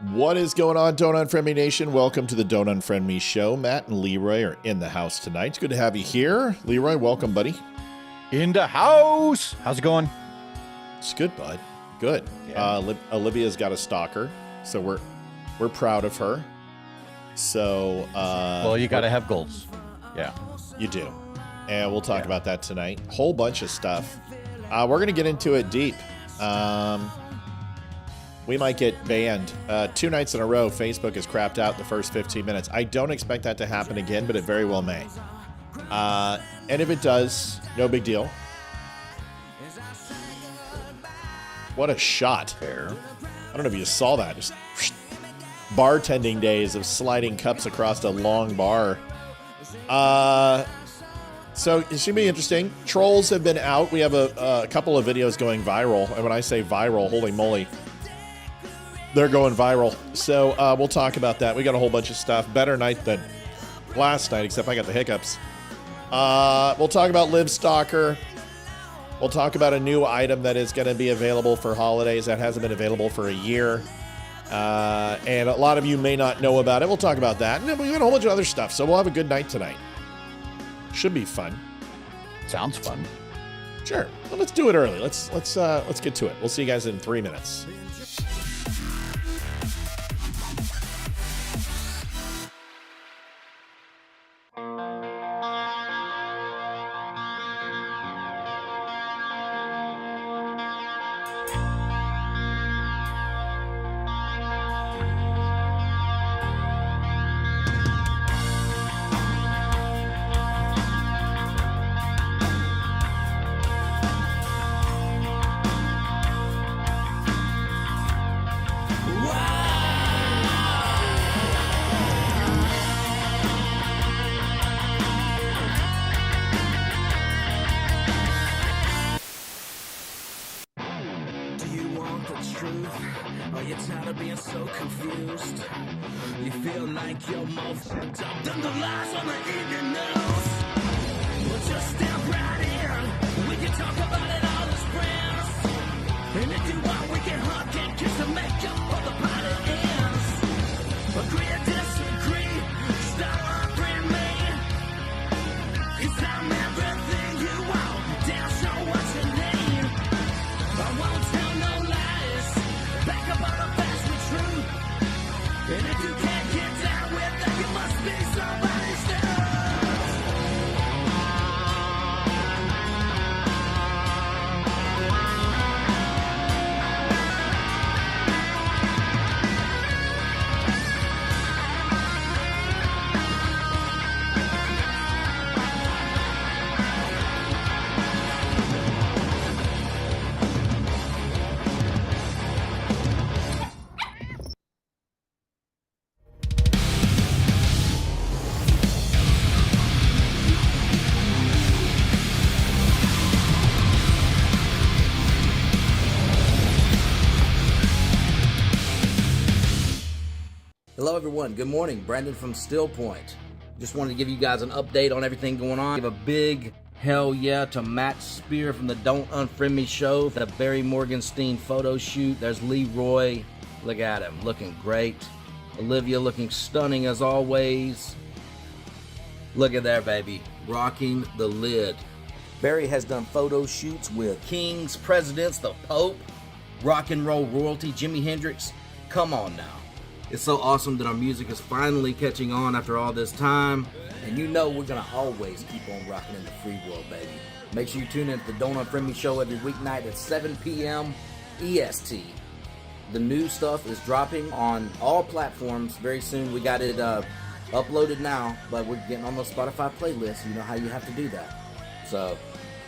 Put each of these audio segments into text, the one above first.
What is going on, Don't Unfriend Me Nation? Welcome to the Don't Unfriend Me show. Matt and Leeroy are in the house tonight. It's good to have you here. Leeroy, welcome, buddy. In the house. How's it going? It's good, bud. Good. Yeah. Olivia's got a stalker, so we're proud of her. So, well, you got to have goals. Yeah, you do, and we'll talk about that tonight. Whole bunch of stuff. We're gonna get into it deep. We might get banned. 2 nights in a row, Facebook has crapped out the first 15 minutes. I don't expect that to happen again, but it very well may. And if it does, no big deal. What a shot. fair. I don't know if you saw that. Just bartending days of sliding cups across a long bar. So it should be interesting. Trolls have been out. We have a couple of videos going viral. And when I say viral, holy moly, they're going viral. So we'll talk about that. We got a whole bunch of stuff. Better night than last night, except I got the hiccups. We'll talk about Live Stalker. We'll talk about a new item that is going to be available for holidays that hasn't been available for a year. And a lot of you may not know about it. We'll talk about that. And then we got a whole bunch of other stuff. So we'll have a good night tonight. Should be fun. Sounds fun. Sure. Well, let's do it early. Let's get to it. We'll see you guys in 3 minutes. Hello everyone, good morning. Brandon from Still Point. Just wanted to give you guys an update on everything going on. Give a big hell yeah to Matt Spear from the Don't Unfriend Me show. The Barry Morgenstein photo shoot. There's Leeroy. Look at him, looking great. Olivia looking stunning as always. Look at there, baby. Rocking the lid. Barry has done photo shoots with kings, presidents, the Pope, rock and roll royalty, Jimi Hendrix. Come on now. It's so awesome that our music is finally catching on after all this time. And you know we're going to always keep on rocking in the free world, baby. Make sure you tune in to the Don't Unfriend Me show every weeknight at 7 p.m. EST. The new stuff is dropping on all platforms very soon. We got it uploaded now, but we're getting on the Spotify playlist. You know how you have to do that. So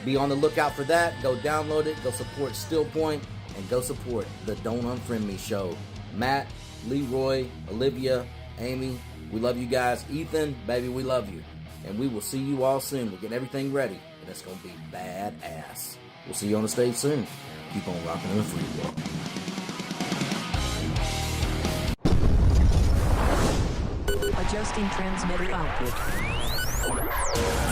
be on the lookout for that. Go download it. Go support Still Point. And go support the Don't Unfriend Me show. Matt, Leeroy, Olivia, Amy, we love you guys. Ethan, baby, we love you. And we will see you all soon. We're getting everything ready. And it's going to be badass. We'll see you on the stage soon. Keep on rocking in the free world. Adjusting transmitter output.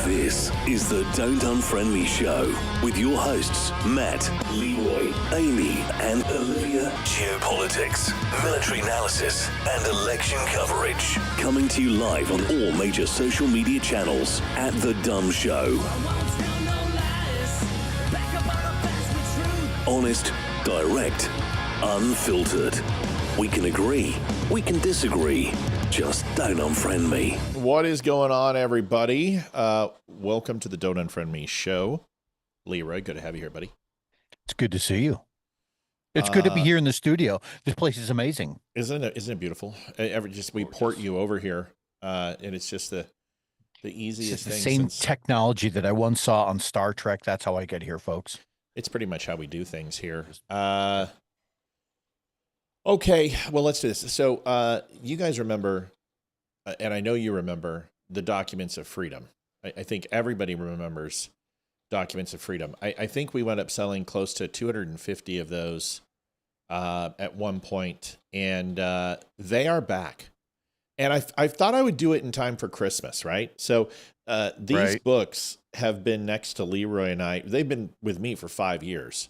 This is the Don't Unfriend Me Show with your hosts, Matt, Leeroy, Amy, and Olivia. Geopolitics, military analysis, and election coverage. Coming to you live on all major social media channels at The Dumb Show. Honest, direct, unfiltered. We can agree, we can disagree. Just don't unfriend me. What is going on, everybody? Welcome to the Don't Unfriend Me show. Leeroy, good to have you here, buddy. It's good to see you. It's good to be here in the studio. This place is amazing. Isn't it beautiful? We port you over here, and it's just the easiest thing. It's the same technology that I once saw on Star Trek. That's how I get here, folks. It's pretty much how we do things here. Okay, well, let's do this. So you guys remember, and I know you remember, the Documents of Freedom. I think everybody remembers Documents of Freedom. I think we wound up selling close to 250 of those at one point, and they are back. And I thought I would do it in time for Christmas, right? So these books have been next to Leeroy and I. They've been with me for 5 years.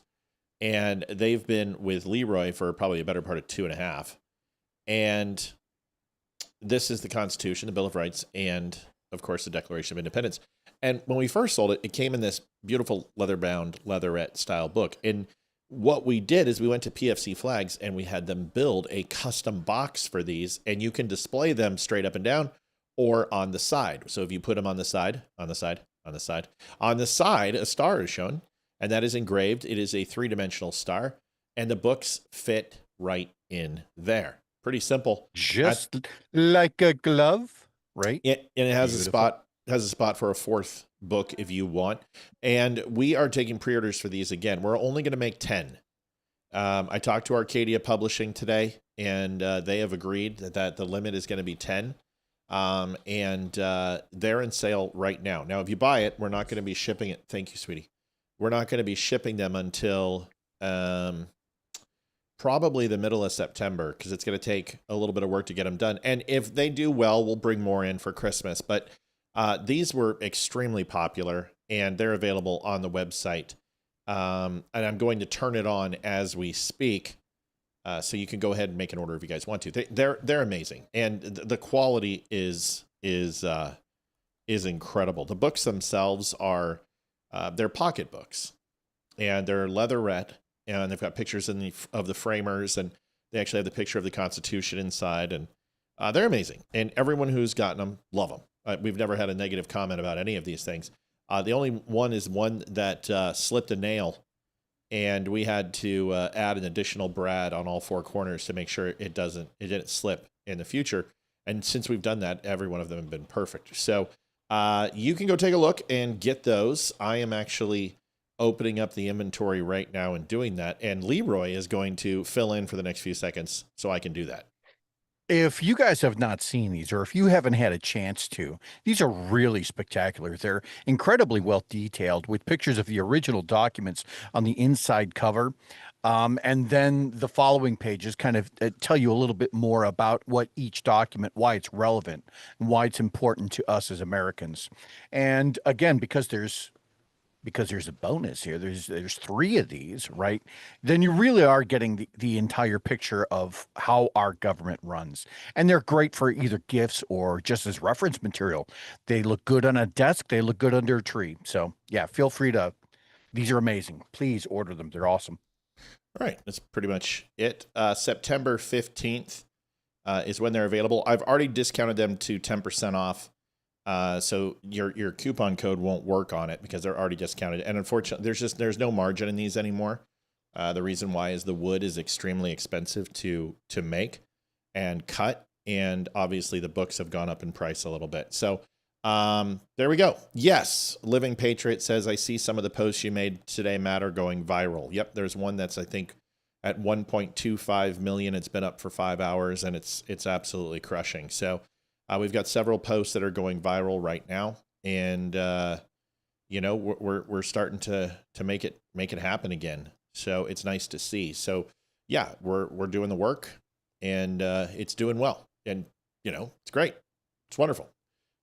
And they've been with Leeroy for probably a better part of 2.5. And this is the Constitution, the Bill of Rights, and, of course, the Declaration of Independence. And when we first sold it, it came in this beautiful leather-bound, leatherette-style book. And what we did is we went to PFC Flags, and we had them build a custom box for these. And you can display them straight up and down or on the side. So if you put them on the side, a star is shown. And that is engraved. It is a 3-dimensional star, and the books fit right in there. Pretty simple. Just like a glove, right? And it has a spot for a 4th book if you want. And we are taking pre-orders for these again. We're only going to make 10. I talked to Arcadia Publishing today, and they have agreed that the limit is going to be 10. And they're in sale right now. Now, if you buy it, we're not going to be shipping it. Thank you, sweetie. We're not going to be shipping them until probably the middle of September, because it's going to take a little bit of work to get them done. And if they do well, we'll bring more in for Christmas. But these were extremely popular, and they're available on the website. And I'm going to turn it on as we speak, so you can go ahead and make an order if you guys want to. They're amazing, and the quality is incredible. The books themselves are. They're pocket books, and they're leatherette, and they've got pictures of the framers, and they actually have the picture of the Constitution inside, and they're amazing. And everyone who's gotten them, love them. We've never had a negative comment about any of these things. The only one is one that slipped a nail, and we had to add an additional brad on all 4 corners to make sure it didn't slip in the future. And since we've done that, every one of them have been perfect. So you can go take a look and get those. I am actually opening up the inventory right now and doing that. And Leeroy is going to fill in for the next few seconds so I can do that. If you guys have not seen these, or if you haven't had a chance to, these are really spectacular. They're incredibly well detailed with pictures of the original documents on the inside cover. And then the following pages kind of tell you a little bit more about what each document, why it's relevant, and why it's important to us as Americans. And again, because there's a bonus here, there's 3 of these, right? Then you really are getting the entire picture of how our government runs. And they're great for either gifts or just as reference material. They look good on a desk. They look good under a tree. So yeah, feel free to, these are amazing. Please order them. They're awesome. All right, that's pretty much it. September 15th is when they're available. I've already discounted them to 10% off, so your coupon code won't work on it because they're already discounted. And unfortunately, there's no margin in these anymore. The reason why is the wood is extremely expensive to make and cut, and obviously the books have gone up in price a little bit. So there we go. Yes, Living Patriot says, I see some of the posts you made today, Matt, are going viral. Yep, there's one that's, I think, at 1.25 million. It's been up for 5 hours, and it's absolutely crushing. So we've got several posts that are going viral right now, and we're starting to make it happen again. So it's nice to see. So yeah, we're doing the work, and it's doing well, and it's great. It's wonderful.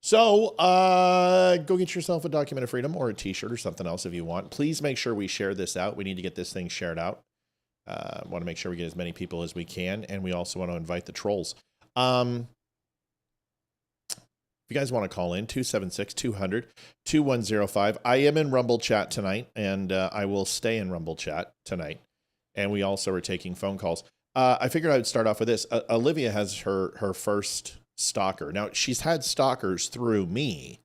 So go get yourself a document of freedom or a t-shirt or something else if you want. Please make sure we share this out. We need to get this thing shared out. Want to make sure we get as many people as we can. And we also want to invite the trolls. If you guys want to call in, 276-200-2105. I am in Rumble chat tonight, and I will stay in Rumble chat tonight. And we also are taking phone calls. I figured I would start off with this. Olivia has her first stalker. Now, she's had stalkers through me,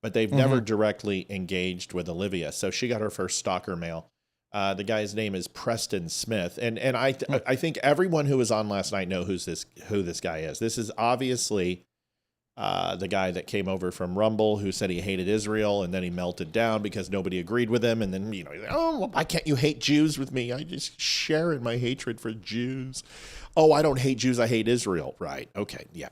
but they've never directly engaged with Olivia. So she got her first stalker mail. The guy's name is Preston Smith. And I think everyone who was on last night know who this guy is. This is obviously the guy that came over from Rumble who said he hated Israel, and then he melted down because nobody agreed with him. And then, he's like, oh, why can't you hate Jews with me? I just share in my hatred for Jews. Oh, I don't hate Jews. I hate Israel. Right. Okay. Yeah.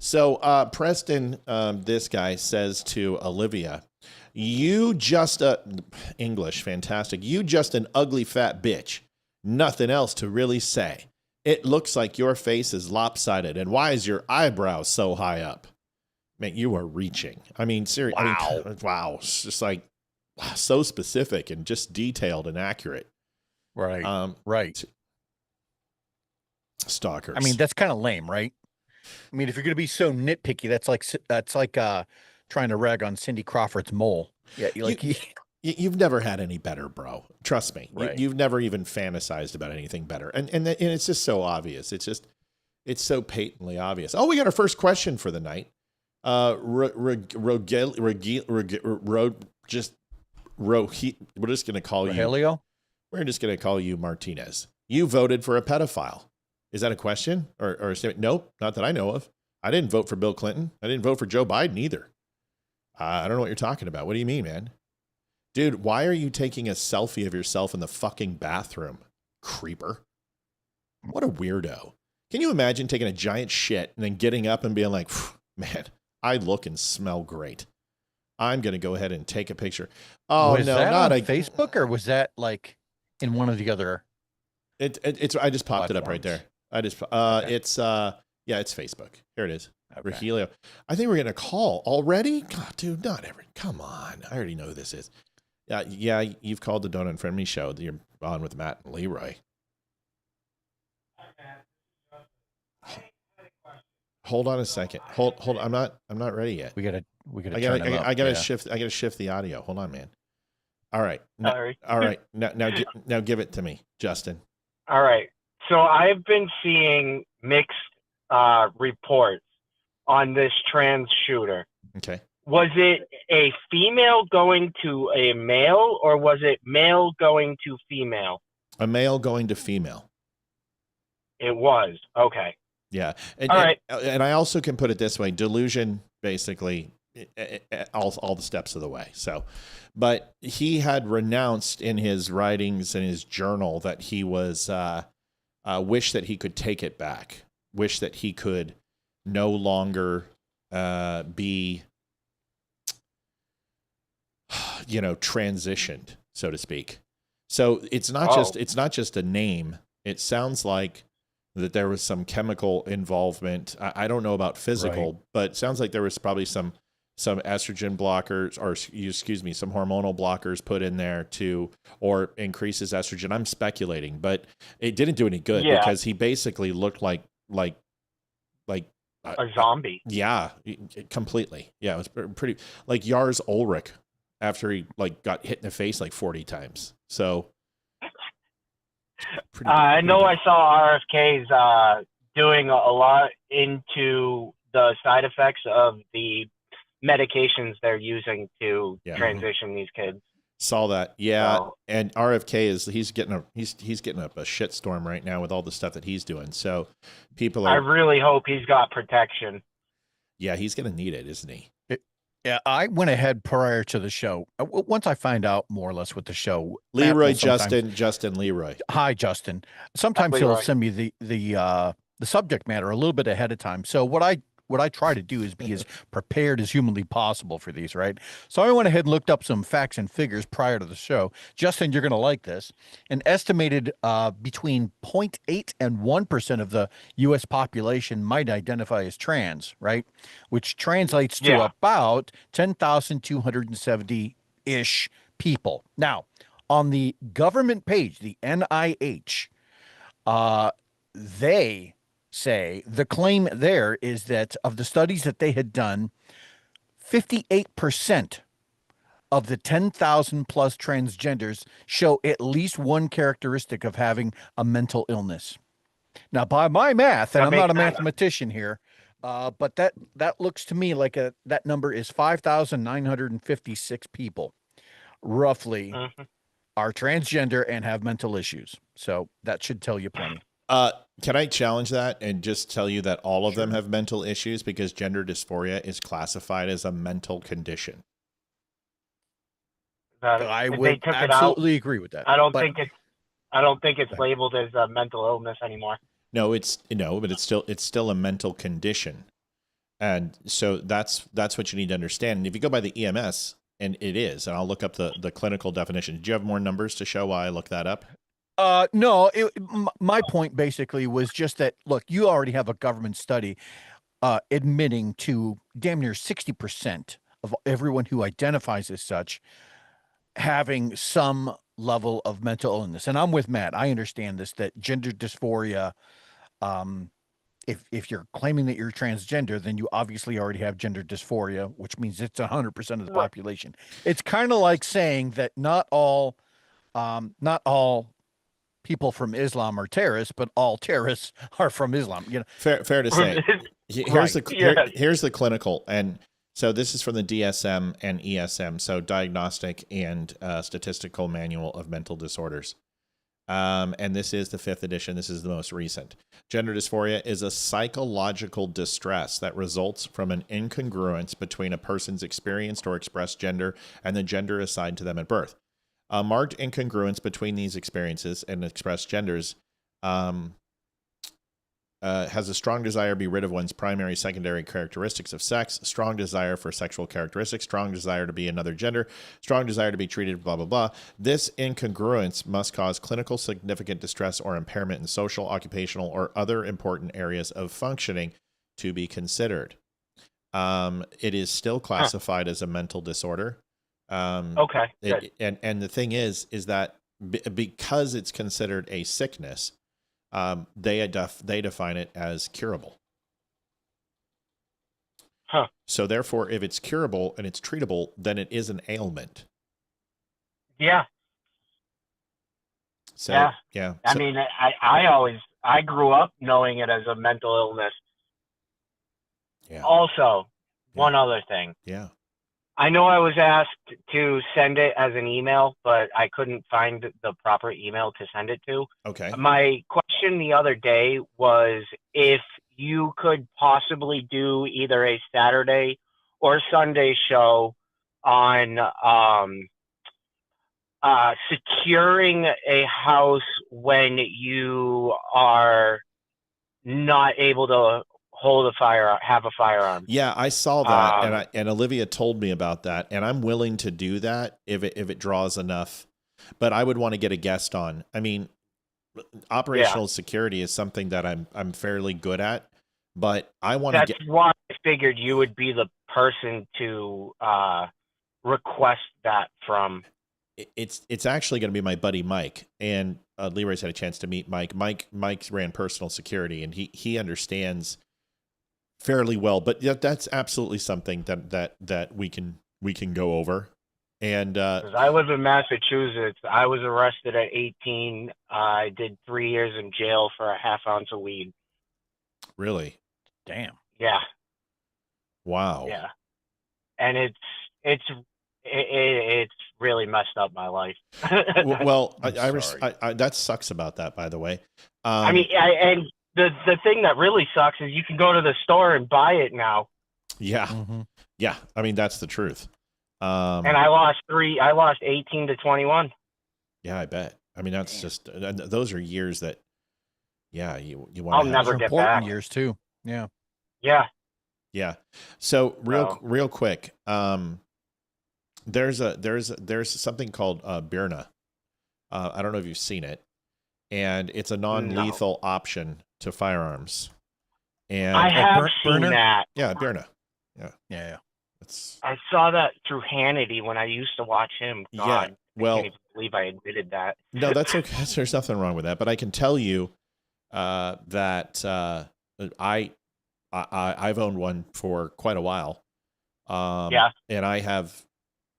So Preston, this guy says to Olivia, you just, English, fantastic. You just an ugly fat bitch. Nothing else to really say. It looks like your face is lopsided. And why is your eyebrow so high up? Man, you are reaching. I mean, seriously. Wow. Wow. It's just like so specific and just detailed and accurate. Right. Right. Stalkers. I mean, that's kind of lame, right? I mean, if you're going to be so nitpicky, that's like trying to rag on Cindy Crawford's mole. Yeah. You've never had any better, bro. Trust me. Right. You've never even fantasized about anything better. And it's just so obvious. It's so patently obvious. Oh, we got our first question for the night. We're just going to call Rogelio? We're just going to call you Martinez. You voted for a pedophile. Is that a question or a statement? Nope, not that I know of. I didn't vote for Bill Clinton. I didn't vote for Joe Biden either. I don't know what you're talking about. What do you mean, man? Dude, why are you taking a selfie of yourself in the fucking bathroom? Creeper. What a weirdo. Can you imagine taking a giant shit and then getting up and being like, man, I look and smell great. I'm going to go ahead and take a picture. Oh, was no, that not on Facebook, or was that like in one of the other? It's I just popped platforms? it up right there. Okay. It's Facebook. Here it is. Okay. Rogelio. I think we're getting a call already. God, dude, come on. I already know who this is. Yeah, you've called the Don't Unfriend Me show. You're on with Matt and Leeroy. Hold on a second. Hold. I'm not ready yet. We gotta. I gotta shift the audio. Hold on, man. All right. Sorry. All right. Now give it to me, Justin. All right. So I've been seeing mixed reports on this trans shooter. Okay. Was it a female going to a male, or was it male going to female? A male going to female. It was. Okay. Yeah. All right. And I also can put it this way: delusion, basically, all the steps of the way. So, but he had renounced in his writings in his journal that he was wish that he could take it back, wish that he could no longer be, transitioned, so to speak. So it's not just a name. It sounds like that there was some chemical involvement. I don't know about physical, right, but it sounds like there was probably some estrogen blockers, or some hormonal blockers put in there or increases estrogen. I'm speculating, but it didn't do any good because he basically looked like a zombie. Yeah, completely. Yeah, it was pretty like Lars Ulrich after he got hit in the face 40 times. So I know I saw RFK's doing a lot into the side effects of the medications they're using to transition these kids. Saw that. Yeah. So, and RFK he's getting a shitstorm right now with all the stuff that he's doing. So people are, I really hope he's got protection. Yeah, he's going to need it, isn't he? Yeah, I went ahead prior to the show. Once I find out more or less what the show. Leeroy, Justin Leeroy. Hi, Justin. Sometimes Leeroy. he'll send me the subject matter a little bit ahead of time. So what I what I try to do is be as prepared as humanly possible for these, right? So I went ahead and looked up some facts and figures prior to the show. Justin, you're going to like this. An estimated between 0.8 and 1% of the U.S. population might identify as trans, right? Which translates to about 10,270-ish people. Now, on the government page, the NIH, they say the claim there is that of the studies that they had done, 58% of the 10,000 plus transgenders show at least one characteristic of having a mental illness. Now, by my math, and I'm not a mathematician here, but that looks to me like that number is 5,956 people, roughly, are transgender and have mental issues. So that should tell you plenty. Can I challenge that and just tell you that all of them have mental issues because gender dysphoria is classified as a mental condition? I would absolutely agree with that. I don't think it's labeled as a mental illness anymore. No, but it's still a mental condition, and so that's what you need to understand. And if you go by the EMS, and it is, and I'll look up the clinical definition. Do you have more numbers to show why I look that up? No, my point basically was just that, look, you already have a government study admitting to damn near 60% of everyone who identifies as such having some level of mental illness. And I'm with Matt. I understand this, that gender dysphoria, if you're claiming that you're transgender, then you obviously already have gender dysphoria, which means it's 100% of the population. It's kind of like saying that not all people from Islam are terrorists, but all terrorists are from Islam. You know, fair to say. Here's the clinical, and so this is from the DSM and ESM, so Diagnostic and Statistical Manual of Mental Disorders. And this is the 5th edition. This is the most recent. Gender dysphoria is a psychological distress that results from an incongruence between a person's experienced or expressed gender and the gender assigned to them at birth. A marked incongruence between these experiences and expressed genders has a strong desire to be rid of one's primary, secondary characteristics of sex, strong desire for sexual characteristics, strong desire to be another gender, strong desire to be treated, blah, blah, blah. This incongruence must cause clinical significant distress or impairment in social, occupational, or other important areas of functioning to be considered. It is still classified as a mental disorder. Okay. And the thing is that because it's considered a sickness, they define it as curable. So therefore, if it's curable and it's treatable, then it is an ailment. Yeah. So, yeah. I mean, I grew up knowing it as a mental illness. Yeah. Also, one other thing. Yeah. I know I was asked to send it as an email, but I couldn't find the proper email to send it to. Okay. My question the other day was if you could possibly do either a Saturday or Sunday show on securing a house when you are not able to have a firearm. Yeah, I saw that, and Olivia told me about that, and I'm willing to do that if it draws enough. But I would want to get a guest on. I mean, operational security is something that I'm fairly good at, but I want to get. That's why I figured you would be the person to request that from. It's actually going to be my buddy Mike, and Leeroy's had a chance to meet Mike. Mike ran personal security, and he understands fairly well, but yeah, that's absolutely something that we can go over. And 'cause I live in Massachusetts. I was arrested at 18. I did 3 years in jail for a half ounce of weed. Really? Damn. Yeah. Wow. Yeah. And it's really messed up my life. Well, I that sucks about that, by the way. I mean, and the thing that really sucks is you can go to the store and buy it now. Yeah. Mm-hmm. Yeah. I mean, that's the truth. And I lost 18 to 21. Yeah, I bet. I mean, that's just, those are years that, yeah, you want to I'll never get important back. years too. Yeah. Yeah. Yeah. So So- real quick, there's something called Birna. I don't know if you've seen it, and it's a non-lethal option to firearms. And I have burner? seen that. yeah, Birna. Yeah. It's I saw that through Hannity when I used to watch him. God, Yeah, well- I can't even believe I admitted that. no, that's okay. There's nothing wrong with that. But I can tell you that I've owned one for quite a while. Yeah. And I have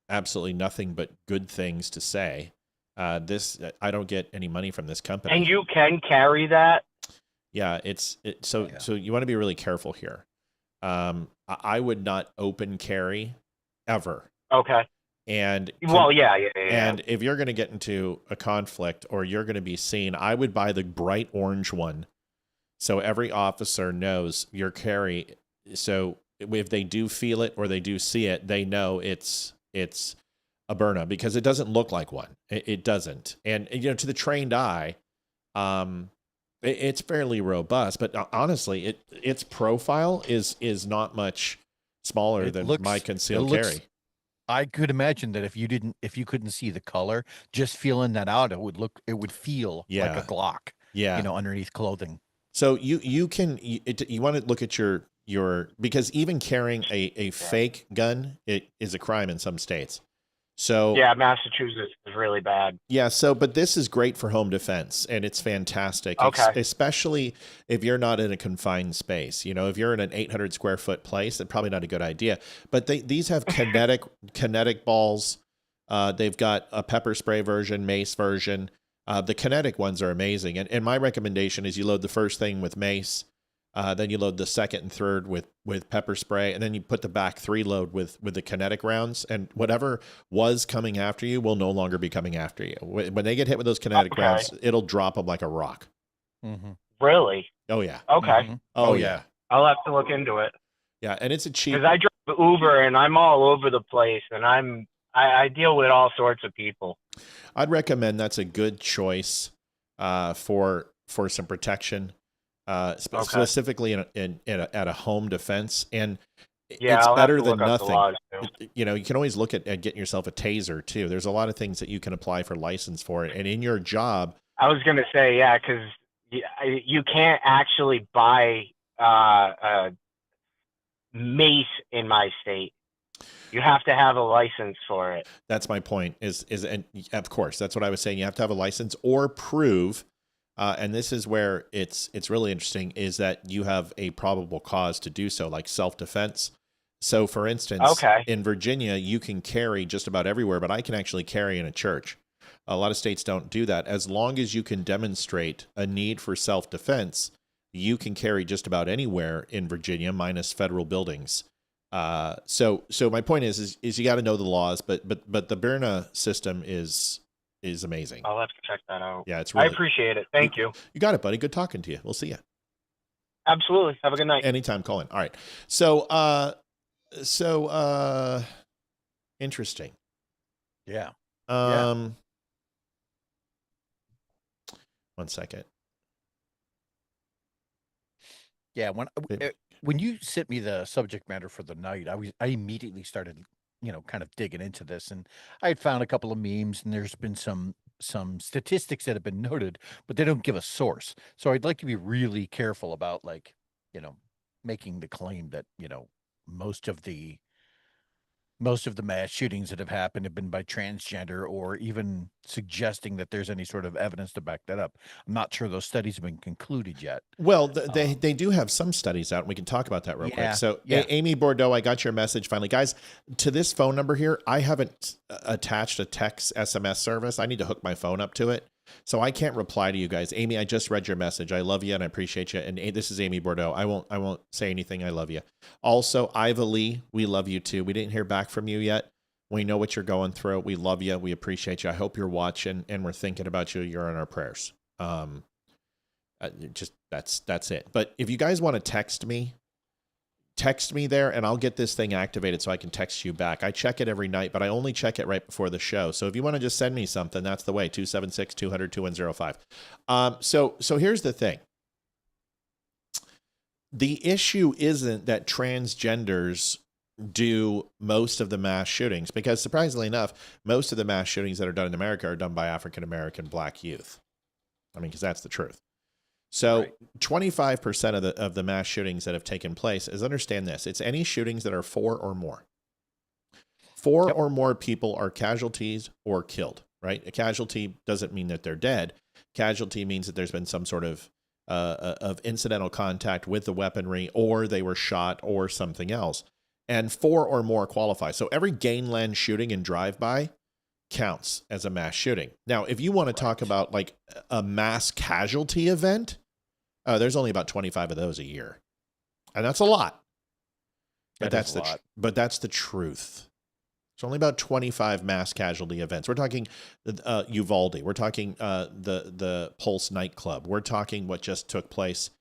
absolutely nothing but good things to say. I don't get any money from this company. And you can carry that. Yeah, so you want to be really careful here. I would not open carry ever. Okay. And Well, yeah. And if you're going to get into a conflict or you're going to be seen, I would buy the bright orange one, so every officer knows your carry. So if they do feel it or they do see it, they know it's a Byrna, because it doesn't look like one. It doesn't. And to the trained eye, it's fairly robust. But honestly, its profile is not much smaller than my concealed carry. I could imagine that if you couldn't see the color, just feeling that out, it would feel like a Glock. Yeah. Underneath clothing. So you want to look at your because even carrying a fake gun, it is a crime in some states. So Yeah, Massachusetts is really bad. Yeah, but this is great for home defense, and it's fantastic. Okay. Especially if you're not in a confined space. If you're in an 800 square foot place, that's probably not a good idea. But these have kinetic balls. They've got a pepper spray version, mace version. The kinetic ones are amazing. And my recommendation is you load the first thing with mace, then you load the second and third with pepper spray, and then you put the back 3 load with the kinetic rounds, and whatever was coming after you will no longer be coming after you. When they get hit with those kinetic rounds, it'll drop them like a rock. Mm-hmm. Really? Oh, yeah. Okay. Mm-hmm. Oh, yeah. I'll have to look into it. Yeah, and it's a cheap... Because I drive Uber, and I'm all over the place, and I deal with all sorts of people. I'd recommend that's a good choice for some protection. Specifically at a home defense, and it's better than nothing. You can always look at getting yourself a taser too. There's a lot of things that you can apply for license for it, and in your job. I was gonna say, yeah, because you can't actually buy a mace in my state. You have to have a license for it. That's my point. And of course, that's what I was saying. You have to have a license or prove. And this is where it's really interesting, is that you have a probable cause to do so, like self-defense. So, for instance, in Virginia, you can carry just about everywhere, but I can actually carry in a church. A lot of states don't do that. As long as you can demonstrate a need for self-defense, you can carry just about anywhere in Virginia, minus federal buildings. So my point is you got to know the laws, but the Byrna system is amazing. I'll have to check that out. Yeah, it's really, I appreciate it. Thank you. You got it, buddy. Good talking to you. We'll see you. Absolutely. Have a good night. Anytime, call in. All right. So interesting. Yeah. One second. Yeah, when you sent me the subject matter for the night, I immediately started kind of digging into this, and I had found a couple of memes, and there's been some statistics that have been noted, but they don't give a source. So I'd like to be really careful about making the claim that, most of the mass shootings that have happened have been by transgender, or even suggesting that there's any sort of evidence to back that up. I'm not sure those studies have been concluded yet. Well, they do have some studies out, and we can talk about that real quick. So, Amy Bordeaux, I got your message finally. Guys, to this phone number here, I haven't attached a text SMS service. I need to hook my phone up to it, so I can't reply to you guys. Amy, I just read your message. I love you, and I appreciate you. And this is Amy Bordeaux. I won't say anything. I love you. Also, Iva Lee, we love you too. We didn't hear back from you yet. We know what you're going through. We love you. We appreciate you. I hope you're watching, and we're thinking about you. You're in our prayers. Just that's it. But if you guys want to text me there, and I'll get this thing activated so I can text you back. I check it every night, but I only check it right before the show. So if you want to just send me something, that's the way. 276-200-2105. So here's the thing. the issue isn't that transgenders do most of the mass shootings, because surprisingly enough, most of the mass shootings that are done in America are done by African American black youth. I mean, because that's the truth. So 25% of the mass shootings that have taken place is, understand this, it's any shootings that are 4 or more. 4 or more people are casualties or killed, right? A casualty doesn't mean that they're dead. Casualty means that there's been some sort of incidental contact with the weaponry, or they were shot or something else. And 4 or more qualify. So every gangland shooting and drive-by counts as a mass shooting. Now, if you want to talk about like a mass casualty event, there's only about 25 of those a year. And that's a lot. But that's the truth. It's only about 25 mass casualty events. We're talking Uvalde. We're talking the Pulse nightclub. We're talking what just took place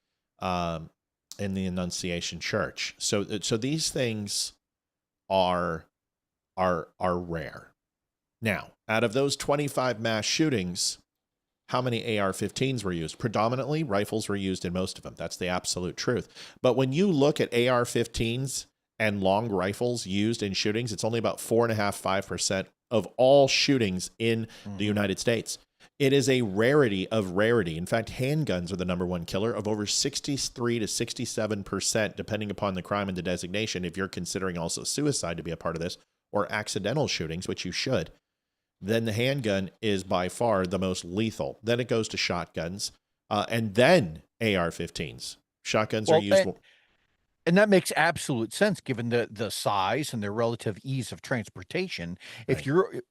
in the Annunciation Church. So these things are rare. Now, out of those 25 mass shootings, how many AR-15s were used? Predominantly, rifles were used in most of them. That's the absolute truth. But when you look at AR-15s and long rifles used in shootings, it's only about 4.5% of all shootings in the United States. It is a rarity of rarity. In fact, handguns are the #1 killer of over 63 to 67%, depending upon the crime and the designation. If you're considering also suicide to be a part of this, or accidental shootings, which you should, then the handgun is by far the most lethal. Then it goes to shotguns, and then AR-15s. Shotguns are used. And that makes absolute sense given the size and their relative ease of transportation. If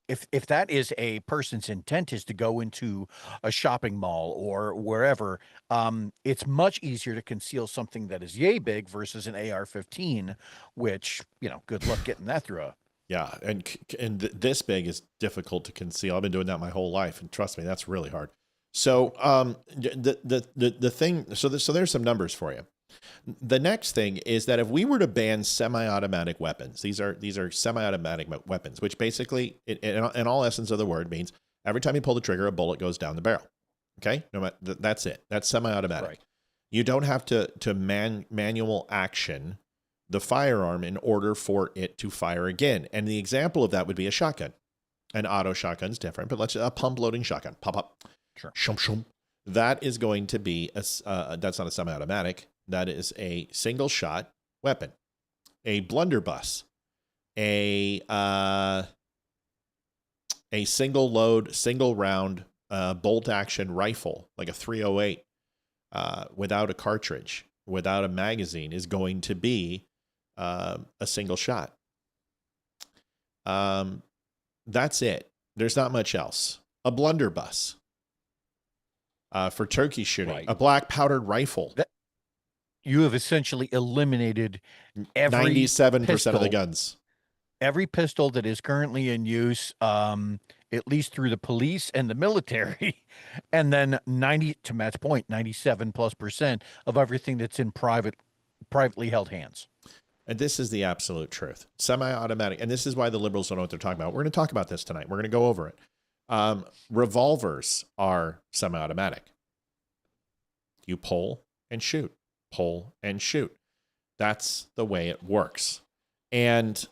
if that is a person's intent, is to go into a shopping mall or wherever, it's much easier to conceal something that is yay big versus an AR-15, which, good luck getting that through a. Yeah, and this big is difficult to conceal. I've been doing that my whole life, and trust me, that's really hard. So the thing, so there's some numbers for you. The next thing is that if we were to ban semi-automatic weapons, these are semi-automatic weapons, which basically, in all essence of the word, means every time you pull the trigger, a bullet goes down the barrel. Okay, that's it. That's semi-automatic. Right. You don't have to manual action the firearm in order for it to fire again. And the example of that would be a shotgun. An auto shotgun's different, but a pump loading shotgun. Pop up. Sure. Shum shum. That is going to be that's not a semi-automatic. That is a single shot weapon. A blunderbuss. A single load, single round bolt action rifle, like a 308, without a cartridge, without a magazine, is going to be a single shot. That's it. There's not much else. A blunderbuss for turkey shooting. Right. A black powdered rifle. You have essentially eliminated every 97% of the guns. Every pistol that is currently in use, at least through the police and the military, and then 90, to Matt's point, 97+% of everything that's in privately held hands. And this is the absolute truth. Semi-automatic, and this is why the liberals don't know what they're talking about. We're going to talk about this tonight. We're going to go over it. Revolvers are semi-automatic. You pull and shoot. Pull and shoot. That's the way it works. And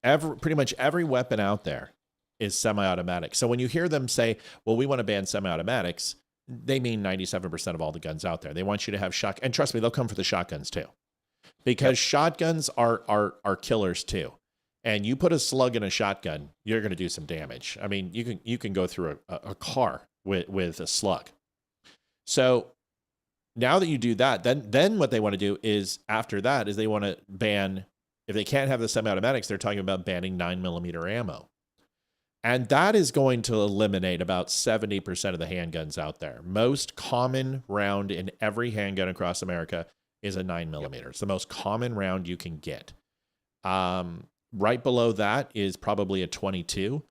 pretty much every weapon out there is semi-automatic. So when you hear them say, well, we want to ban semi-automatics, they mean 97% of all the guns out there. They want you to have shotgun. And trust me, they'll come for the shotguns too. Because shotguns are killers too. And you put a slug in a shotgun, you're going to do some damage. I mean, you can go through a car with a slug. So now that you do that, then what they want to do is, after that, is they want to ban, if they can't have the semi-automatics, they're talking about banning 9mm ammo. And that is going to eliminate about 70% of the handguns out there. Most common round in every handgun across America is a 9mm. Yep. It's the most common round you can get. Right below that is probably a 22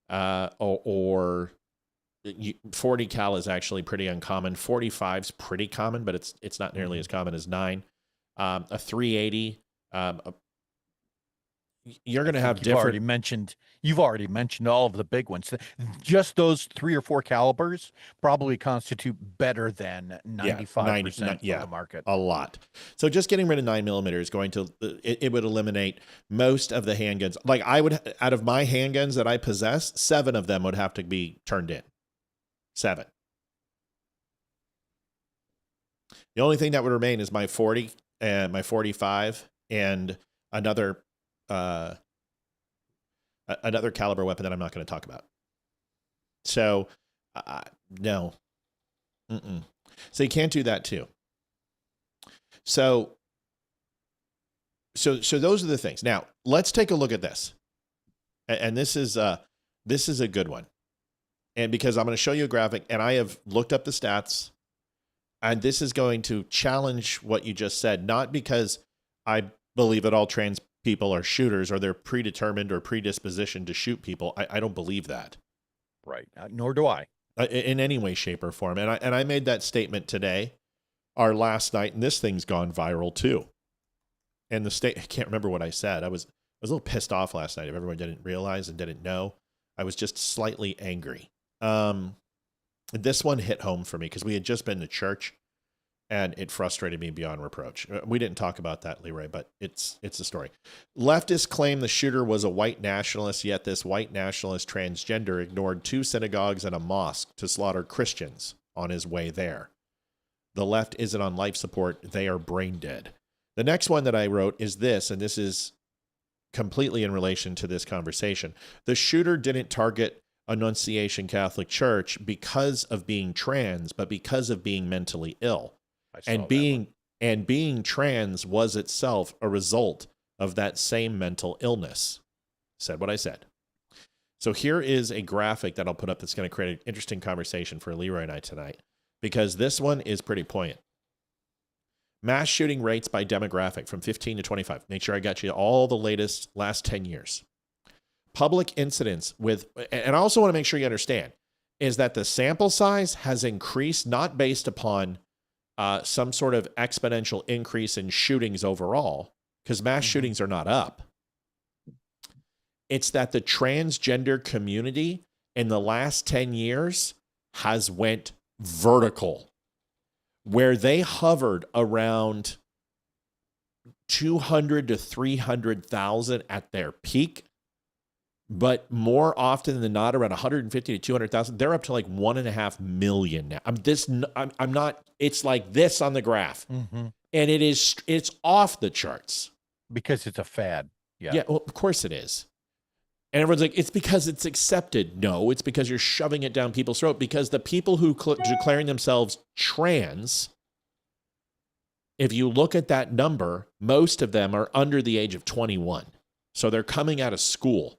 or 40 cal is actually pretty uncommon. 45's pretty common, but it's not nearly as common as 9. A 380. you're going to have You've already mentioned all of the big ones. Just those 3 or 4 calibers probably constitute better than 95% of the market. A lot. So just getting rid of 9mm is going to, it would eliminate most of the handguns. Like out of my handguns that I possess, 7 of them would have to be turned in. 7. The only thing that would remain is my 40 and my 45 and another caliber weapon that I'm not going to talk about. So, no. So you can't do that too. So those are the things. Now, let's take a look at this. And this is a good one. And because I'm going to show you a graphic, and I have looked up the stats, and this is going to challenge what you just said, not because I believe that all trans people are shooters or they're predetermined or predispositioned to shoot people. I don't believe that. Right. Nor do I. In any way, shape, or form. And I made that statement today, or last night, and this thing's gone viral too. And I can't remember what I said. I was a little pissed off last night if everyone didn't realize and didn't know. I was just slightly angry. This one hit home for me because we had just been to church and it frustrated me beyond reproach. We didn't talk about that, Leeroy, but it's a story. Leftists claim the shooter was a white nationalist, yet this white nationalist transgender ignored 2 synagogues and a mosque to slaughter Christians on his way there. The left isn't on life support. They are brain dead. The next one that I wrote is this, and this is completely in relation to this conversation. The shooter didn't target Annunciation Catholic Church because of being trans, but because of being mentally ill. And being trans was itself a result of that same mental illness. Said what I said. So here is a graphic that I'll put up that's going to create an interesting conversation for Leeroy and I tonight, because this one is pretty poignant. Mass shooting rates by demographic from 15 to 25. Make sure I got you all the latest last 10 years. Public incidents with, and I also want to make sure you understand, is that the sample size has increased not based upon some sort of exponential increase in shootings overall, because mass shootings are not up. It's that the transgender community in the last 10 years has went vertical, where they hovered around 200 to 300,000 at their peak. But more often than not, around 150 to 200,000, they're up to like 1.5 million now. I'm not, it's like this on the graph. And it's off the charts. Because it's a fad. Yeah, well, of course it is. And everyone's like, it's because it's accepted. No, it's because you're shoving it down people's throat. Because the people who declaring themselves trans, if you look at that number, most of them are under the age of 21. So they're coming out of school.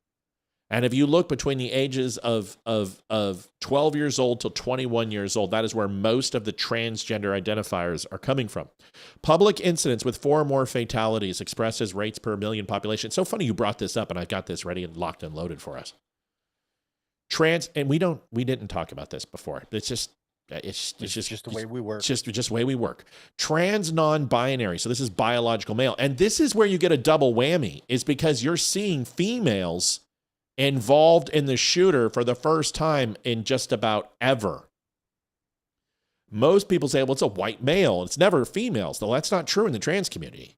And if you look between the ages of 12 years old to 21 years old, that is where most of the transgender identifiers are coming from. Public incidents with 4 or more fatalities expressed as rates per million population. It's so funny you brought this up, and I got this ready and locked and loaded for us. And we didn't talk about this before. It's just the way we work. Just the way we work. Trans non-binary. So this is biological male. And this is where you get a double whammy, is because you're seeing females involved in the shooter for the first time in just about ever. Most people say, well, it's a white male. It's never females. Though that's not true in the trans community.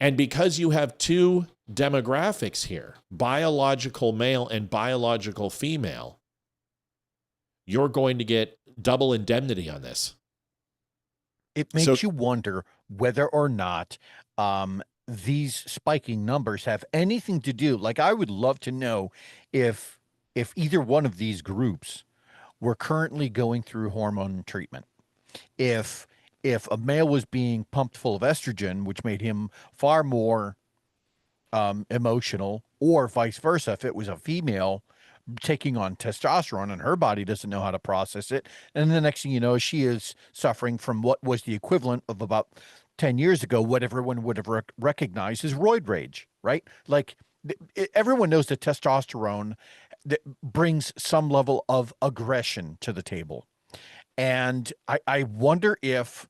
And because you have 2 demographics here, biological male and biological female, you're going to get double indemnity on this. It makes you wonder whether or not these spiking numbers have anything to do. Like, I would love to know if either one of these groups were currently going through hormone treatment. If a male was being pumped full of estrogen, which made him far more emotional, or vice versa, if it was a female taking on testosterone and her body doesn't know how to process it. And the next thing you know, she is suffering from what was the equivalent of about 10 years ago, what everyone would have recognized as roid rage, right? Like, everyone knows that testosterone that brings some level of aggression to the table. And I wonder if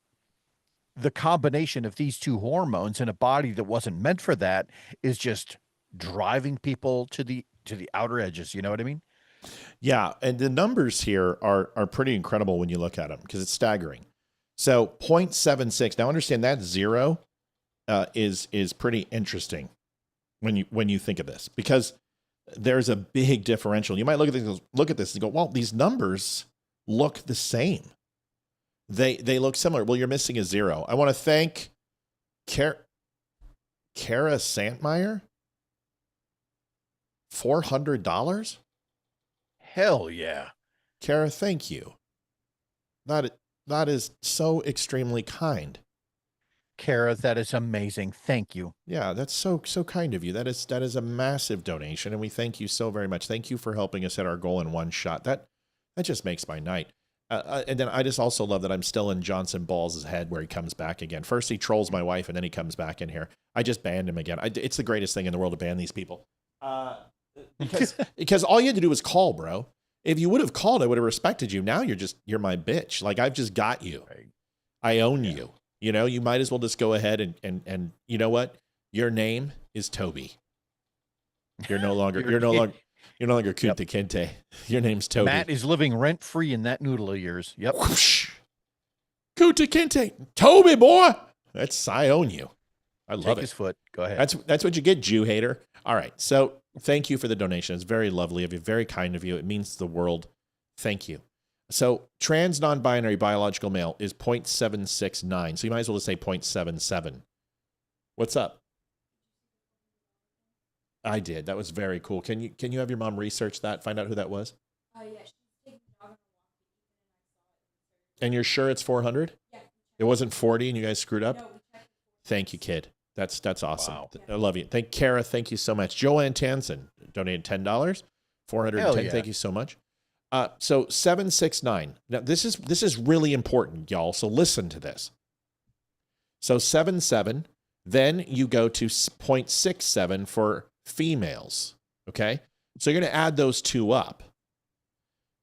the combination of these 2 hormones in a body that wasn't meant for that is just driving people to the outer edges. You know what I mean? Yeah, and the numbers here are pretty incredible when you look at them because it's staggering. So 0.76. Now understand that zero is pretty interesting when you think of this because there's a big differential. You might look at this and go, well, these numbers look the same. They look similar. Well, you're missing a zero. I want to thank Kara Santmeyer. $400. Hell yeah. Kara, thank you. That is so extremely kind. Kara, that is amazing. Thank you. Yeah, that's so kind of you. That is a massive donation, and we thank you so very much. Thank you for helping us hit our goal in one shot. That just makes my night. And then I just also love that I'm still in Johnson Balls' head where he comes back again. First he trolls my wife, and then he comes back in here. I just banned him again. It's the greatest thing in the world to ban these people. Because all you had to do was call, bro. If you would have called, I would have respected you. Now you're my bitch. Like I've just got you. I own you. You know, you might as well just go ahead and you know what? Your name is Toby. You're no longer Kunta Kinte. Your name's Toby. Matt is living rent free in that noodle of yours. Yep. Whoosh. Kunta Kinte. Toby boy. I own you. I love Take it. his foot. Go ahead. That's what you get, Jew hater. All right. So thank you for the donation. It's very lovely of you, very kind of you. It means the world. Thank you. So trans non-binary biological male is 0.769. So you might as well just say 0.77. What's up? I did. That was very cool. Can you have your mom research that? Find out who that was? Yeah. She's taking the dog on a walk. And you're sure it's 400? Yeah. It wasn't 40 and you guys screwed up? No, we checked. Thank you, kid. That's awesome. Wow. I love you. Kara, thank you so much. Joanne Tansen donated $10. 410. Yeah. Thank you so much. So 769. Now this is really important, y'all. So listen to this. So 77. Then you go to 0.67 for females. Okay. So you're going to add those two up.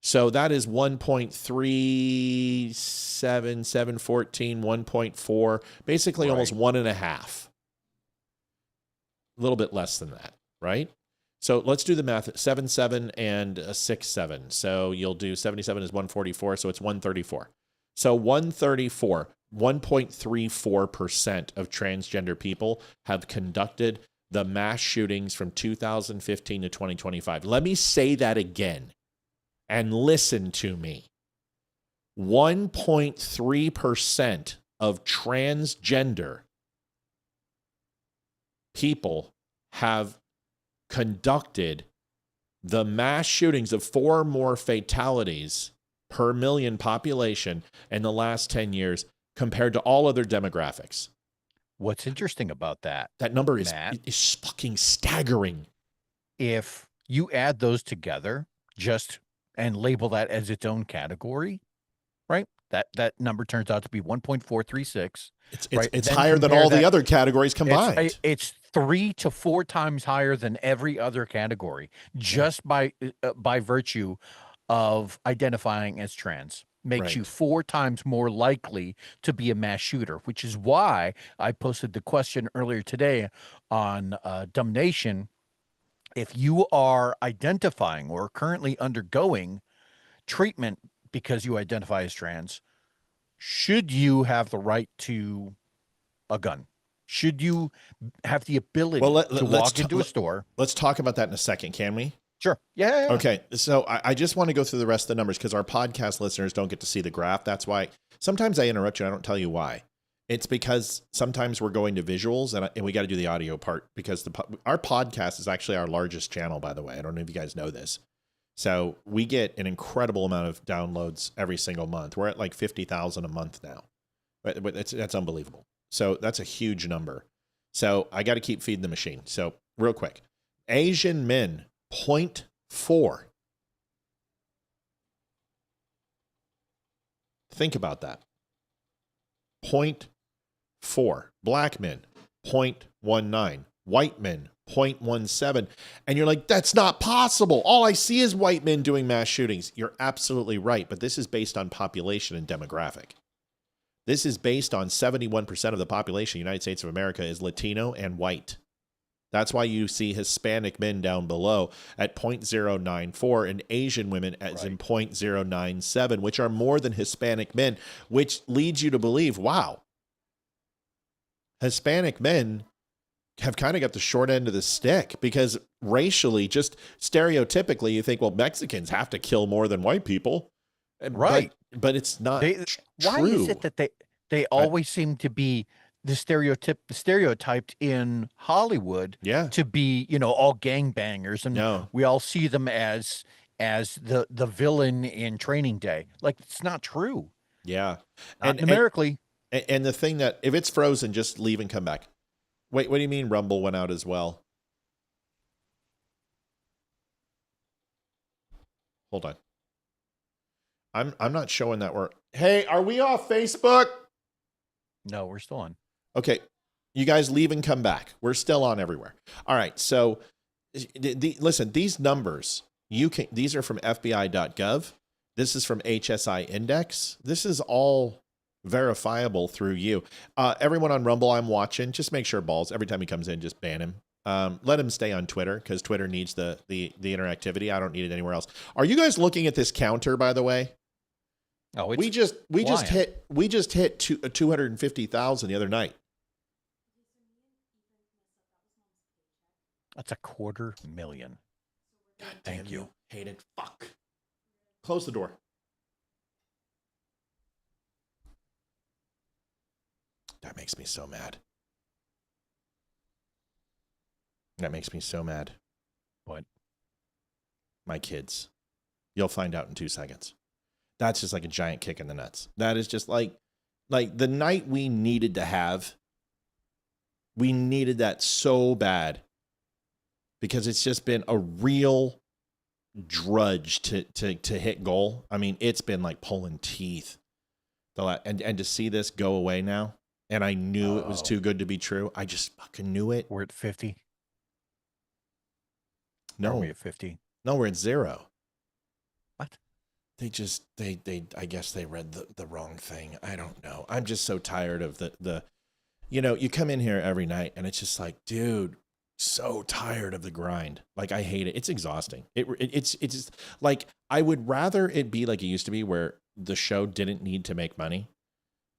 So that is 1.37, 714, 1.4, basically Right. almost 1.5. A little bit less than that, right? So let's do the math. 77 and 67. So you'll do 77 is 144, so it's 134. So 134, 1.34% of transgender people have conducted the mass shootings from 2015 to 2025. Let me say that again and listen to me. 1.3% of transgender people have conducted the mass shootings of 4 more fatalities per million population in the last 10 years compared to all other demographics. What's interesting about that, That number is Matt, is fucking staggering. if you add those together and label that as its own category, right? That number turns out to be 1.436. It's Then higher than compare all the that- other categories combined. It's 3 to 4 times higher than every other category, just by virtue of identifying as trans. Makes Right. you 4 times more likely to be a mass shooter, which is why I posted the question earlier today on Dumb Nation. If you are identifying or currently undergoing treatment because you identify as trans, should you have the right to a gun? Should you have the ability to let's walk into a store? Let's talk about that in a second, can we? Sure. Yeah. Okay, so I just want to go through the rest of the numbers because our podcast listeners don't get to see the graph. That's why sometimes I interrupt you. I don't tell you why. It's because sometimes we're going to visuals and we got to do the audio part because our podcast is actually our largest channel, by the way. I don't know if you guys know this. So we get an incredible amount of downloads every single month. We're at like 50,000 a month now. But that's unbelievable. So that's a huge number. So I got to keep feeding the machine. So real quick, Asian men, 0.4. Think about that. 0.4. Black men, 0.19. White men, 0.17. And you're like, that's not possible. All I see is white men doing mass shootings. You're absolutely right. But this is based on population and demographic. This is based on 71% of the population of the United States of America is Latino and white. That's why you see Hispanic men down below at 0.094 and Asian women as in 0.097, which are more than Hispanic men, which leads you to believe, wow, Hispanic men have kind of got the short end of the stick, because racially, just stereotypically, you think, well, Mexicans have to kill more than white people. Right. But it's not true. Why is it that they always seem to be stereotyped in Hollywood to be, all gangbangers, and we all see them as the villain in Training Day. Like, it's not true. Yeah. Not numerically. And the thing that, if it's frozen, just leave and come back. Wait, what do you mean Rumble went out as well? Hold on. I'm not showing that we're... Hey, are we off Facebook? No, we're still on. Okay. You guys leave and come back. We're still on everywhere. All right. So listen, these numbers, these are from FBI.gov. This is from HSI Index. This is all verifiable through you. Everyone on Rumble, I'm watching. Just make sure, Balls, every time he comes in, just ban him. Let him stay on Twitter, because Twitter needs the interactivity. I don't need it anywhere else. Are you guys looking at this counter, by the way? Oh, we just hit 250,000 the other night. That's $250,000. God damn you. Hated fuck. Close the door. That makes me so mad. That makes me so mad. What? My kids. You'll find out in 2 seconds. That's just like a giant kick in the nuts. That is just like the night we needed to have. We needed that so bad, because it's just been a real drudge to hit goal. I mean, it's been like pulling teeth. And to see this go away now, and I knew it was too good to be true. I just fucking knew it. We're at 50. No, are we at 50? No, we're at 0. What? They I guess they read the wrong thing. I don't know. I'm just so tired of the you come in here every night and it's just like, dude, so tired of the grind. Like, I hate it. It's exhausting. It's just like, I would rather it be like it used to be, where the show didn't need to make money,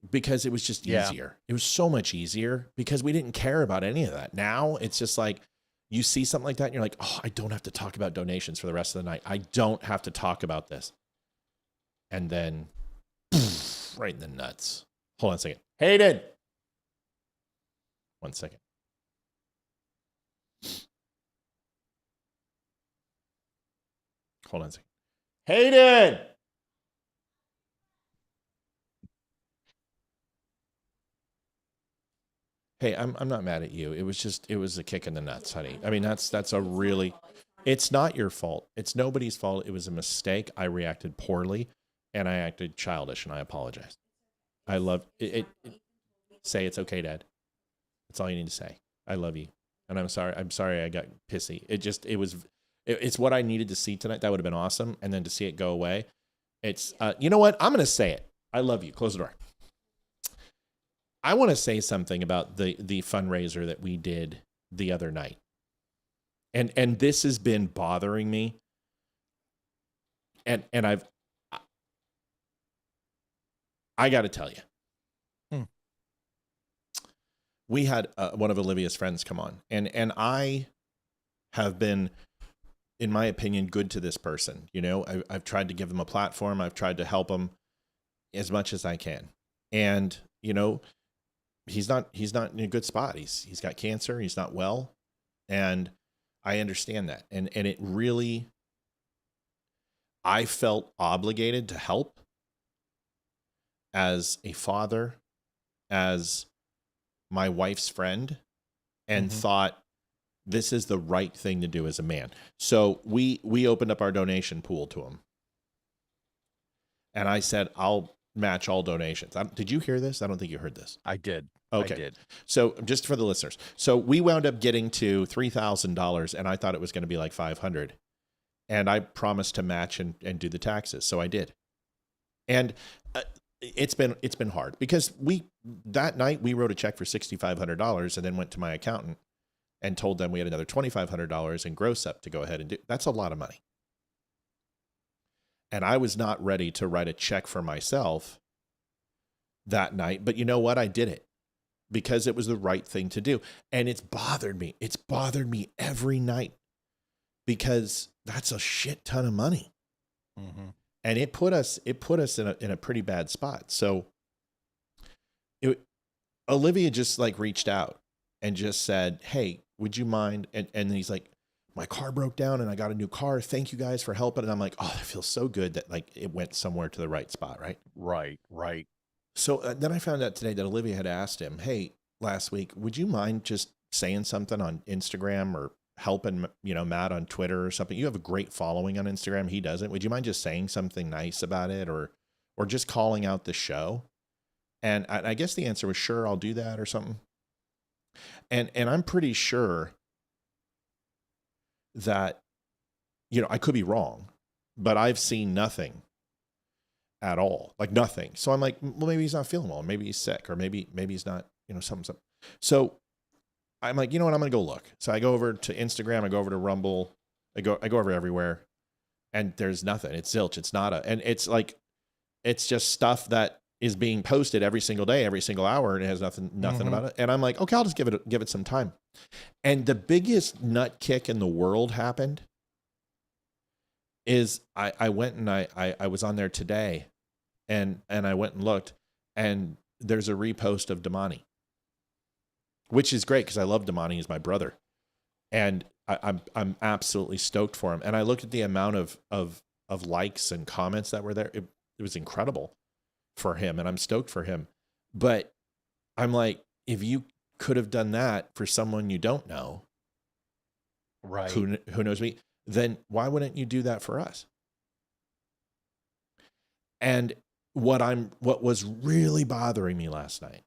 because it was just easier. It was so much easier because we didn't care about any of that. Now it's just like, you see something like that and you're like, oh, I don't have to talk about donations for the rest of the night. I don't have to talk about this. And then right in the nuts. Hold on a second. Hayden. 1 second. Hold on a second. Hayden. Hey, I'm not mad at you. It was a kick in the nuts, honey. I mean, that's a really, it's not your fault. It's nobody's fault. It was a mistake. I reacted poorly, and I acted childish, and I apologize. I love it. Say it's okay, Dad. That's all you need to say. I love you, and I'm sorry. I'm sorry I got pissy. It's what I needed to see tonight. That would have been awesome, and then to see it go away. It's you know what? I'm gonna say it. I love you. Close the door. I want to say something about the fundraiser that we did the other night. And this has been bothering me. And I got to tell you. We had one of Olivia's friends come on, and I have been, in my opinion, good to this person. You know, I've tried to give them a platform. I've tried to help them as much as I can. And, you know, he's not in a good spot. He's got cancer. He's not well. And I understand that. And it really, I felt obligated to help as a father, as my wife's friend, and thought this is the right thing to do as a man. So we opened up our donation pool to him. And I said, I'll match all donations. Did you hear this? I don't think you heard this. I did. Okay. I did. So just for the listeners. So we wound up getting to $3,000, and I thought it was going to be like $500. And I promised to match and do the taxes. So I did. And it's been hard because that night we wrote a check for $6,500 and then went to my accountant and told them we had another $2,500 in gross up to go ahead and do. That's a lot of money. And I was not ready to write a check for myself that night. But you know what? I did it because it was the right thing to do. And it's bothered me. It's bothered me every night because that's a shit ton of money. Mm-hmm. And it put us in a pretty bad spot. So Olivia just like reached out and just said, hey, would you mind? And he's like, my car broke down and I got a new car. Thank you guys for helping. And I'm like, oh, it feels so good that like it went somewhere to the right spot. Right. Right. So then I found out today that Olivia had asked him, hey, last week, would you mind just saying something on Instagram or helping, Matt on Twitter or something? You have a great following on Instagram. He doesn't. Would you mind just saying something nice about it or just calling out the show? And I guess the answer was, sure, I'll do that or something. And I'm pretty sure that, I could be wrong, but I've seen nothing at all, like nothing. So I'm like, well, maybe he's not feeling well. Maybe he's sick, or maybe he's not, something. So I'm like, you know what? I'm going to go look. So I go over to Instagram. I go over to Rumble. I go over everywhere, and there's nothing. It's zilch. It's nada. And it's like, it's just stuff that is being posted every single day, every single hour, and it has nothing about it. And I'm like, okay, I'll just give it some time. And the biggest nut kick in the world happened is I went and I was on there today, and I went and looked, and there's a repost of Damani, which is great because I love Damani. He's my brother, and I'm absolutely stoked for him. And I looked at the amount of likes and comments that were there. It was incredible for him, and I'm stoked for him. But I'm like, if you could have done that for someone you don't know, right? Who knows me? Then why wouldn't you do that for us? And what was really bothering me last night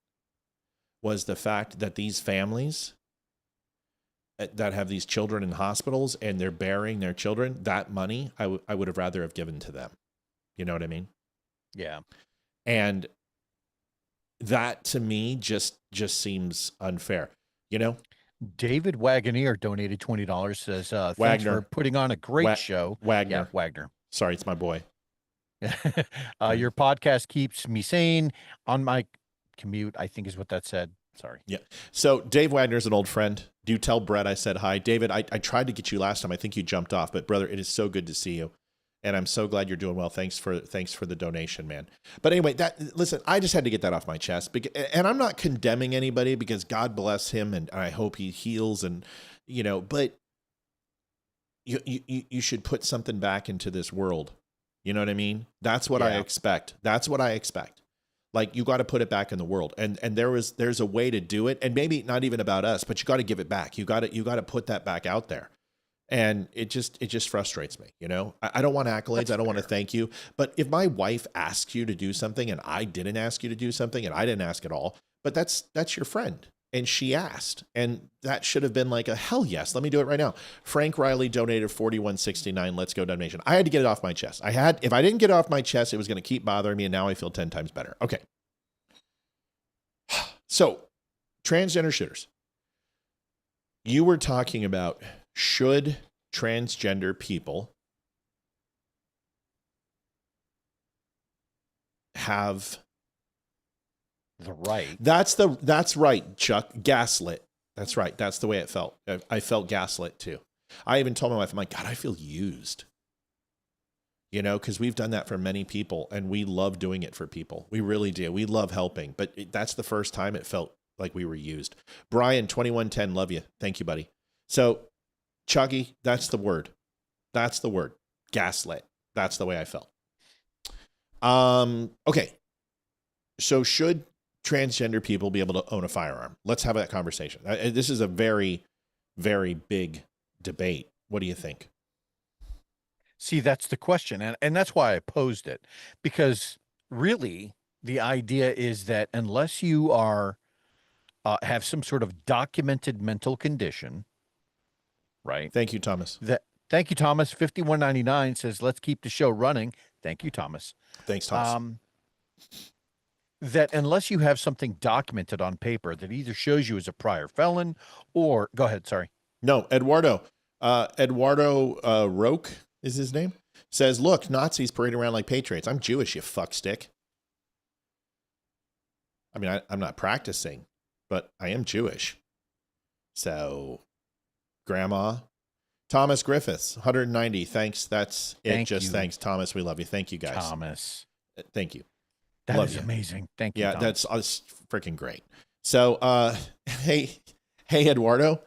was the fact that these families that have these children in hospitals and they're burying their children, that money I would have rather have given to them. You know what I mean? Yeah. And that to me just seems unfair, David Wagoneer donated $20. Says, thanks Wagner. for putting on a great show. Wagner. Yeah, Wagner. Sorry, it's my boy. Your podcast keeps me sane on my commute, I think is what that said. Sorry. Yeah. So Dave Wagner's an old friend. Do tell Brett I said hi. David, I tried to get you last time. I think you jumped off, but brother, it is so good to see you. And I'm so glad you're doing well. Thanks for the donation, man. But anyway, listen, I just had to get that off my chest. And I'm not condemning anybody because God bless him and I hope he heals and, but you should put something back into this world. You know what I mean? That's what I expect. That's what I expect. Like you got to put it back in the world. And there's a way to do it. And maybe not even about us, but you got to give it back. You got to put that back out there. And it just frustrates me. I don't want accolades. That's I don't want to thank you. But if my wife asks you to do something and I didn't ask you to do something and I didn't ask at all, but that's your friend. And she asked, and that should have been like a hell yes. Let me do it right now. Frank Riley donated $41.69. Let's go donation. I had to get it off my chest. If I didn't get it off my chest, it was going to keep bothering me. And now I feel 10 times better. Okay. So transgender shooters, you were talking about, should transgender people have the right? That's right, Chuck. Gaslit. That's right. That's the way it felt. I felt gaslit too. I even told my wife, I'm like, God, I feel used. Because we've done that for many people and we love doing it for people. We really do. We love helping, but that's the first time it felt like we were used. Brian, 2110, love you. Thank you, buddy. So Chuggy, that's the word. That's the word. Gaslit. That's the way I felt. Okay. So should transgender people be able to own a firearm? Let's have that conversation. This is a very, very big debate. What do you think? See, that's the question. And that's why I posed it, because really the idea is that unless you are, have some sort of documented mental condition, right? Thank you, Thomas. Thank you, Thomas. 5199 says, let's keep the show running. Thank you, Thomas. Thanks, Thomas. that unless you have something documented on paper that either shows you as a prior felon or go ahead, sorry. No, Eduardo Roque is his name, says, look, Nazis parade around like patriots. I'm Jewish, you fuckstick. I mean, I'm not practicing, but I am Jewish. So, Grandma. Thomas Griffiths, 190. Thanks. That's it. Thank Just you. Thanks, Thanks, Thomas. We love you. Thank you, guys. Thomas. Thank you. That Love is you. amazing. Thank you. Yeah, Thomas. that's freaking great. So, hey, Eduardo,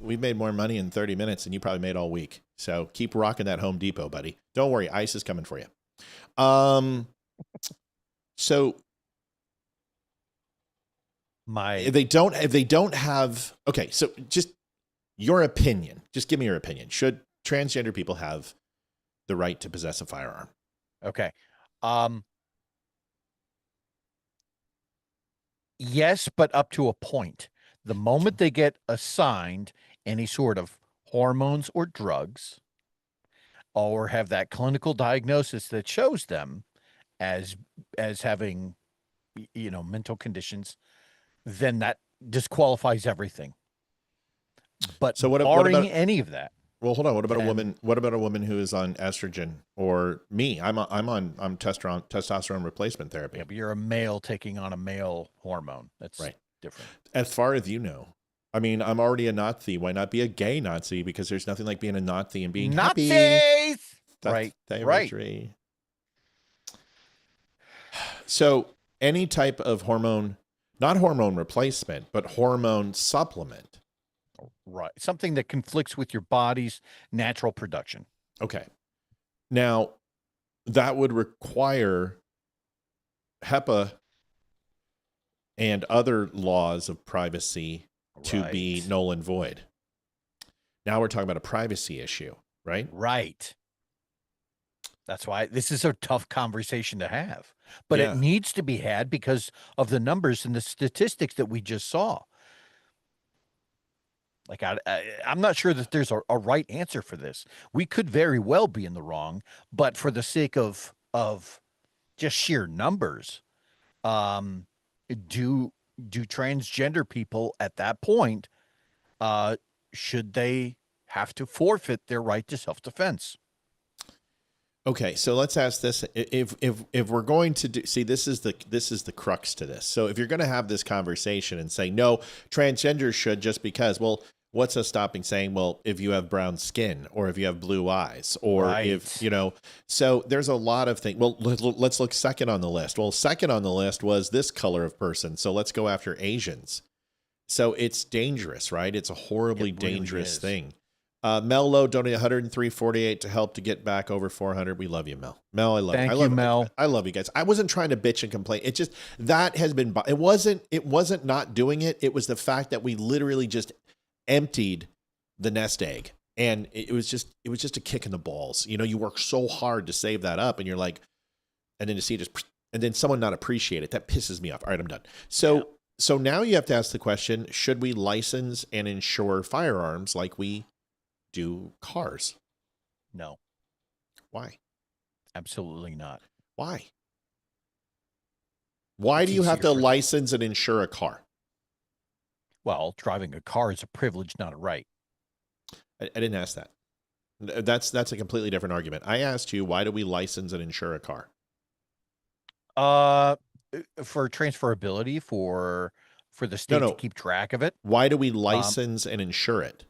we've made more money in 30 minutes than you probably made all week. So keep rocking that Home Depot, buddy. Don't worry, ICE is coming for you. So if they don't have, okay, so just your opinion. Just give me your opinion. Should transgender people have the right to possess a firearm? Okay. Yes, but up to a point. The moment they get assigned any sort of hormones or drugs, or have that clinical diagnosis that shows them as having, mental conditions, then that disqualifies everything. But So what barring about any of that, well, hold on. What about a woman? What about a woman who is on estrogen or me? I'm testosterone replacement therapy. yeah, but you're a male taking on a male hormone. That's Right. different. As far as you know, I mean, I'm already a Nazi. Why not be a gay Nazi? Because there's nothing like being a Nazi and being happy. Nazis! That's Right. So any type of hormone, not hormone replacement, but hormone supplement. Right. Something that conflicts with your body's natural production. Okay. Now, that would require HEPA and other laws of privacy to be Right. null and void. Now we're talking about a privacy issue, right? Right. That's why this is a tough conversation to have. But Yeah. it needs to be had because of the numbers and the statistics that we just saw. Like, I'm not sure that there's a right answer for this. We could very well be in the wrong, but for the sake of just sheer numbers, do transgender people at that point, should they have to forfeit their right to self-defense? Okay, so let's ask this: if we're going to do, see, this is the crux to this. So if you're going to have this conversation and say no, transgenders should just because, well, what's us stopping saying, well, if you have brown skin or if you have blue eyes or Right. if so there's a lot of things. Well, let's look second on the list. Well, second on the list was this color of person, so let's go after Asians. So it's dangerous, right? It's a horribly It really dangerous is. thing. Mel Lowe donated 103.48 to help to get back over 400. We love you, Mel. Mel, I love Thank you. you, Mel. I love you guys. I wasn't trying to bitch and complain. It just that has been. It wasn't not doing it. It was the fact that we literally just emptied the nest egg, and it was just a kick in the balls. You work so hard to save that up, and you're like, and then to see it just, and then someone not appreciate it. That pisses me off. All right, I'm done. So now you have to ask the question: should we license and insure firearms like we do cars? No, Why? absolutely not. Why? Why It's do you have to easier for- license and insure a car? Well, driving a car is a privilege, not a right. I didn't ask that. That's a completely different argument. I asked you, why do we license and insure a car? For transferability, for the state No. to keep track of it. Why do we license and insure it?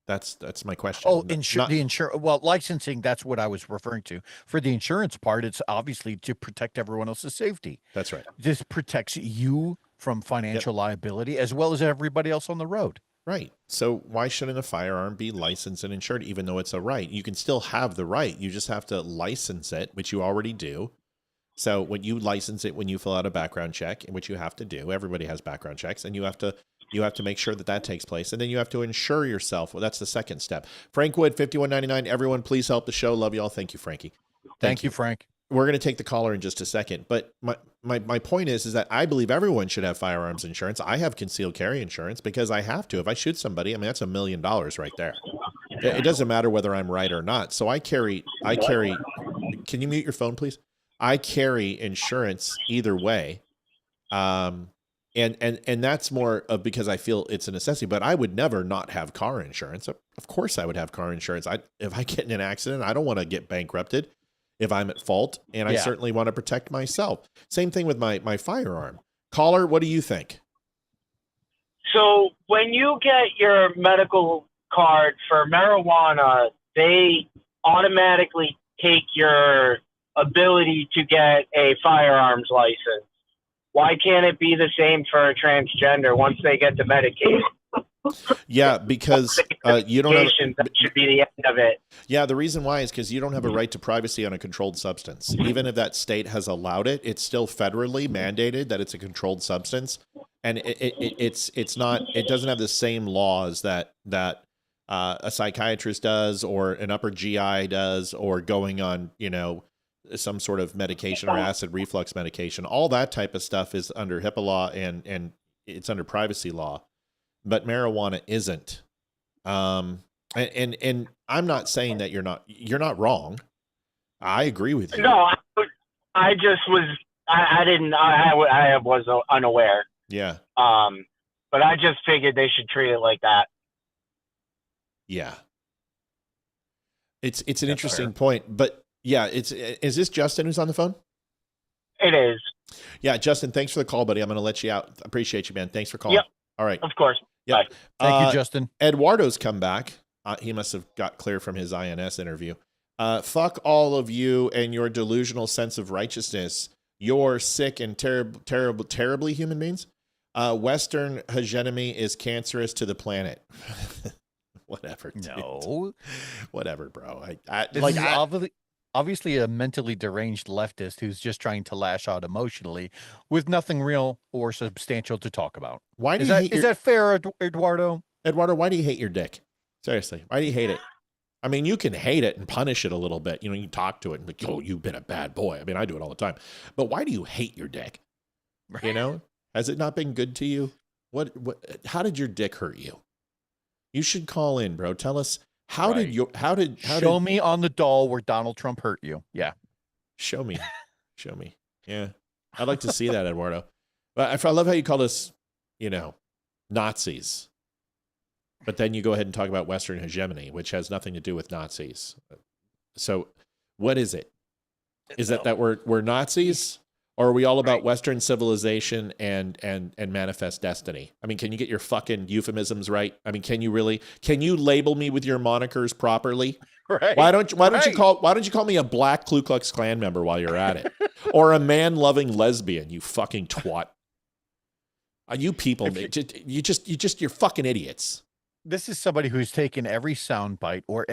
That's my question. Oh, Not- well, licensing, that's what I was referring to. For the insurance part, it's obviously to protect everyone else's safety. That's right. This protects you from financial liability as well as everybody else on the road. Right. So why shouldn't a firearm be licensed and insured, even though it's a right? You can still have the right. You just have to license it, which you already do. So when you license it, when you fill out a background check, which you have to do, everybody has background checks, and you have to make sure that takes place, and then you have to insure yourself. Well, that's the second step. Frank Wood, 51.99. Everyone, please help the show. Love you all. Thank you, Frankie. Thank you, Frank. We're going to take the caller in just a second, but my point is that I believe everyone should have firearms insurance. I have concealed carry insurance because I have to. If I shoot somebody, I mean, that's $1 million right there. It doesn't matter whether I'm right or not. So I carry. Can you mute your phone, please? I carry insurance either way. And that's more of because I feel it's a necessity, but I would never not have car insurance. Of course I would have car insurance. If I get in an accident, I don't want to get bankrupted if I'm at fault, and I certainly want to protect myself. Same thing with my firearm. Caller, what do you think? So when you get your medical card for marijuana, they automatically take your ability to get a firearms license. Why can't it be the same for a transgender once they get the medication? Yeah, because you don't have. That should be the end of it. Yeah, the reason why is because you don't have a right to privacy on a controlled substance. Even if that state has allowed it, it's still federally mandated that it's a controlled substance, and it's not. It doesn't have the same laws that a psychiatrist does, or an upper GI does, or going on some sort of medication or acid reflux medication. All that type of stuff is under HIPAA law and it's under privacy law, but marijuana isn't. And I'm not saying that you're not wrong. I agree with you. No, I just was, I was unaware. Yeah. But I just figured they should treat it like that. Yeah. It's an interesting point, but yeah, is this Justin who's on the phone? It is. Yeah, Justin, thanks for the call, buddy. I'm going to let you out. Appreciate you, man. Thanks for calling. Yep. All right. Of course. Yeah. Thank you, Justin. Eduardo's come back. He must have got clear from his INS interview. Fuck all of you and your delusional sense of righteousness. You're sick and terribly human beings. Western hegemony is cancerous to the planet. Whatever. Dude. No. Whatever, bro. Obviously a mentally deranged leftist who's just trying to lash out emotionally with nothing real or substantial to talk about. Why do is that fair, Eduardo? Eduardo, why do you hate your dick? Seriously, why do you hate it? I mean, you can hate it and punish it a little bit. You talk to it and be like, oh, you've been a bad boy. I mean, I do it all the time. But why do you hate your dick? Has it not been good to you? How did your dick hurt you? You should call in, bro. Tell us. How did Show me on the doll where Donald Trump hurt you. Yeah. Show me. Yeah. I'd like to see that, Eduardo. But I love how you called us, Nazis. But then you go ahead and talk about Western hegemony, which has nothing to do with Nazis. So what is it? Is it that we're Nazis? Or are we all about Western civilization and manifest destiny? I mean, can you get your fucking euphemisms right? I mean, can you label me with your monikers properly? Right. Why don't you call me a black Ku Klux Klan member while you're at it? Or a man-loving lesbian, you fucking twat. You people, you're fucking idiots. This is somebody who's taken every soundbite or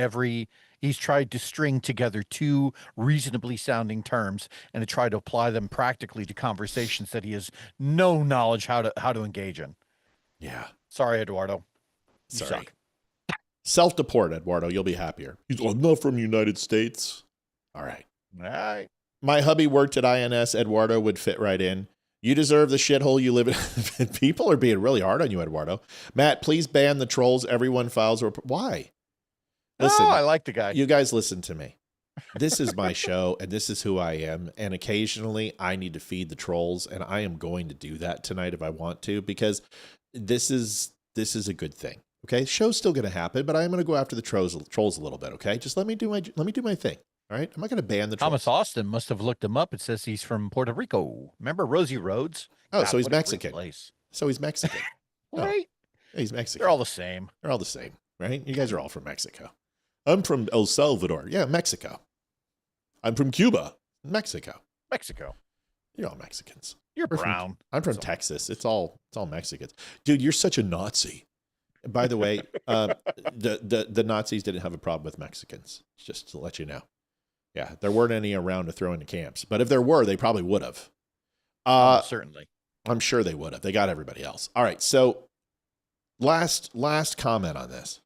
he's tried to string together two reasonably sounding terms and to try to apply them practically to conversations that he has no knowledge how to engage in. Yeah. Sorry, Eduardo. You Sorry. suck. Self-deport, Eduardo. You'll be happier. He's like, I'm not from the United States. All right. My hubby worked at INS. Eduardo would fit right in. You deserve the shithole you live in. People are being really hard on you, Eduardo. Matt, please ban the trolls. Everyone files. Why? Listen, I like the guy. You guys listen to me. This is my show, and this is who I am. And occasionally, I need to feed the trolls, and I am going to do that tonight if I want to, because this is a good thing. Okay, show's still going to happen, but I'm going to go after the trolls a little bit. Okay, just let me do my thing. All right, I'm not going to ban the trolls. Thomas Austin must have looked him up. It says he's from Puerto Rico. Remember Rosie Rhodes? Oh, so he's Mexican. So he's Mexican. Right? Yeah, he's Mexican. They're all the same. They're all the same, right? You guys are all from Mexico. I'm from El Salvador. Yeah, Mexico. I'm from Cuba. Mexico. You're all Mexicans. You're brown. I'm from Texas. It's all Mexicans. Dude, you're such a Nazi. By the way, the Nazis didn't have a problem with Mexicans, just to let you know. Yeah, there weren't any around to throw into camps. But if there were, they probably would have. Certainly. I'm sure they would have. They got everybody else. All right, so last comment on this.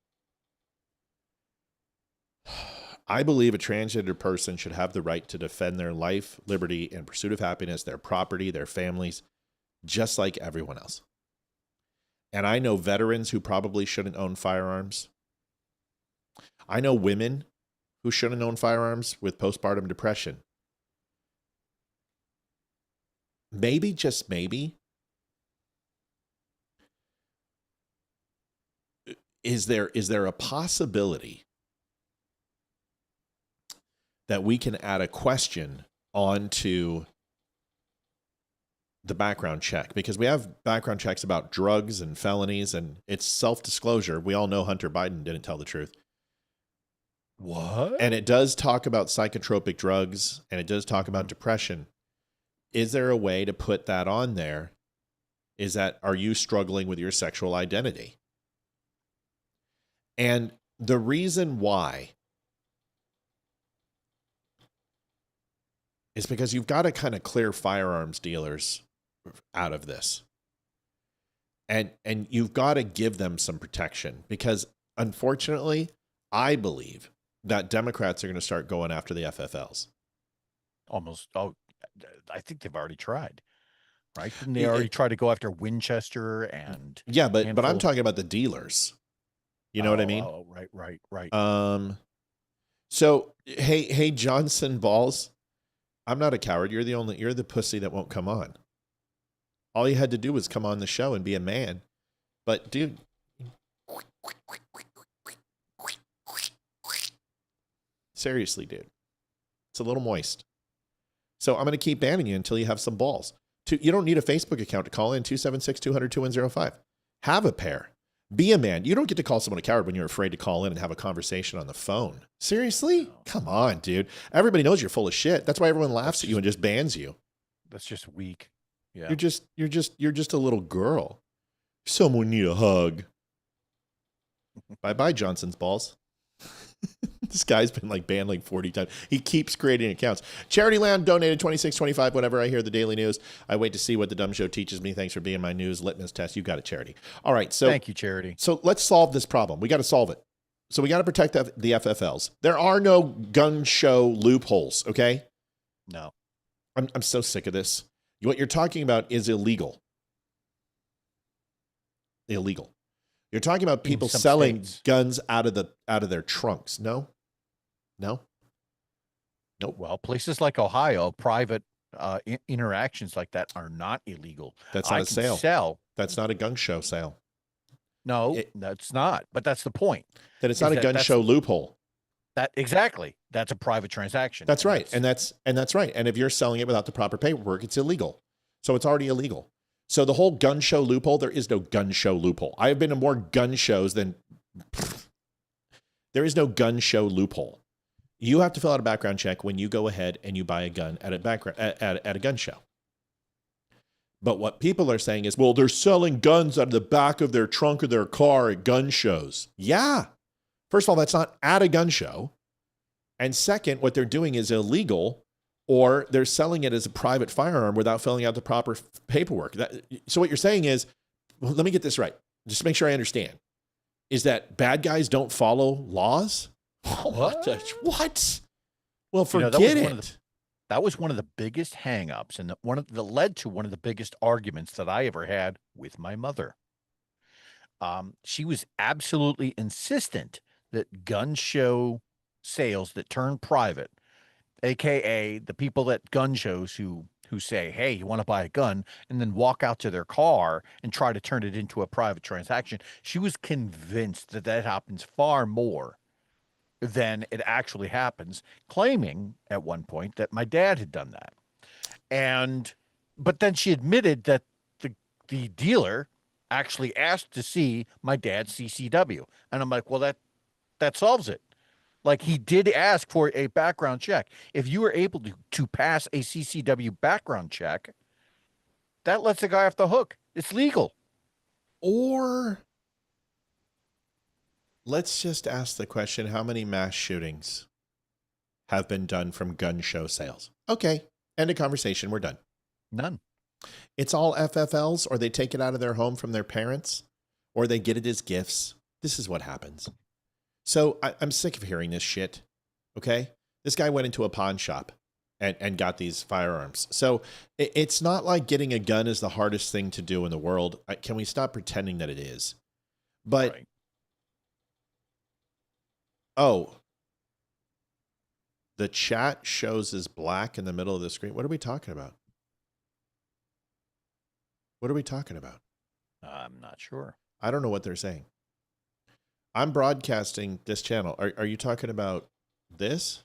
I believe a transgender person should have the right to defend their life, liberty, and pursuit of happiness, their property, their families, just like everyone else. And I know veterans who probably shouldn't own firearms. I know women who shouldn't own firearms with postpartum depression. maybe, just maybe, is there a possibility that we can add a question onto the background check? Because we have background checks about drugs and felonies, and it's self-disclosure. We all know Hunter Biden didn't tell the truth. What? And it does talk about psychotropic drugs, and it does talk about depression. Is there a way to put that on there? Are you struggling with your sexual identity? And the reason why is because you've got to kind of clear firearms dealers out of this. And you've got to give them some protection, because unfortunately, I believe that Democrats are going to start going after the FFLs. Almost. Oh, I think they've already tried. Right? Didn't they already try to go after Winchester and? Yeah, but I'm talking about the dealers. You know what I mean? Oh, right. So hey, Johnson Balls, I'm not a coward. You're the pussy that won't come on. All you had to do was come on the show and be a man. But dude, seriously, dude, it's a little moist. So I'm going to keep banning you until you have some balls. You don't need a Facebook account to call in 276-200-2105. Have a pair. Be a man. You don't get to call someone a coward when you're afraid to call in and have a conversation on the phone. Seriously? Come on, dude. Everybody knows you're full of shit. That's why everyone laughs at you and just bans you. That's just weak. Yeah. You're just a little girl. Someone need a hug. Bye-bye, Johnson's balls. This guy's been banned 40 times. He keeps creating accounts. Charity Land donated $26.25 whenever I hear the daily news. I wait to see what the dumb show teaches me. Thanks for being my news litmus test. You got it, Charity. All right. So thank you, Charity. So let's solve this problem. We got to solve it. So we got to protect the FFLs. There are no gun show loopholes. Okay. No. I'm so sick of this. What you're talking about is illegal. Illegal. You're talking about people selling guns out of their trunks. No. Nope. Well, places like Ohio, private interactions like that are not illegal. That's not a sale. That's not a gun show sale. No, that's not. But that's the point. That it's not a gun show loophole. Exactly. That's a private transaction. That's right. And that's right. And if you're selling it without the proper paperwork, it's illegal. So it's already illegal. So the whole gun show loophole, there is no gun show loophole. I have been to more gun shows than there is no gun show loophole. You have to fill out a background check when you go ahead and you buy a gun at a gun show. But what people are saying is, well, they're selling guns out of the back of their trunk of their car at gun shows. Yeah. First of all, that's not at a gun show. And second, what they're doing is illegal, or they're selling it as a private firearm without filling out the proper paperwork. So what you're saying is, well, let me get this right, just to make sure I understand, is that bad guys don't follow laws? What? Well, forget it. That was one of the biggest hangups, and that led to one of the biggest arguments that I ever had with my mother. She was absolutely insistent that gun show sales that turn private, aka the people at gun shows who say, hey, you want to buy a gun, and then walk out to their car and try to turn it into a private transaction. She was convinced that happens far more than it actually happens, claiming at one point that my dad had done that. But then she admitted that the dealer actually asked to see my dad's CCW. And I'm like, well, that solves it. He did ask for a background check. If you were able to pass a CCW background check, that lets the guy off the hook. It's legal. Or let's just ask the question, how many mass shootings have been done from gun show sales? Okay, end of conversation. We're done. None. It's all FFLs, or they take it out of their home from their parents, or they get it as gifts. This is what happens. So I'm sick of hearing this shit, okay? This guy went into a pawn shop and got these firearms. So it's not like getting a gun is the hardest thing to do in the world. Can we stop pretending that it is? But, right. Oh, the chat shows is black in the middle of the screen. What are we talking about? What are we talking about? I'm not sure. I don't know what they're saying. I'm broadcasting this channel. Are you talking about this?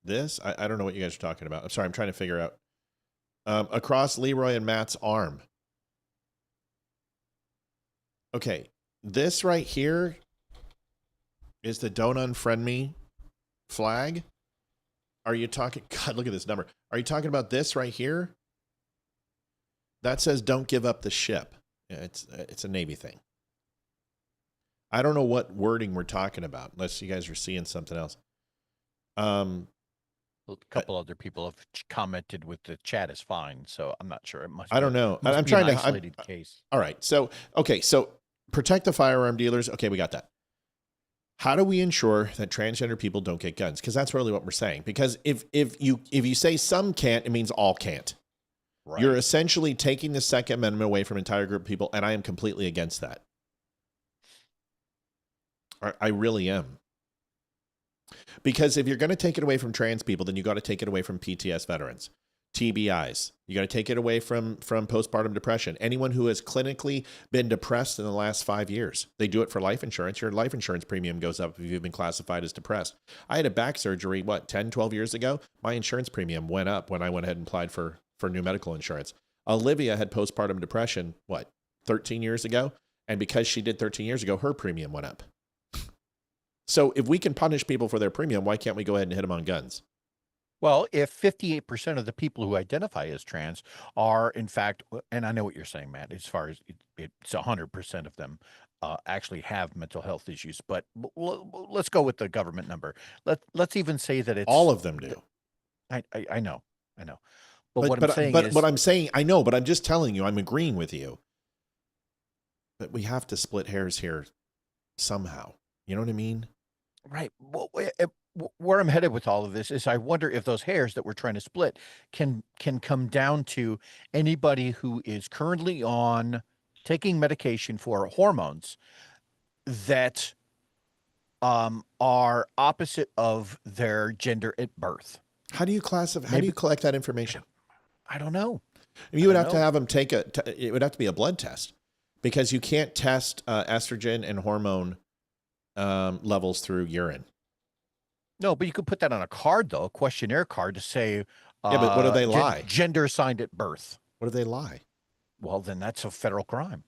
This? I don't know what you guys are talking about. I'm sorry. I'm trying to figure out. Across Leeroy and Matt's arm. Okay. This right here is the Don't Unfriend Me flag. Are you talking? God, look at this number. Are you talking about this right here? That says don't give up the ship. It's a Navy thing. I don't know what wording we're talking about, unless you guys are seeing something else. A couple other people have commented with the chat is fine, so I'm not sure. It must. I don't know. I'm trying an to. isolated case. All right. So okay. So protect the firearm dealers. Okay, we got that. How do we ensure that transgender people don't get guns? Because that's really what we're saying. Because if you say some can't, it means all can't. Right. You're essentially taking the Second Amendment away from an entire group of people, and I am completely against that. I really am. Because if you're going to take it away from trans people, then you got to take it away from PTS veterans, TBIs. You got to take it away from postpartum depression. Anyone who has clinically been depressed in the last 5 years. They do it for life insurance. Your life insurance premium goes up if you've been classified as depressed. I had a back surgery, 10, 12 years ago? My insurance premium went up when I went ahead and applied for new medical insurance. Olivia had postpartum depression, 13 years ago? And because she did 13 years ago, her premium went up. So if we can punish people for their premium, why can't we go ahead and hit them on guns? Well, if 58% of the people who identify as trans are, in fact, and I know what you're saying, Matt, as far as it's 100% of them actually have mental health issues, but let's go with the government number. Let's even say that it's all of them do. I know. But what I'm saying, I know, but I'm just telling you, I'm agreeing with you. But we have to split hairs here somehow. You know what I mean? Right. Well, where I'm headed with all of this is I wonder if those hairs that we're trying to split can come down to anybody who is currently on taking medication for hormones that are opposite of their gender at birth. How do you classify? How do you collect that information? I don't know. You would have to have them take it would have to be a blood test, because you can't test estrogen and hormone levels through urine. No, but you could put that on a card, though, a questionnaire card to say. Yeah, but what do they lie? Gender assigned at birth. What do they lie? Well, then that's a federal crime.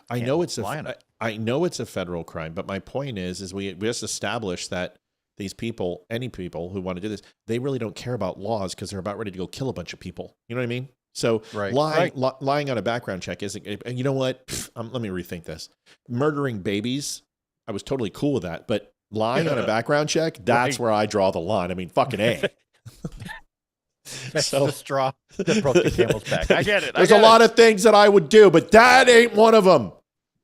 I know it's a federal crime, but my point is we just established that these people, any people who want to do this, they really don't care about laws because they're about ready to go kill a bunch of people. You know what I mean? So lying on a background check isn't. And you know what? Let me rethink this. Murdering babies, I was totally cool with that, but lying on a background check, that's where I draw the line. I mean, fucking A. That's the straw that broke the camel's back. I get it. There's a lot of things that I would do, but that ain't one of them.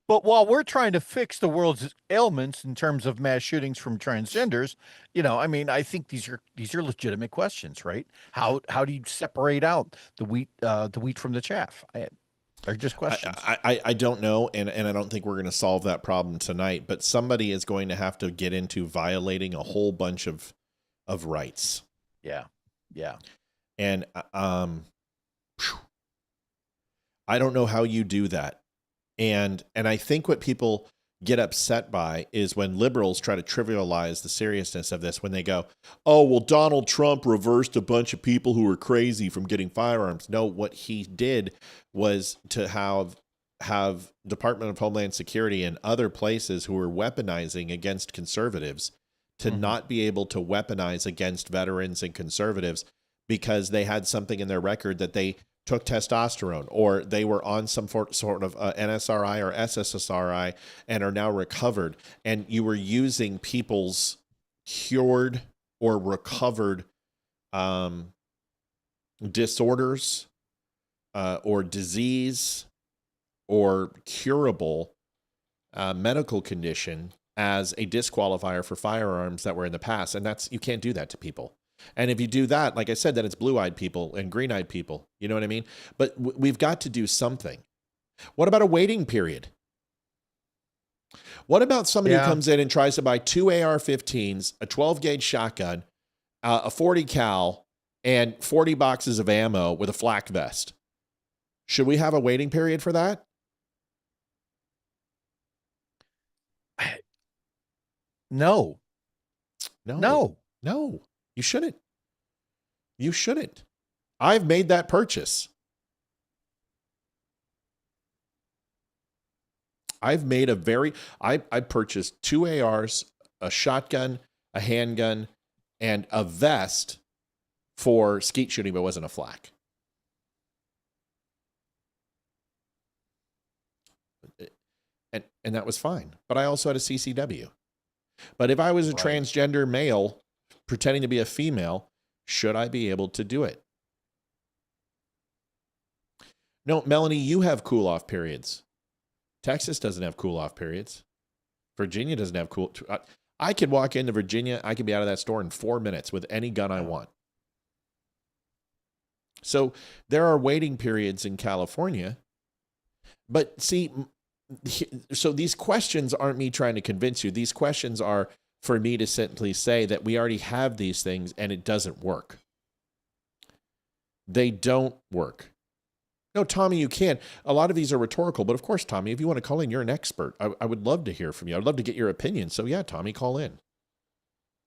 But while we're trying to fix the world's ailments in terms of mass shootings from transgenders, I think these are legitimate questions, right? How do you separate out the wheat from the chaff? They're just questions. I don't know, and I don't think we're going to solve that problem tonight. But somebody is going to have to get into violating a whole bunch of rights. Yeah. And I don't know how you do that. And I think what people get upset by is when liberals try to trivialize the seriousness of this, when they go, oh, well, Donald Trump reversed a bunch of people who were crazy from getting firearms. No, what he did was to have Department of Homeland Security and other places who were weaponizing against conservatives to not be able to weaponize against veterans and conservatives because they had something in their record that they took testosterone, or they were on some sort of NSRI or SSRI and are now recovered. And you were using people's cured or recovered disorders or disease or curable medical condition as a disqualifier for firearms that were in the past. And you can't do that to people. And if you do that, like I said, then it's blue-eyed people and green-eyed people. You know what I mean? But we've got to do something. What about a waiting period? What about somebody who comes in and tries to buy 2 AR-15s, a 12-gauge shotgun, a 40 cal, and 40 boxes of ammo with a flak vest? Should we have a waiting period for that? No. No. You shouldn't. You shouldn't. I've made that purchase. I purchased 2 ARs, a shotgun, a handgun, and a vest for skeet shooting, but it wasn't a flak. And that was fine. But I also had a CCW. But if I was a transgender male pretending to be a female, should I be able to do it? No, Melanie, you have cool-off periods. Texas doesn't have cool-off periods. Virginia doesn't have cool... I could walk into Virginia. I could be out of that store in 4 minutes with any gun I want. So there are waiting periods in California. But see, so these questions aren't me trying to convince you. These questions are for me to simply say that we already have these things and it doesn't work. They don't work. No, Tommy, you can. A lot of these are rhetorical, but of course, Tommy, if you want to call in, you're an expert. I would love to hear from you. I'd love to get your opinion. So yeah, Tommy, call in.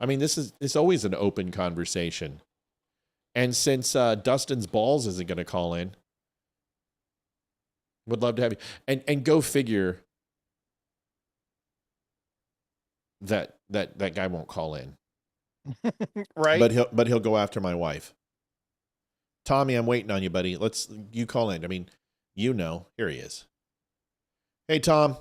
I mean, it's always an open conversation. And since Dustin's Balls isn't going to call in, would love to have you. And go figure that guy won't call in. Right. But he'll go after my wife. Tommy, I'm waiting on you, buddy. You call in. I mean, here he is. Hey, Tom.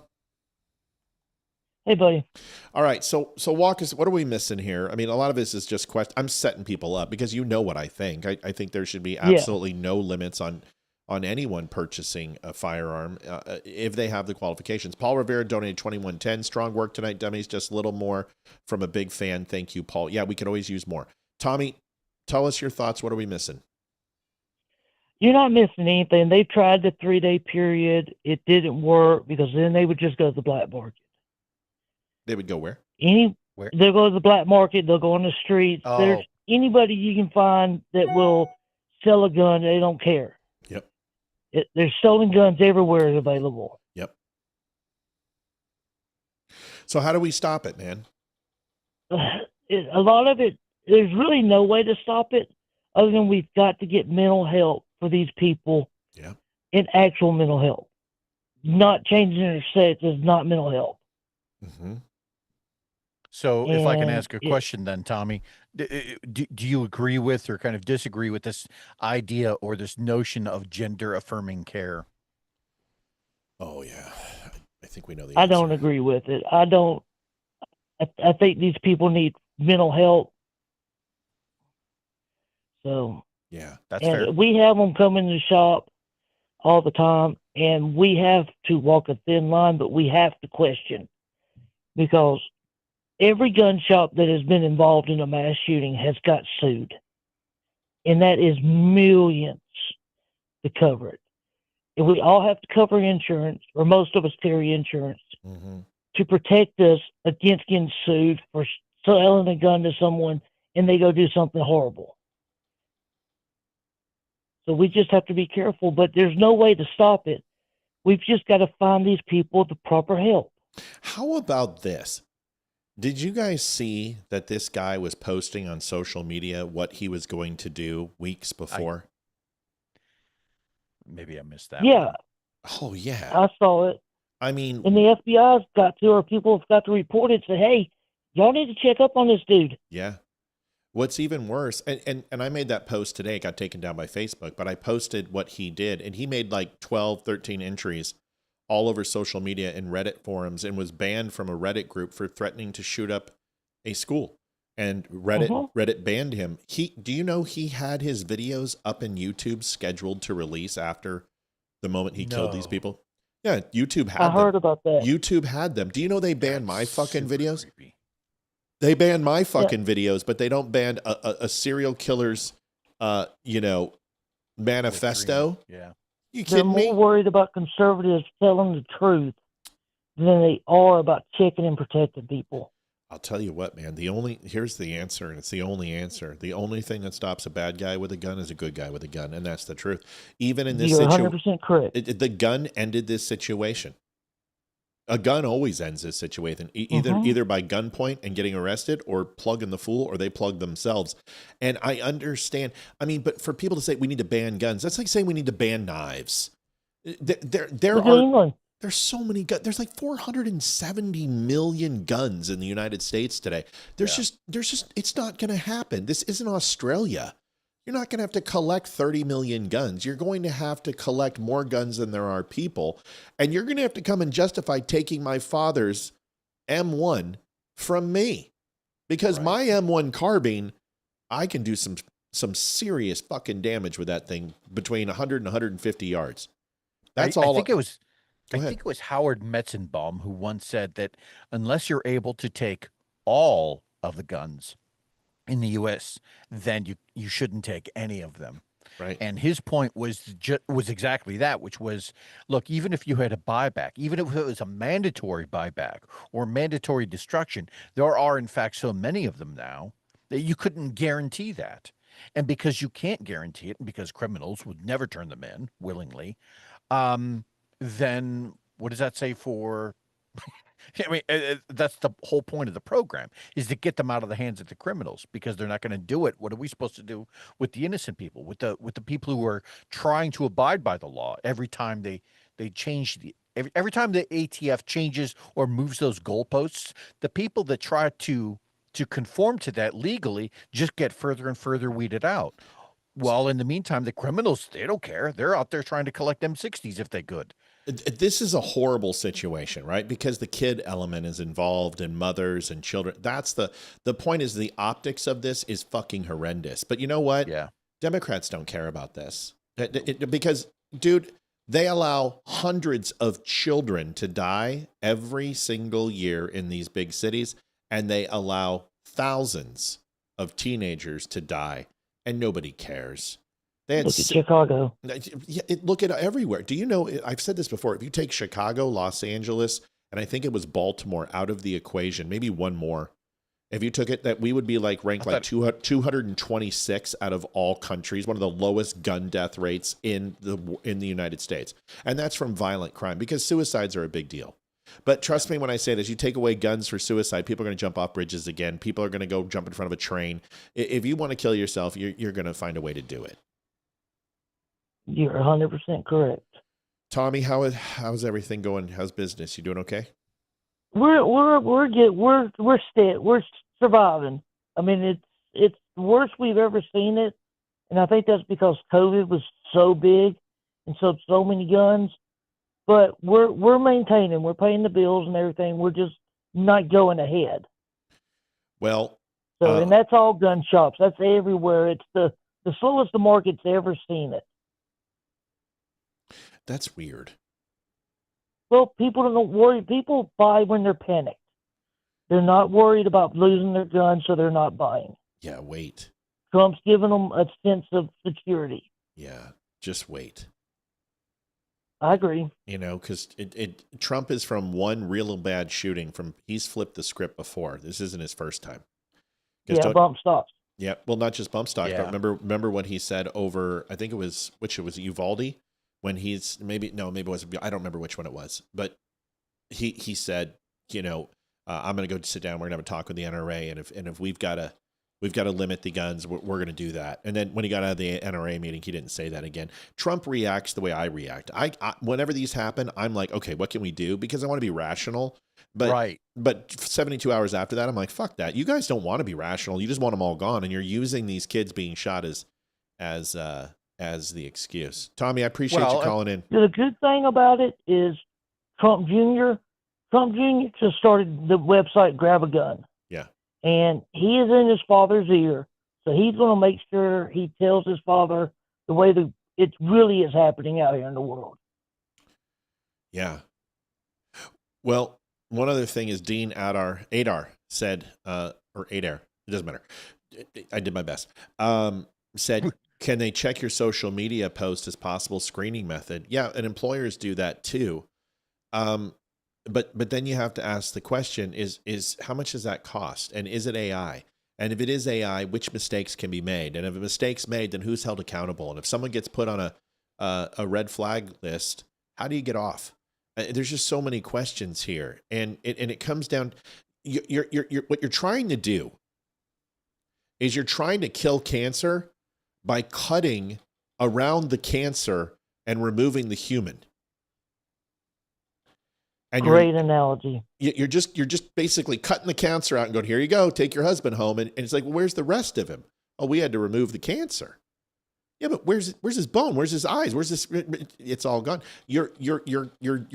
Hey, buddy. All right. So walk us. What are we missing here? I mean, a lot of this is just I'm setting people up because you know what I think. I think there should be absolutely no limits on anyone purchasing a firearm if they have the qualifications. Paul Rivera donated $21.10. Strong work tonight, dummies. Just a little more from a big fan. Thank you, Paul. Yeah, we could always use more. Tommy, tell us your thoughts. What are we missing? You're not missing anything. They tried the 3-day period. It didn't work because then they would just go to the black market. They would go where? Where? They'll go to the black market. They'll go on the streets. Oh. There's anybody you can find that will sell a gun. They don't care. Yep. There's stolen guns everywhere available. Yep. So how do we stop it, man? A lot of it, there's really no way to stop it other than we've got to get mental help for these people. Yeah. In actual mental health. Not changing their sex is not mental health. Mm-hmm. So if I can ask a question then, Tommy, do you agree with or kind of disagree with this idea or this notion of gender affirming care? Oh, yeah. I think we know the I answer. don't agree with it. I think these people need mental help. So yeah, that's fair. We have them come in the shop all the time, and we have to walk a thin line, but we have to question because every gun shop that has been involved in a mass shooting has got sued, and that is millions to cover it. And we all have to cover insurance, or most of us carry insurance, to protect us against getting sued for selling a gun to someone and they go do something horrible. So we just have to be careful, but there's no way to stop it. We've just got to find these people the proper help. How about this? Did you guys see that this guy was posting on social media what he was going to do weeks before? Maybe I missed that. Yeah. one. Oh, yeah. I saw it. I mean, And the FBI's got to, or people have got to report it, say, hey, y'all need to check up on this dude. yeah. What's even worse, and I made that post today, it got taken down by Facebook, but I posted what he did, and he made like 12, 13 entries all over social media and Reddit forums and was banned from a Reddit group for threatening to shoot up a school. And Reddit banned him. Do you know he had his videos up in YouTube scheduled to release after the moment he killed these people? Yeah, YouTube had them. I heard about that. YouTube had them. Do you know they banned my fucking super videos? creepy. They ban my fucking videos, but they don't ban a serial killer's, manifesto. Yeah. You They're kidding me? more worried about conservatives telling the truth than they are about checking and protecting people. I'll tell you what, man. Here's the answer, and it's the only answer. The only thing that stops a bad guy with a gun is a good guy with a gun, and that's the truth. Even in this You're situation, 100% correct. the gun ended this situation. A gun always ends this situation, either by gunpoint and getting arrested, or plugging the fool, or they plug themselves. And I understand. I mean, but for people to say we need to ban guns, that's like saying we need to ban knives. There Look at England. There's so many guns. There's like 470 million guns in the United States today. There's just, it's not going to happen. This isn't Australia. You're not going to have to collect 30 million guns. You're going to have to collect more guns than there are people. And you're going to have to come and justify taking my father's M1 from me. Because my M1 carbine, I can do some serious fucking damage with that thing between 100 and 150 yards. That's all. I think it was Howard Metzenbaum who once said that unless you're able to take all of the guns in the U.S., then you shouldn't take any of them. Right. And his point was exactly that, which was, look, even if you had a buyback, even if it was a mandatory buyback or mandatory destruction, there are in fact so many of them now that you couldn't guarantee that. And because you can't guarantee it, and because criminals would never turn them in willingly, then what does that say for? I mean, that's the whole point of the program, is to get them out of the hands of the criminals, because they're not going to do it. What are we supposed to do with the innocent people, with the people who are trying to abide by the law? Every time they change every time the ATF changes or moves those goalposts, the people that try to conform to that legally just get further and further weeded out. Well, in the meantime, the criminals, they don't care. They're out there trying to collect M60s if they could. This is a horrible situation, right? Because the kid element is involved, and mothers and children. That's the point, is the optics of this is fucking horrendous. But you know what? Yeah. Democrats don't care about this. Because, dude, they allow hundreds of children to die every single year in these big cities, and they allow thousands of teenagers to die, and nobody cares. They had Look at Chicago. Look at everywhere. Do you know, I've said this before, if you take Chicago, Los Angeles, and I think it was Baltimore out of the equation, maybe one more, if you took it, that we would be like ranked like 226 out of all countries, one of the lowest gun death rates in the United States. And that's from violent crime, because suicides are a big deal. But trust me when I say this, you take away guns for suicide, people are going to jump off bridges again. People are going to go jump in front of a train. If you want to kill yourself, you're going to find a way to do it. You're 100% correct. Tommy, how's everything going? How's business? You doing okay? We're good. We're surviving. I mean, it's the worst we've ever seen it, and I think that's because COVID was so big and so many guns. But we're maintaining. We're paying the bills and everything. We're just not going ahead. Well, and that's all gun shops. That's everywhere. It's the slowest the market's ever seen it. That's weird. Well, people don't worry. People buy when they're panicked. They're not worried about losing their gun, so they're not buying. Yeah, wait. Trump's giving them a sense of security. Yeah, just wait. I agree. You know, because Trump is from one real bad shooting. He's flipped the script before. This isn't his first time. Yeah, bump stocks. Yeah, well, not just bump stocks, but remember what he said over, I think it was Uvalde, when maybe it was, I don't remember which one it was, but he said, you know, I'm going to go sit down. We're going to have a talk with the NRA, and if we've got to limit the guns, we're going to do that. And then when he got out of the NRA meeting, he didn't say that again. Trump reacts the way I react. I whenever these happen, I'm like, okay, what can we do? Because I want to be rational. But right. But 72 hours after that, I'm like, fuck that. You guys don't want to be rational. You just want them all gone, and you're using these kids being shot as the excuse. Tommy, I appreciate you calling in. The good thing about it is Trump Jr. just started the website Grab a Gun. Yeah. And he is in his father's ear. So he's going to make sure he tells his father the way that it really is happening out here in the world. Yeah. Well, one other thing is Dean Adar said, or Adar, it doesn't matter. I did my best. Said, can they check your social media post as possible screening method? Yeah, and employers do that too. but then you have to ask the question: is how much does that cost, and is it AI? And if it is AI, which mistakes can be made? And if a mistake's made, then who's held accountable? And if someone gets put on a red flag list, how do you get off? There's just so many questions here, and it comes down. What you're trying to do is you're trying to kill cancer by cutting around the cancer and removing the human. And Great analogy. You're just basically cutting the cancer out and going, here you go, take your husband home. And it's like, well, where's the rest of him? Oh, we had to remove the cancer. Yeah, but where's his bone? Where's his eyes? Where's this? It's all gone. You're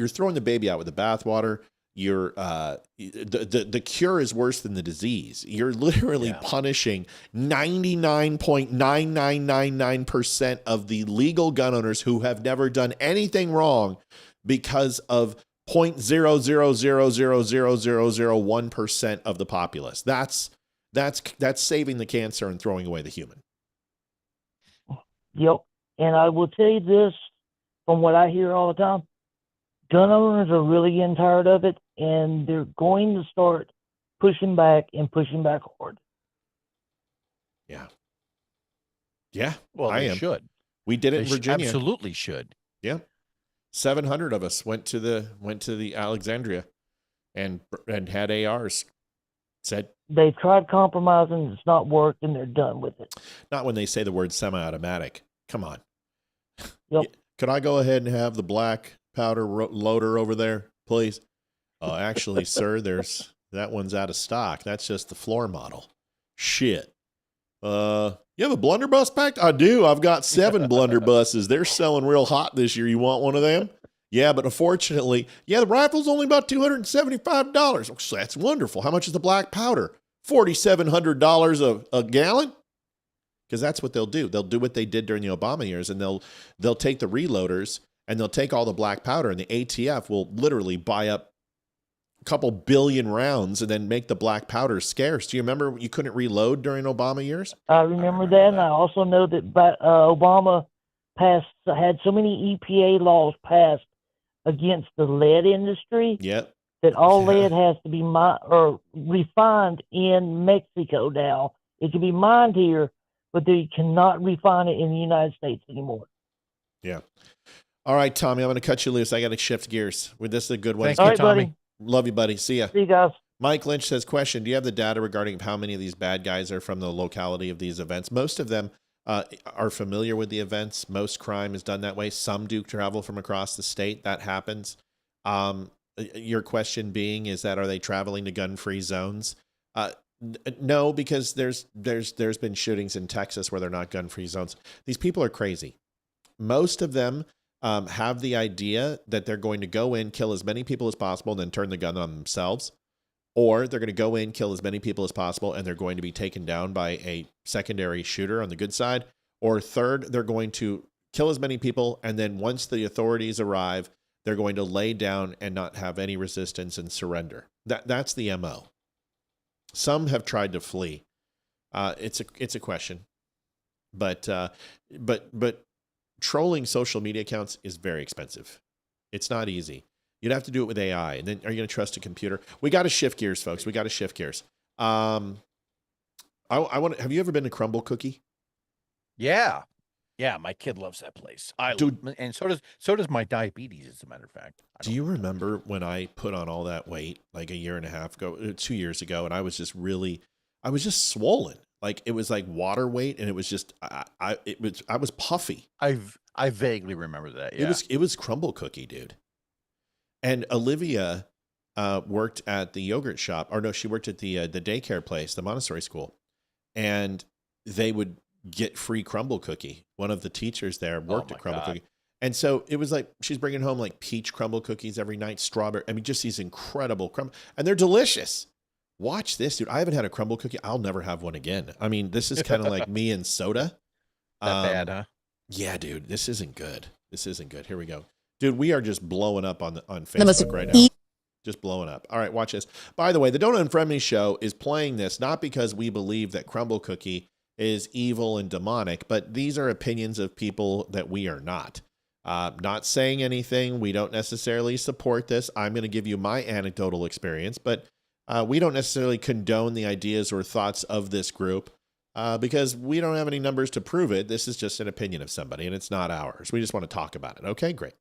throwing the baby out with the bathwater. The cure is worse than the disease. You're literally punishing 99.9999% of the legal gun owners who have never done anything wrong because of 0.0000001% of the populace. That's saving the cancer and throwing away the human. Yep. And I will tell you this, from what I hear all the time, gun owners are really getting tired of it, and they're going to start pushing back and pushing back hard. Yeah. Yeah. Well, I they should. We did it in Virginia. Absolutely should. Yeah. 700 of us went to the Alexandria and had ARs. Said they've tried compromising, it's not worked, and they're done with it. Not when they say the word semi-automatic. Come on. Yep. Could I go ahead and have the black powder loader over there, please? Actually, sir, that one's out of stock. That's just the floor model. Shit. You have a blunderbuss packed? I do. I've got 7 blunderbusses. They're selling real hot this year. You want one of them? Yeah, but unfortunately, the rifle's only about $275. Oh, so that's wonderful. How much is the black powder? $4,700 a gallon? Because that's what they'll do. They'll do what they did during the Obama years, and they'll take the reloaders and they'll take all the black powder, and the ATF will literally buy up a couple billion rounds and then make the black powder scarce. Do you remember you couldn't reload during Obama years? I remember that, and I also know that Obama had so many EPA laws passed against the lead industry. Yep. That all lead has to be refined in Mexico now. It can be mined here, but they cannot refine it in the United States anymore. Yeah. All right, Tommy, I'm going to cut you loose. I got to shift gears. This is a good one. Thank you, Tommy. Buddy. Love you, buddy. See ya. See you guys. Mike Lynch says, question, do you have the data regarding how many of these bad guys are from the locality of these events? Most of them are familiar with the events. Most crime is done that way. Some do travel from across the state. That happens. Your question being is that, are they traveling to gun-free zones? No, because there's been shootings in Texas where they're not gun-free zones. These people are crazy. Most of them have the idea that they're going to go in, kill as many people as possible, and then turn the gun on themselves. Or they're going to go in, kill as many people as possible, and they're going to be taken down by a secondary shooter on the good side. Or third, they're going to kill as many people, and then once the authorities arrive, they're going to lay down and not have any resistance and surrender. That's the MO. Some have tried to flee. It's a question, but trolling social media accounts is very expensive. It's not easy. You'd have to do it with AI, and then are you going to trust a computer? We got to shift gears, folks. We got to shift gears. I want. Have you ever been to Crumble Cookie? Yeah. Yeah, my kid loves that place. And so does my diabetes, as a matter of fact. Do you remember when I put on all that weight like a year and a half ago, 2 years ago, and I was just swollen. Like it was like water weight, and it was just I was puffy. I vaguely remember that. Yeah. It was Crumble Cookie, dude. And Olivia worked at the yogurt shop, or no, she worked at the daycare place, the Montessori school, and they would get free Crumble Cookie. One of the teachers there worked at Crumble Cookie. And so it was like she's bringing home like peach crumble cookies every night, strawberry. I mean, just these incredible crumble, and they're delicious. Watch this, dude. I haven't had a crumble cookie. I'll never have one again. I mean, this is kind of like me and soda. That bad, huh? Yeah, dude. This isn't good. Here we go. Dude, we are just blowing up on Facebook right now. Just blowing up. All right, watch this. By the way, the Don't Unfriend Me show is playing this not because we believe that Crumble Cookie is evil and demonic, but these are opinions of people that we are not. Not saying anything. We don't necessarily support this. I'm going to give you my anecdotal experience, but we don't necessarily condone the ideas or thoughts of this group because we don't have any numbers to prove it. This is just an opinion of somebody, and it's not ours. We just want to talk about it. Okay, great.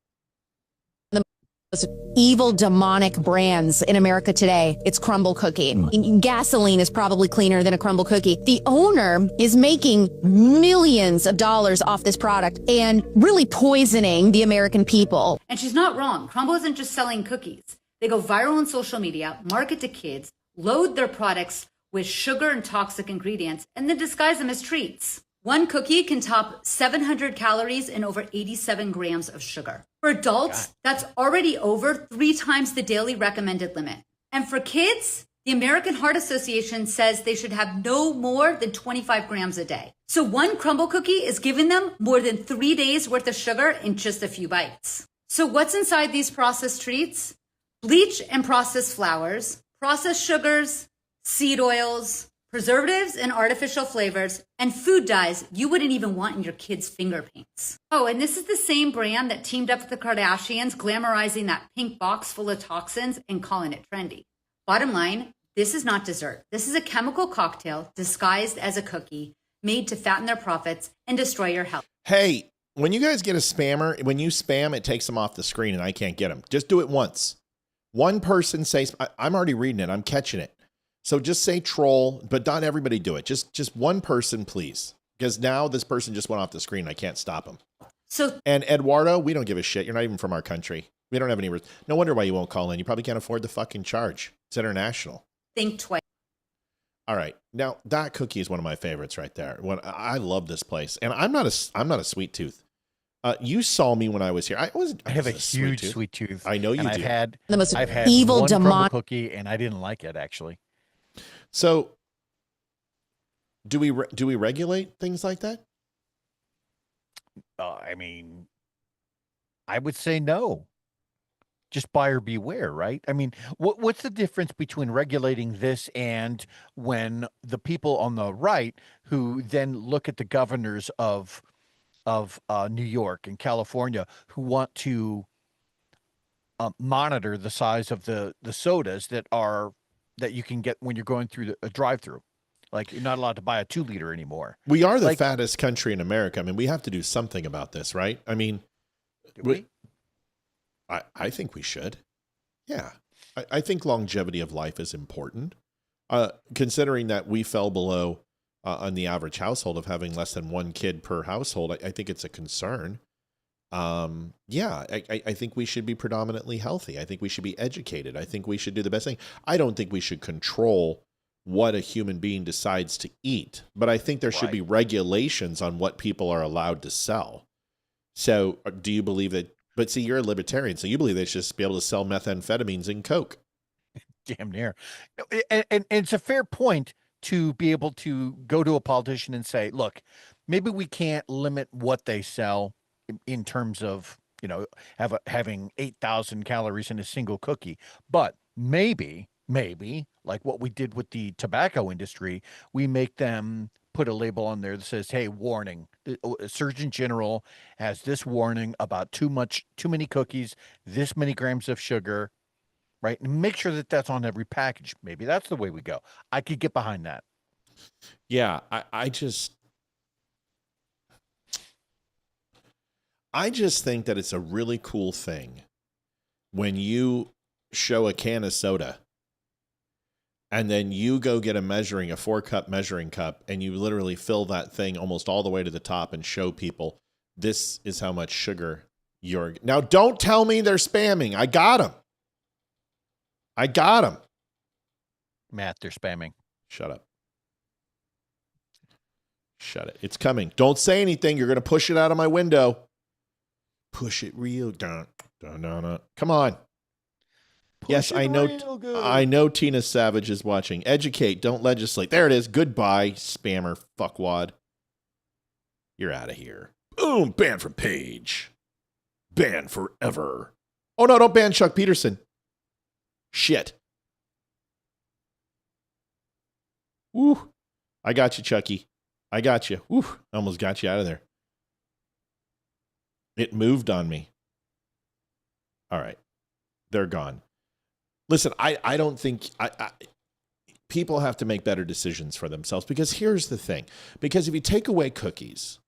Evil demonic brands in America today. It's crumble cookie. Gasoline is probably cleaner than a crumble cookie. The owner is making millions of dollars off this product and really poisoning the American people. And she's not wrong. Crumble isn't just selling cookies. They go viral on social media, market to kids, load their products with sugar and toxic ingredients, and then disguise them as treats. One cookie can top 700 calories and over 87 grams of sugar. For adults, that's already over 3 times the daily recommended limit. And for kids, the American Heart Association says they should have no more than 25 grams a day. So one crumble cookie is giving them more than 3 days worth of sugar in just a few bites. So what's inside these processed treats? Bleach and processed flours, processed sugars, seed oils, preservatives and artificial flavors, and food dyes you wouldn't even want in your kids' finger paints. Oh, and this is the same brand that teamed up with the Kardashians, glamorizing that pink box full of toxins and calling it trendy. Bottom line, this is not dessert. This is a chemical cocktail disguised as a cookie, made to fatten their profits and destroy your health. Hey, when you guys get a spammer, when you spam, it takes them off the screen and I can't get them. Just do it once. One person says, I'm already reading it. I'm catching it. So just say troll, but not everybody do it. Just one person, please. Because now this person just went off the screen. I can't stop him. And Eduardo, we don't give a shit. You're not even from our country. We don't have any. No wonder why you won't call in. You probably can't afford the fucking charge. It's international. Think twice. All right. Now that cookie is one of my favorites right there. I love this place. And I'm not a sweet tooth. You saw me when I was here. I have a huge sweet tooth. I know you do. I've had evil one crumble demonic cookie and I didn't like it actually. So, do we regulate things like that? I mean, I would say no. Just buyer beware, right? I mean, what's the difference between regulating this and when the people on the right who then look at the governors of New York and California who want to monitor the size of the sodas that you can get when you're going through a drive-through. Like, you're not allowed to buy a 2-liter anymore. We are the fattest country in America. I mean, we have to do something about this, right? I mean, I think we should. Yeah. I think longevity of life is important. Considering that we fell below on the average household of having less than 1 kid per household, I think it's a concern. I think we should be predominantly healthy. I think we should be educated. I think we should do the best thing. I don't think we should control what a human being decides to eat, but I think there should be regulations on what people are allowed to sell. So do you believe that, but see, you're a libertarian, so you believe they should just be able to sell methamphetamines and Coke. Damn near. And it's a fair point to be able to go to a politician and say, look, maybe we can't limit what they sell in terms of, having 8,000 calories in a single cookie. But maybe like what we did with the tobacco industry, we make them put a label on there that says, hey, warning, Surgeon General has this warning about too many cookies, this many grams of sugar, right? And make sure that that's on every package. Maybe that's the way we go. I could get behind that. Yeah, I just think that it's a really cool thing when you show a can of soda and then you go get a 4-cup measuring cup, and you literally fill that thing almost all the way to the top and show people this is how much sugar you're. Now, don't tell me they're spamming. I got them. Matt, they're spamming. Shut up. Shut it. It's coming. Don't say anything. You're going to push it out of my window. Push it real. Dun, dun, dun, dun. Come on. Yes, I know. I know Tina Savage is watching. Educate, don't legislate. There it is. Goodbye, spammer fuckwad. You're out of here. Boom, banned from page. Banned forever. Oh no, don't ban Chuck Peterson. Shit. Woo. I got you, Chucky. I got you. Woo. Almost got you out of there. It moved on me. All right. They're gone. Listen, I don't think people have to make better decisions for themselves, because here's the thing. Because if you take away cookies,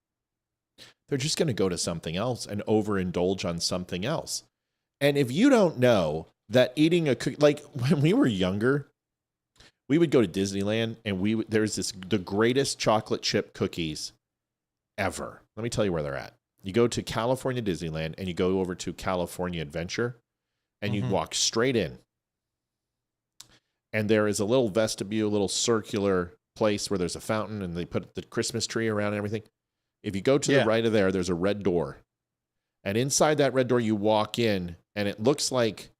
they're just going to go to something else and overindulge on something else. And if you don't know that eating a cookie, like when we were younger, we would go to Disneyland and there's the greatest chocolate chip cookies ever. Let me tell you where they're at. You go to California Disneyland and you go over to California Adventure and you walk straight in. And there is a little vestibule, a little circular place where there's a fountain and they put the Christmas tree around and everything. If you go to the right of there's a red door. And inside that red door, you walk in and it looks like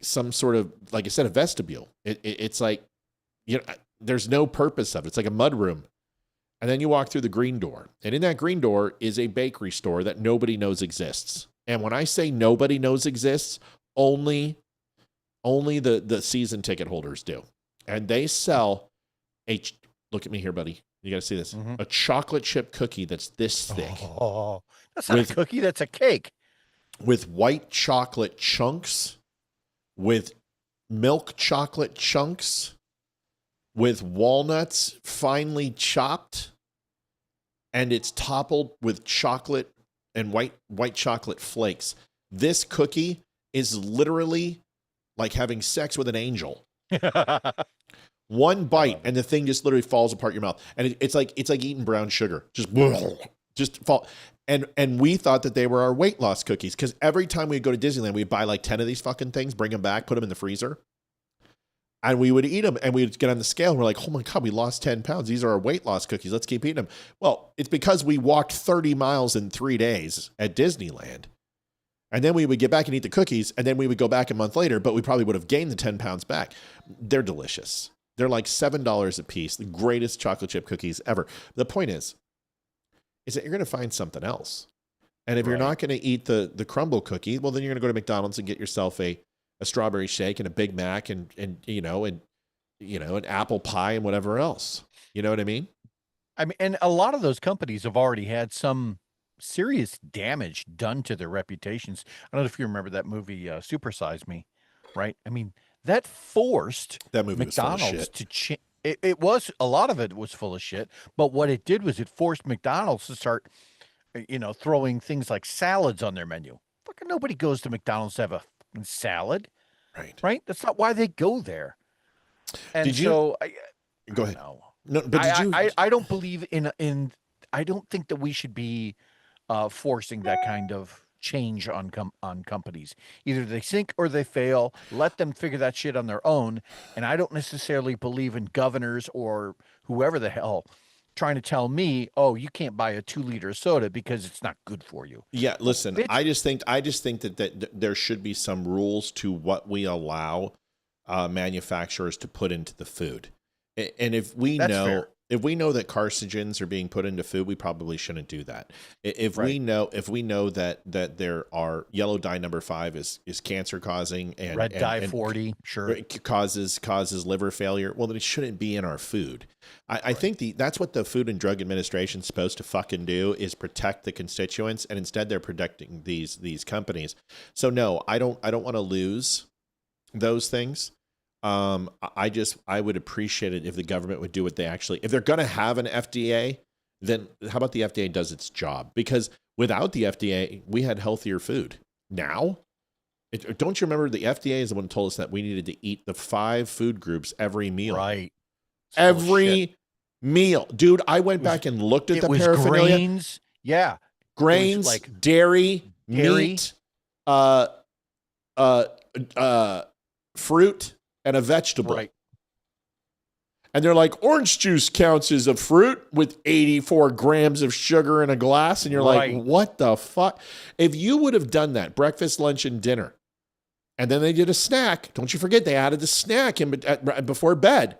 some sort of, like I said, a vestibule. It's like, there's no purpose of it. It's like a mud room. And then you walk through the green door. And in that green door is a bakery store that nobody knows exists. And when I say nobody knows exists, only the season ticket holders do. And they sell look at me here, buddy. You got to see this. A chocolate chip cookie that's this thick. Oh, that's not a cookie. That's a cake. With white chocolate chunks, with milk chocolate chunks, with walnuts finely chopped, and it's toppled with chocolate and white chocolate flakes. This cookie is literally like having sex with an angel. One bite and the thing just literally falls apart your mouth. And it's like eating brown sugar. Just fall. And we thought that they were our weight loss cookies, because every time we'd go to Disneyland, we'd buy like 10 of these fucking things, bring them back, put them in the freezer. And we would eat them, and we'd get on the scale, and we're like, oh my God, we lost 10 pounds. These are our weight loss cookies. Let's keep eating them. Well, it's because we walked 30 miles in 3 days at Disneyland. And then we would get back and eat the cookies, and then we would go back a month later, but we probably would have gained the 10 pounds back. They're delicious. They're like $7 a piece, the greatest chocolate chip cookies ever. The point is that you're going to find something else. And if you're not going to eat the crumble cookie, well, then you're going to go to McDonald's and get yourself a strawberry shake and a Big Mac and an apple pie and whatever else. You know what I mean? I mean, and a lot of those companies have already had some serious damage done to their reputations. I don't know if you remember that movie, Super Size Me, right? I mean, that forced that movie McDonald's to change. It was, a lot of it was full of shit, but what it did was it forced McDonald's to start, throwing things like salads on their menu. Fucking nobody goes to McDonald's to have a salad. Right? That's not why they go there. And go ahead. No, but I don't believe in I don't think that we should be forcing that kind of change on companies. Either they sink or they fail. Let them figure that shit on their own. And I don't necessarily believe in governors or whoever the hell trying to tell me, oh, you can't buy a 2-liter soda because it's not good for you. Yeah, listen, I just think that there should be some rules to what we allow manufacturers to put into the food. And if we know that carcinogens are being put into food, we probably shouldn't do that. If we know that there are yellow dye number 5 is cancer causing, and red dye 40 causes liver failure, well, then it shouldn't be in our food. I think that's what the Food and Drug Administration is supposed to fucking do, is protect the constituents, and instead they're protecting these companies. So no, I don't want to lose those things. I would appreciate it if the government would do what they actually, if they're going to have an FDA, then how about the FDA does its job? Because without the FDA, we had healthier food. Now, don't you remember the FDA is the one who told us that we needed to eat the 5 food groups every meal? Right. Every meal. Dude, I went back and looked at the paraphernalia. Grains. Yeah. Grains, like dairy, meat, fruit, and a vegetable. Right. And they're like, orange juice counts as a fruit with 84 grams of sugar in a glass. And you're like, what the fuck? If you would have done that, breakfast, lunch, and dinner, and then they did a snack, don't you forget they added the snack before bed.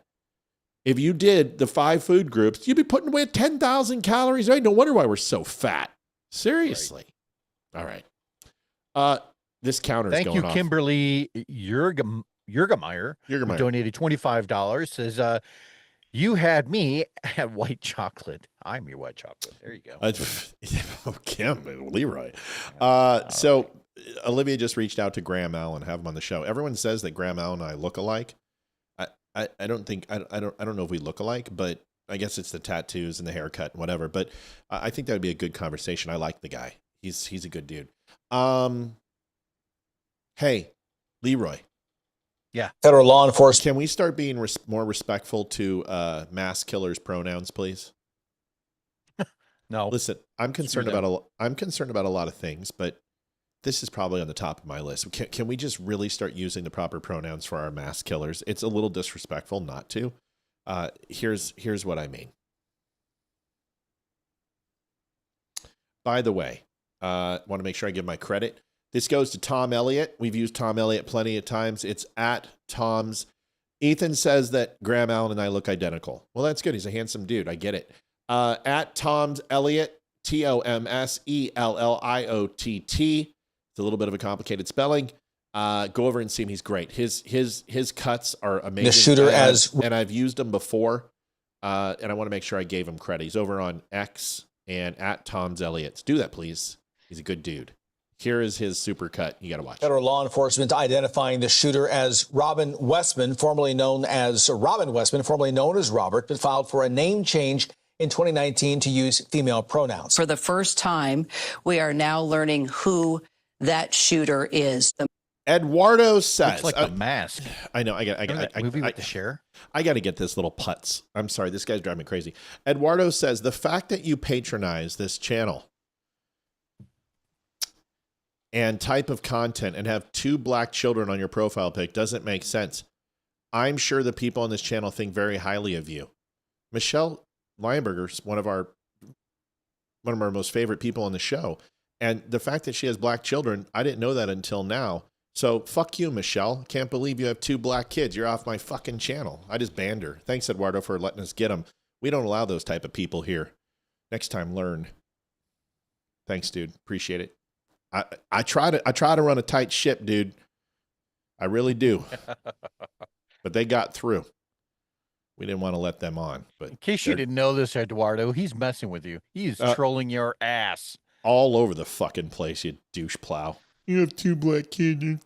If you did the 5 food groups, you'd be putting away 10,000 calories. Right? No wonder why we're so fat. Seriously. Right. All right. This counter is going off. Thank you, Kimberly Yergemeyer, who donated $25. Says, You had me at white chocolate. I'm your white chocolate. There you go. Kim, Leeroy. Olivia just reached out to Graham Allen, have him on the show. Everyone says that Graham Allen and I look alike. I don't know if we look alike, but I guess it's the tattoos and the haircut and whatever. But I think that would be a good conversation. I like the guy. He's a good dude. Hey, Leeroy. Yeah. Federal law enforcement. Can we start being more respectful to mass killers' pronouns, please? No. Listen, I'm concerned about a lot of things, but this is probably on the top of my list. Can we just really start using the proper pronouns for our mass killers? It's a little disrespectful not to. Here's what I mean. By the way, want to make sure I give my credit. This goes to Tom Elliott. We've used Tom Elliott plenty of times. It's at Tom's. Ethan says that Graham Allen and I look identical. Well, that's good. He's a handsome dude. I get it. At Tom's Elliott, TOMSELLIOTT. It's a little bit of a complicated spelling. Go over and see him. He's great. His cuts are amazing. The shooter and I've used him before. And I want to make sure I gave him credit. He's over on X and at Tom's Elliott. Do that, please. He's a good dude. Here is his super cut. You got to watch. Federal law enforcement identifying the shooter as Robin Westman, formerly known as Robert, but filed for a name change in 2019 to use female pronouns. For the first time, we are now learning who that shooter is. Eduardo says, Looks like a mask. I know. I got with the share. I got to get this little putz. I'm sorry. This guy's driving me crazy. Eduardo says the fact that you patronize this channel and type of content and have 2 black children on your profile pic doesn't make sense. I'm sure the people on this channel think very highly of you. Michelle Leinberger's one of our most favorite people on the show. And the fact that she has black children, I didn't know that until now. So fuck you, Michelle. Can't believe you have 2 black kids. You're off my fucking channel. I just banned her. Thanks, Eduardo, for letting us get them. We don't allow those type of people here. Next time, learn. Thanks, dude. Appreciate it. I try to run a tight ship, dude. I really do. But they got through. We didn't want to let them on. But in case you didn't know this, Eduardo, he's messing with you. He's trolling your ass. All over the fucking place, you douche plow. You have 2 black kids.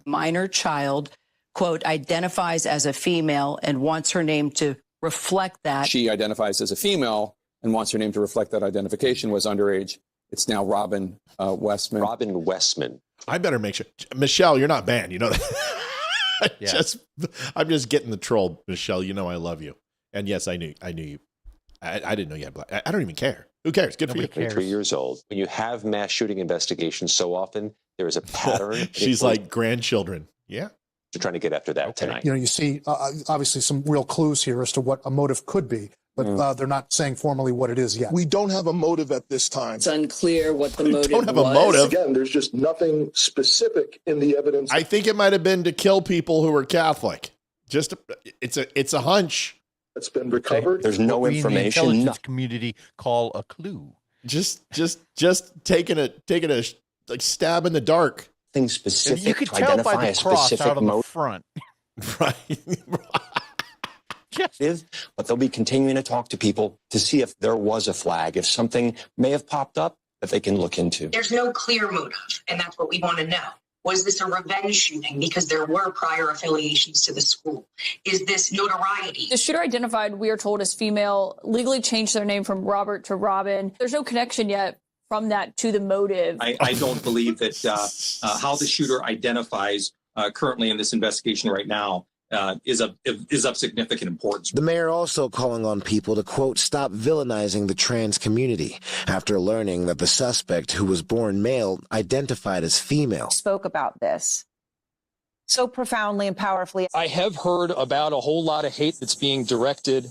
Minor child, quote, identifies as a female and wants her name to reflect that. She identifies as a female and wants her name to reflect that identification, was underage. It's now Robin Westman. Robin Westman. I better make sure. Michelle, you're not banned. You know that. I'm just getting the troll, Michelle. You know I love you. And yes, I knew you. I didn't know you had black. I don't even care. Who cares? Good Nobody for you. 3 years old. When you have mass shooting investigations so often, there is a pattern. She's like grandchildren. Yeah. You're trying to get after that tonight. You see obviously some real clues here as to what a motive could be. But they're not saying formally what it is yet. We don't have a motive at this time. It's unclear what the motive don't have was. a motive. Again, there's just nothing specific in the evidence. I think it might have been to kill people who were Catholic. It's a hunch. That's been recovered. There's no We in the information. intelligence community call a clue. Just taking a like stab in the dark. Things specific You could to tell identify by a the cross specific out on the motive. front. Right. But they'll be continuing to talk to people to see if there was a flag, if something may have popped up that they can look into. There's no clear motive, and that's what we want to know. Was this a revenge shooting because there were prior affiliations to the school? Is this notoriety? The shooter identified, we are told, as female, legally changed their name from Robert to Robin. There's no connection yet from that to the motive. I don't believe that how the shooter identifies currently in this investigation right now is of significant importance. The mayor also calling on people to, quote, stop villainizing the trans community after learning that the suspect, who was born male, identified as female. Spoke about this so profoundly and powerfully. I have heard about a whole lot of hate that's being directed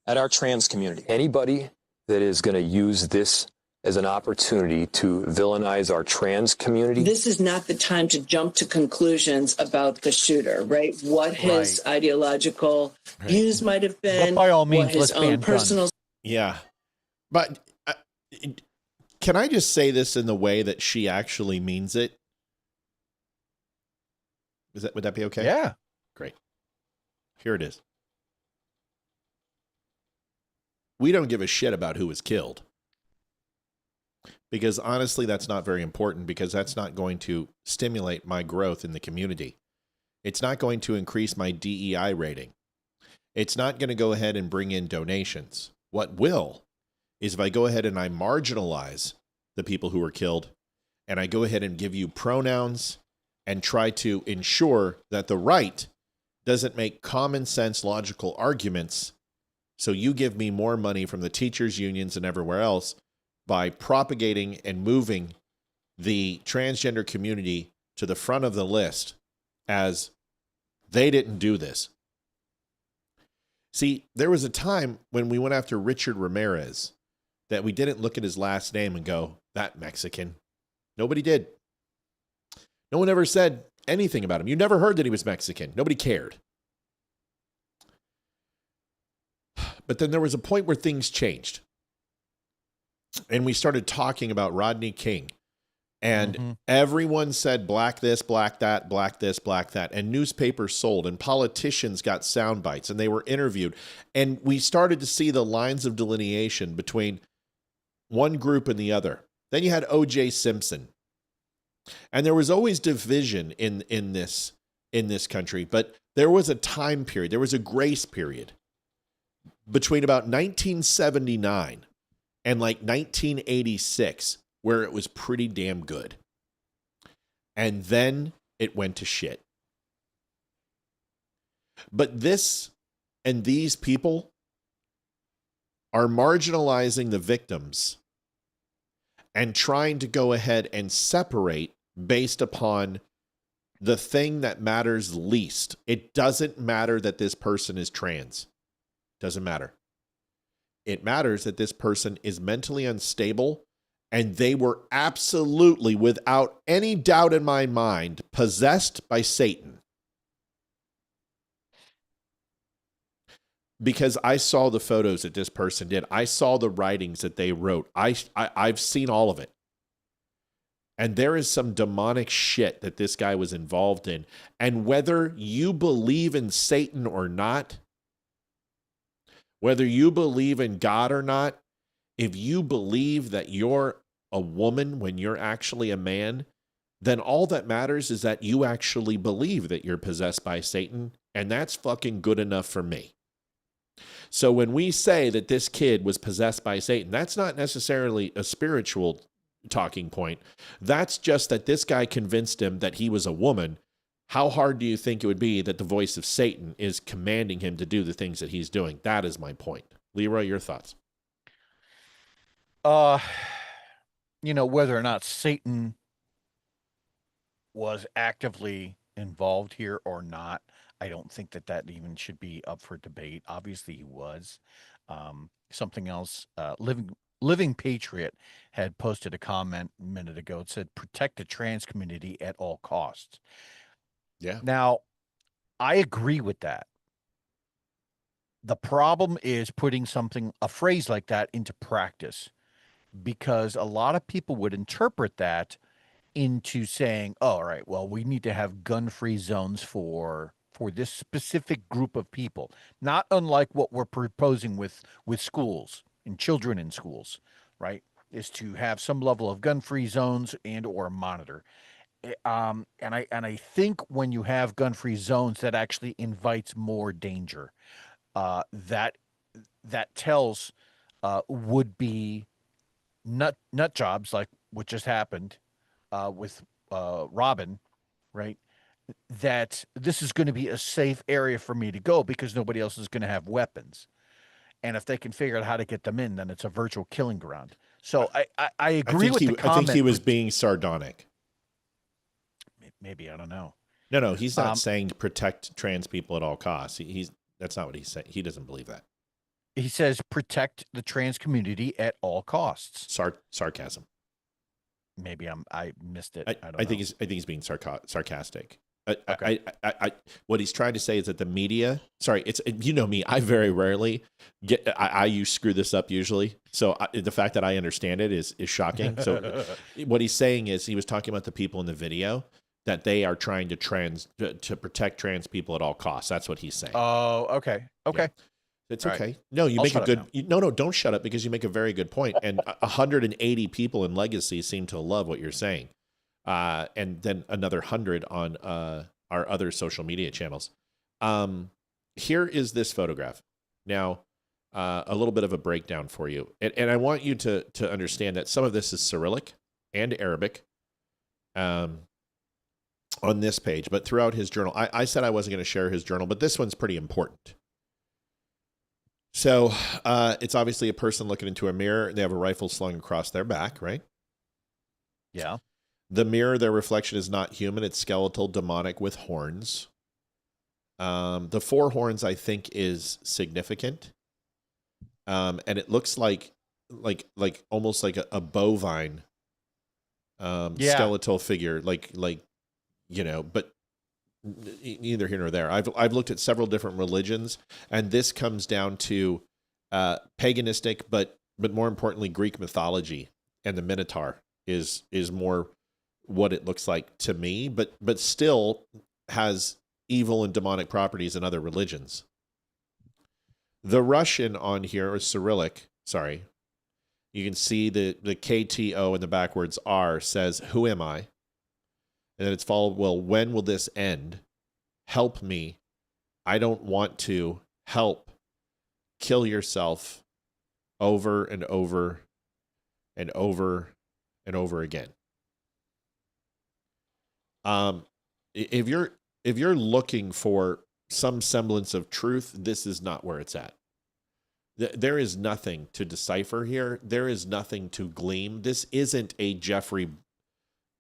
at our trans community. Anybody that is going to use this as an opportunity to villainize our trans community. This is not the time to jump to conclusions about the shooter, right? What his ideological views might have been, But by all means, what his let's ban own personal. guns. Yeah. But can I just say this in the way that she actually means it? Would that be okay? Yeah. Great. Here it is. we don't give a shit about who was killed. Because honestly, that's not very important, because that's not going to stimulate my growth in the community. It's not going to increase my DEI rating. It's not going to go ahead and bring in donations. What will is if I go ahead and I marginalize the people who were killed, and I go ahead and give you pronouns and try to ensure that the right doesn't make common sense, logical arguments. So you give me more money from the teachers' unions and everywhere else by propagating and moving the transgender community to the front of the list as they didn't do this. See, there was a time when we went after Richard Ramirez that we didn't look at his last name and go, that Mexican. Nobody did. No one ever said anything about him. You never heard that he was Mexican. Nobody cared. But then there was a point where things changed. And we started talking about Rodney King. And everyone said black this, black that, black this, black that. And newspapers sold, and politicians got sound bites, and they were interviewed. And we started to see the lines of delineation between one group and the other. Then you had O.J. Simpson. And there was always division in this country, but there was a time period, there was a grace period between about 1979 and like 1986 where it was pretty damn good. And then it went to shit. But this and these people are marginalizing the victims and trying to go ahead and separate based upon the thing that matters least. It doesn't matter that this person is trans. Doesn't matter. It matters that this person is mentally unstable, and they were absolutely, without any doubt in my mind, possessed by Satan. Because I saw the photos that this person did. I saw the writings that they wrote. I've seen all of it. And there is some demonic shit that this guy was involved in. And whether you believe in Satan or not, whether you believe in God or not, if you believe that you're a woman when you're actually a man, then all that matters is that you actually believe that you're possessed by Satan. And that's fucking good enough for me. So when we say that this kid was possessed by Satan, that's not necessarily a spiritual talking point. That's just that this guy convinced him that he was a woman. How hard do you think it would be that the voice of Satan is commanding him to do the things that he's doing? That is my point. Leeroy, your thoughts? Whether or not Satan was actively involved here or not, I don't think that even should be up for debate. Obviously, he was. Something else, Living Patriot had posted a comment a minute ago. It said, protect the trans community at all costs. Yeah. Now, I agree with that. The problem is putting a phrase like that into practice, because a lot of people would interpret that into saying, oh, all right, well, we need to have gun-free zones for this specific group of people, not unlike what we're proposing with schools and children in schools, right, is to have some level of gun-free zones and or monitor. And I think when you have gun-free zones, that actually invites more danger. That tells would-be nut jobs like what just happened with Robin, right? That this is going to be a safe area for me to go because nobody else is going to have weapons. And if they can figure out how to get them in, then it's a virtual killing ground. So I agree with the comment. I think he was being sardonic. Maybe, I don't know. No, he's not saying to protect trans people at all costs. That's not what he's saying. He doesn't believe that. He says protect the trans community at all costs. Sarcasm. Maybe I missed it. I think he's being sarcastic. What he's trying to say is that the media. Sorry, it's me. I very rarely get. You screw this up usually. So the fact that I understand it is shocking. So what he's saying is he was talking about the people in the video that they are trying to protect trans people at all costs. That's what he's saying. Oh, okay. Yeah. It's All right. okay. No, you I'll make a shut up good. now. No, don't shut up because you make a very good point. And 180 people in Legacy seem to love what you're saying, and then another 100 on our other social media channels. Here is this photograph. Now, a little bit of a breakdown for you, and I want you to understand that some of this is Cyrillic and Arabic. On this page, but throughout his journal, I said I wasn't going to share his journal, but this one's pretty important. So it's obviously a person looking into a mirror. They have a rifle slung across their back, right? Yeah. The mirror, their reflection is not human. It's skeletal, demonic with horns. The 4 horns, I think, is significant. And it looks like almost like a bovine skeletal figure, like but neither here nor there. I've looked at several different religions, and this comes down to paganistic, but more importantly, Greek mythology, and the Minotaur is more what it looks like to me, but still has evil and demonic properties in other religions. The Russian on here, or Cyrillic, sorry, you can see the KTO in the backwards R says, "Who am I?" And then it's followed, "Well, when will this end? Help me. I don't want to. Help. Kill yourself." Over and over and over and over again. If you're looking for some semblance of truth, this is not where it's at. There is nothing to decipher here. There is nothing to glean. This isn't a Jeffrey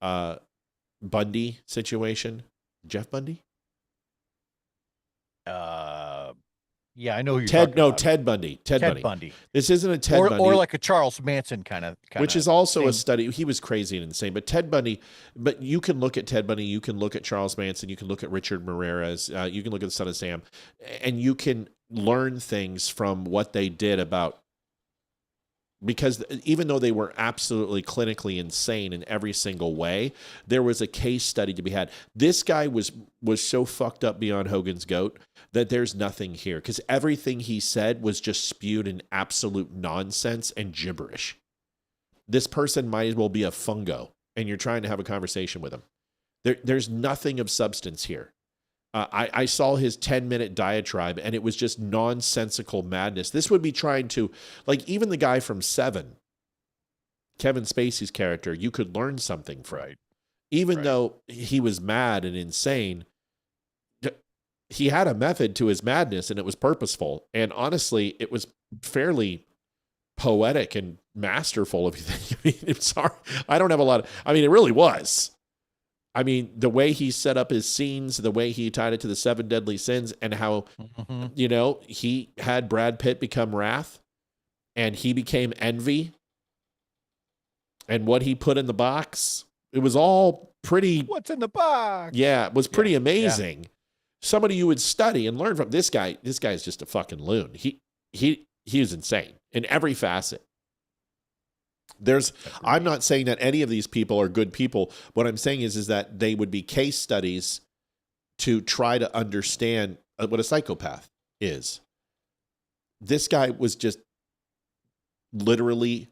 Bundy situation. Jeff Bundy? Yeah, I know who you're Ted. talking No, about. Ted Bundy. Ted Bundy. This isn't a Ted Bundy, or like a Charles Manson kind of. Which is also a study. He was crazy and insane, but Ted Bundy. But you can look at Ted Bundy. You can look at Charles Manson. You can look at Richard Ramirez. You can look at the Son of Sam, and you can learn things from what they did about. Because even though they were absolutely clinically insane in every single way, there was a case study to be had. This guy was so fucked up beyond Hogan's goat that there's nothing here, because everything he said was just spewed in absolute nonsense and gibberish. This person might as well be a fungo, and you're trying to have a conversation with him. There's nothing of substance here. I saw his 10-minute diatribe, and it was just nonsensical madness. This would be trying to, like, even the guy from Seven, Kevin Spacey's character, you could learn something from. Right. Even though he was mad and insane, he had a method to his madness, and it was purposeful. And honestly, it was fairly poetic and masterful, if you think. I mean, I'm sorry. I don't have a lot of, I mean, it really was. I mean, the way he set up his scenes, the way he tied it to the 7 deadly sins, and how, he had Brad Pitt become Wrath, and he became Envy, and what he put in the box, it was all pretty. What's in the box? Yeah, it was pretty amazing. Yeah. Somebody you would study and learn from. This guy is just a fucking loon. He is insane in every facet. I'm not saying that any of these people are good people. What I'm saying is that they would be case studies to try to understand what a psychopath is. This guy was just literally,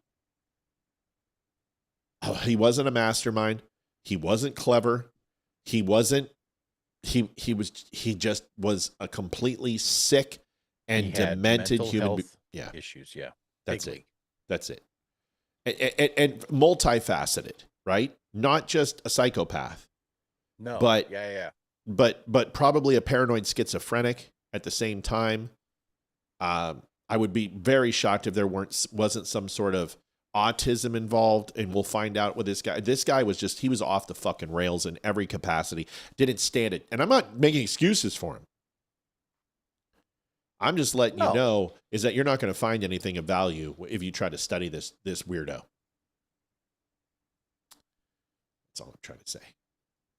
he wasn't a mastermind. He wasn't clever. He just was a completely sick and demented human being. Yeah. Issues. Yeah. That's it. That's it. And multifaceted, right? Not just a psychopath. No. But But probably a paranoid schizophrenic at the same time. I would be very shocked if there wasn't some sort of autism involved, and we'll find out with this guy. This guy was he was off the fucking rails in every capacity. Didn't stand it. And I'm not making excuses for him. I'm just letting you know is that you're not going to find anything of value if you try to study this weirdo. That's all I'm trying to say.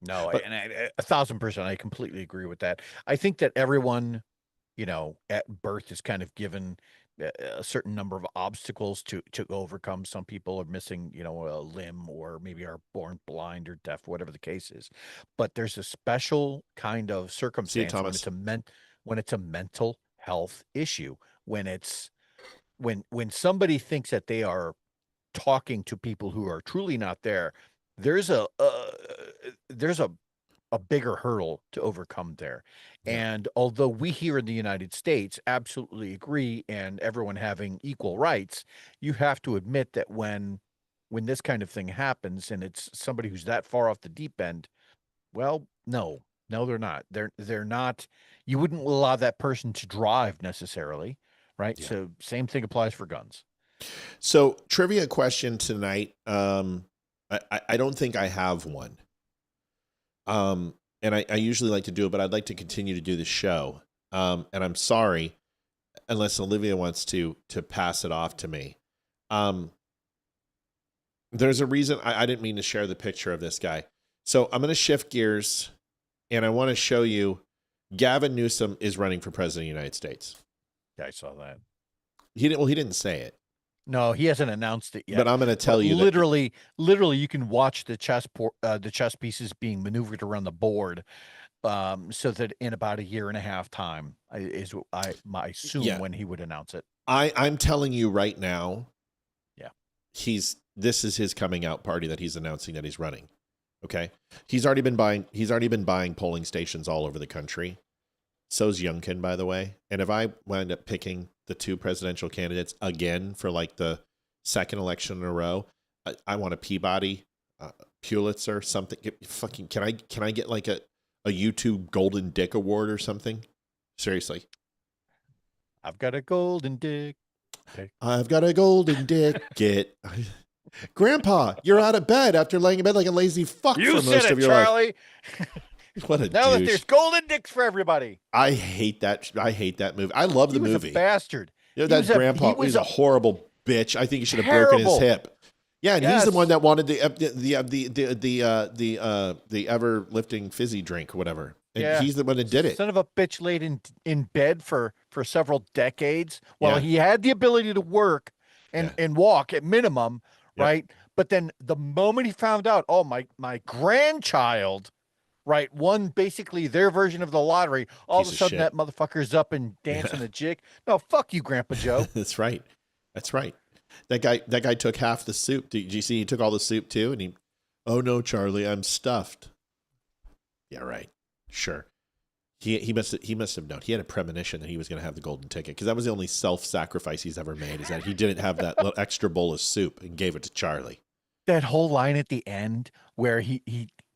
No, 1,000%. I completely agree with that. I think that everyone, at birth is kind of given a certain number of obstacles to overcome. Some people are missing, a limb, or maybe are born blind or deaf, whatever the case is. But there's a special kind of circumstance when it's a mental health issue when somebody thinks that they are talking to people who are truly not there, there's a bigger hurdle to overcome there. And although we here in the United States absolutely agree and everyone having equal rights, you have to admit that when this kind of thing happens and it's somebody who's that far off the deep end, well, no, they're not. They're not. You wouldn't allow that person to drive necessarily, right? Yeah. So same thing applies for guns. So trivia question tonight. I don't think I have one. And I usually like to do it, but I'd like to continue to do the show. And I'm sorry, unless Olivia wants to pass it off to me. There's a reason I didn't mean to share the picture of this guy. So I'm going to shift gears, and I want to show you Gavin Newsom is running for president of the United States. Yeah, I saw that. He didn't say it. No, he hasn't announced it yet. But I'm going to tell you literally, you can watch the chess pieces being maneuvered around the board, so that in about a year and a half time is I assume when he would announce it. I'm telling you right now. Yeah, this is his coming out party that he's announcing that he's running. Okay, he's already been buying polling stations all over the country. So's Youngkin, by the way. And if I wind up picking the two presidential candidates again for like the second election in a row, I want a Peabody, Pulitzer, something. Fucking can I get like a YouTube Golden Dick Award or something? Seriously, I've got a golden dick. I've got a golden dick. Grandpa, you're out of bed after laying in bed like a lazy fuck You for most said of it, your Charlie. life. What a now douche. that there's golden dicks for everybody. I hate that movie. I love the movie. He was a bastard. You know, that grandpa was a horrible bitch. I think he should have broken his hip. Yeah, and he's the one that wanted the ever lifting fizzy drink or whatever. And he's the one that did it. Son of a bitch laid in bed for several decades while he had the ability to work and walk at minimum, right? But then the moment he found out, oh, my grandchild, right, won basically their version of the lottery, all of a sudden that motherfucker's up and dancing a jig. No, fuck you, Grandpa Joe. That's right. That guy took half the soup. Did you see he took all the soup too? And oh no, Charlie, I'm stuffed. Yeah, right. Sure. He must have known. He had a premonition that he was going to have the golden ticket, because that was the only self-sacrifice he's ever made, is that he didn't have that little extra bowl of soup and gave it to Charlie. That whole line at the end where he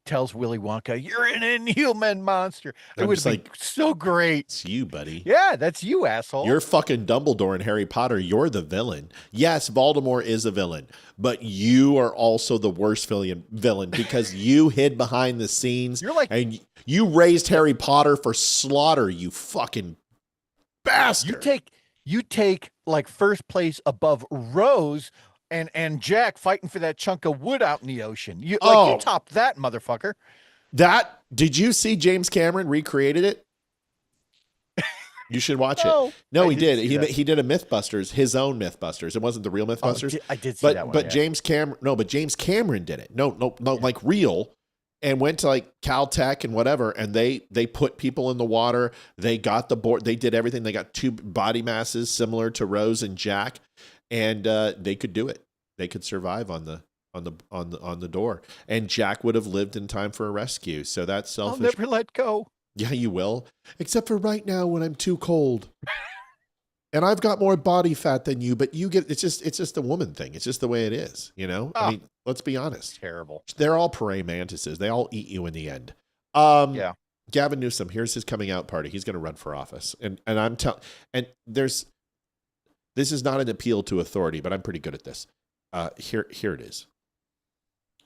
tells Willy Wonka, "You're an inhuman monster." It was like so great. It's you, buddy. Yeah, that's you, asshole. You're fucking Dumbledore in Harry Potter. You're the villain. Yes, Voldemort is a villain, but you are also the worst villain because you hid behind the scenes. You're like, and you raised Harry Potter for slaughter. You fucking bastard. You take like first place above Rose and Jack fighting for that chunk of wood out in the ocean. You topped that, motherfucker. Did you see James Cameron recreated it? You should watch it. No, he did. He did a Mythbusters, his own Mythbusters. It wasn't the real Mythbusters. I did see that one. But James Cameron did it. No, like real, and went to like Caltech and whatever, and they put people in the water. They got the board. They did everything. They got two body masses similar to Rose and Jack. And they could do it. They could survive on the door. And Jack would have lived in time for a rescue. So that's selfish. I'll never let go. Yeah, you will. Except for right now when I'm too cold. And I've got more body fat than you, but you get it's just a woman thing. It's just the way it is, you know? I mean, let's be honest. Terrible. They're all praying mantises. They all eat you in the end. Yeah. Gavin Newsom, here's his coming out party. He's going to run for office. And I'm telling, and this is not an appeal to authority, but I'm pretty good at this. Here it is.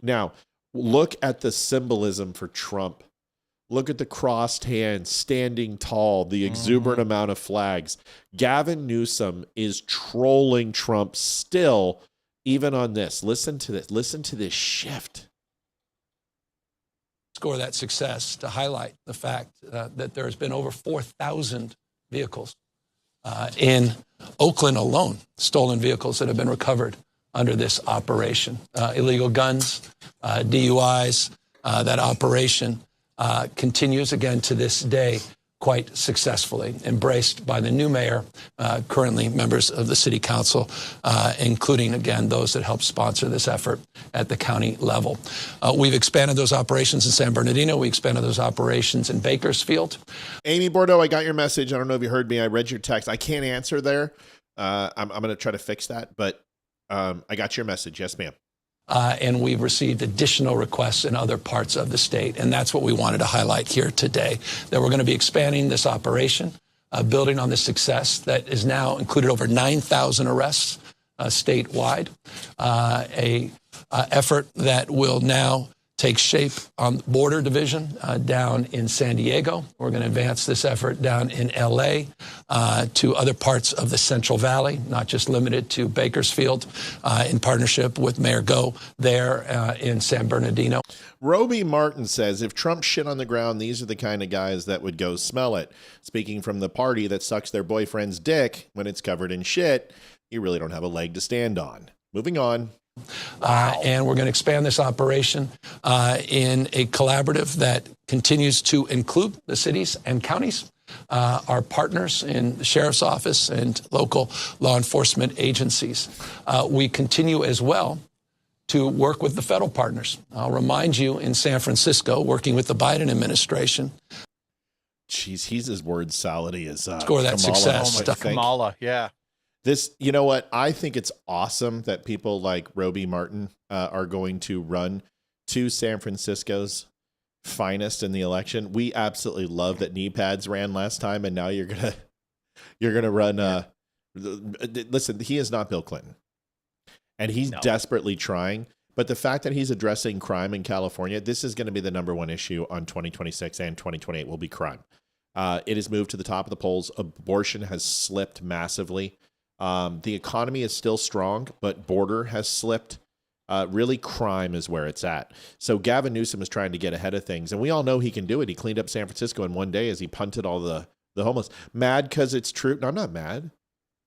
Now, look at the symbolism for Trump. Look at the crossed hands, standing tall, the exuberant amount of flags. Gavin Newsom is trolling Trump still, even on this. Listen to this. Listen to this shift. Score that success to highlight the fact that there has been over 4,000 vehicles in Oakland alone, stolen vehicles that have been recovered under this operation. Illegal guns, DUIs, that operation continues again to this day. quite successfully, embraced by the new mayor, currently members of the city council, including, again, those that help sponsor this effort at the county level. We've expanded those operations in San Bernardino. We expanded those operations in Bakersfield. Amy Bordeaux, I got your message. I don't know if you heard me. I read your text. I can't answer there. I'm going to try to fix that, but I got your message. Yes, ma'am. And we've received additional requests in other parts of the state. And that's what we wanted to highlight here today, that we're going to be expanding this operation, building on the success that is now included over 9,000 arrests statewide, a effort that will now take shape on the border division down in San Diego. We're going to advance this effort down in L.A. To other parts of the Central Valley, not just limited to Bakersfield, in partnership with Mayor Go there in San Bernardino. Roby Martin says, if Trump shit on the ground, these are the kind of guys that would go smell it. Speaking from the party that sucks their boyfriend's dick when it's covered in shit, you really don't have a leg to stand on. Moving on. And we're going to expand this operation in a collaborative that continues to include the cities and counties, our partners in the sheriff's office and local law enforcement agencies. We continue as well to work with the federal partners. I'll remind you, in San Francisco, working with the Biden administration. Jeez, he's as word salad as score that Kamala, success. Kamala, yeah. This, you know what? I think it's awesome that people like Roby Martin are going to run to San Francisco's finest in the election. We absolutely love that knee pads ran last time, and now you're gonna run. Listen, he is not Bill Clinton, and he's desperately trying. But the fact that he's addressing crime in California, this is going to be the number one issue on 2026 and 2028 will be crime. It has moved to the top of the polls. Abortion has slipped massively. The economy is still strong, but border has slipped. Really, crime is where it's at. So Gavin Newsom is trying to get ahead of things, and we all know he can do it. He cleaned up San Francisco in one day as he punted all the homeless. Mad because it's true? No, I'm not mad.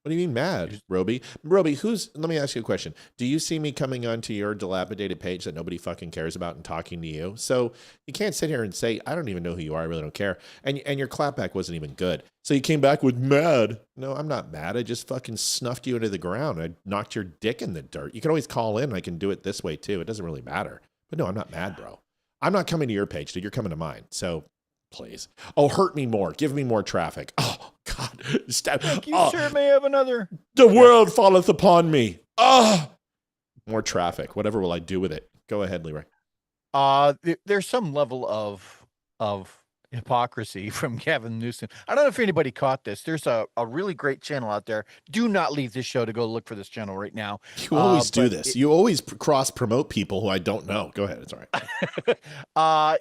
What do you mean mad, Roby? Roby, let me ask you a question. Do you see me coming onto your dilapidated page that nobody fucking cares about and talking to you? So you can't sit here and say, I don't even know who you are. I really don't care. And your clapback wasn't even good. So you came back with mad. No, I'm not mad. I just fucking snuffed you into the ground. I knocked your dick in the dirt. You can always call in. I can do it this way too. It doesn't really matter. But no, I'm not mad, bro. I'm not coming to your page, dude. You're coming to mine. So please. Oh, hurt me more. Give me more traffic. Oh, God. You sure may have another. The world falleth upon me. More traffic. Whatever will I do with it? Go ahead, Leeroy. There's some level of hypocrisy from Gavin Newsom. I don't know if anybody caught this. There's a really great channel out there. Do not leave this show to go look for this channel right now. You always do this. You always cross-promote people who I don't know. Go ahead. It's all right.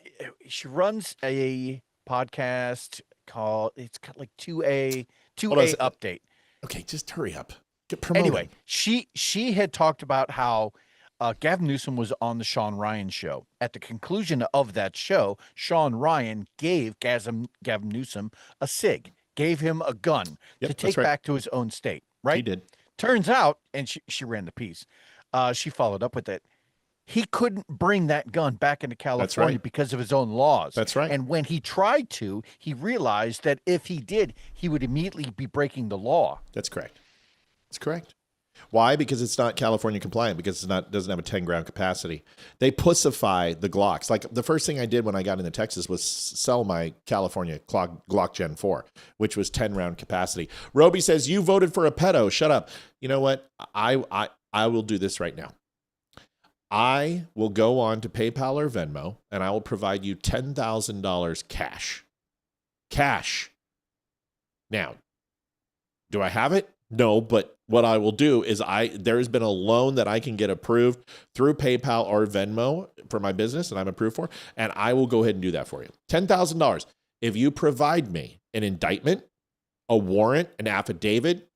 She runs a podcast called, it's got like 2A update. Okay, just hurry up. Anyway, she had talked about how Gavin Newsom was on the Sean Ryan show. At the conclusion of that show, Sean Ryan gave Gavin Newsom a SIG, gave him a gun to take back to his own state, right? He did. Turns out, and she ran the piece, she followed up with it, he couldn't bring that gun back into California because of his own laws. That's right. And when he tried to, he realized that if he did, he would immediately be breaking the law. That's correct. That's correct. Why? Because it's not California compliant, because it doesn't have a 10-round capacity. They pussify the Glocks. Like the first thing I did when I got into Texas was sell my California Glock Gen 4, which was 10-round capacity. Roby says, you voted for a pedo. Shut up. You know what? I will do this right now. I will go on to PayPal or Venmo, and I will provide you $10,000 cash. Cash. Now, do I have it? No, but what I will do is there's been a loan that I can get approved through PayPal or Venmo for my business, and I'm approved for, and I will go ahead and do that for you. $10,000. If you provide me an indictment, a warrant, an affidavit,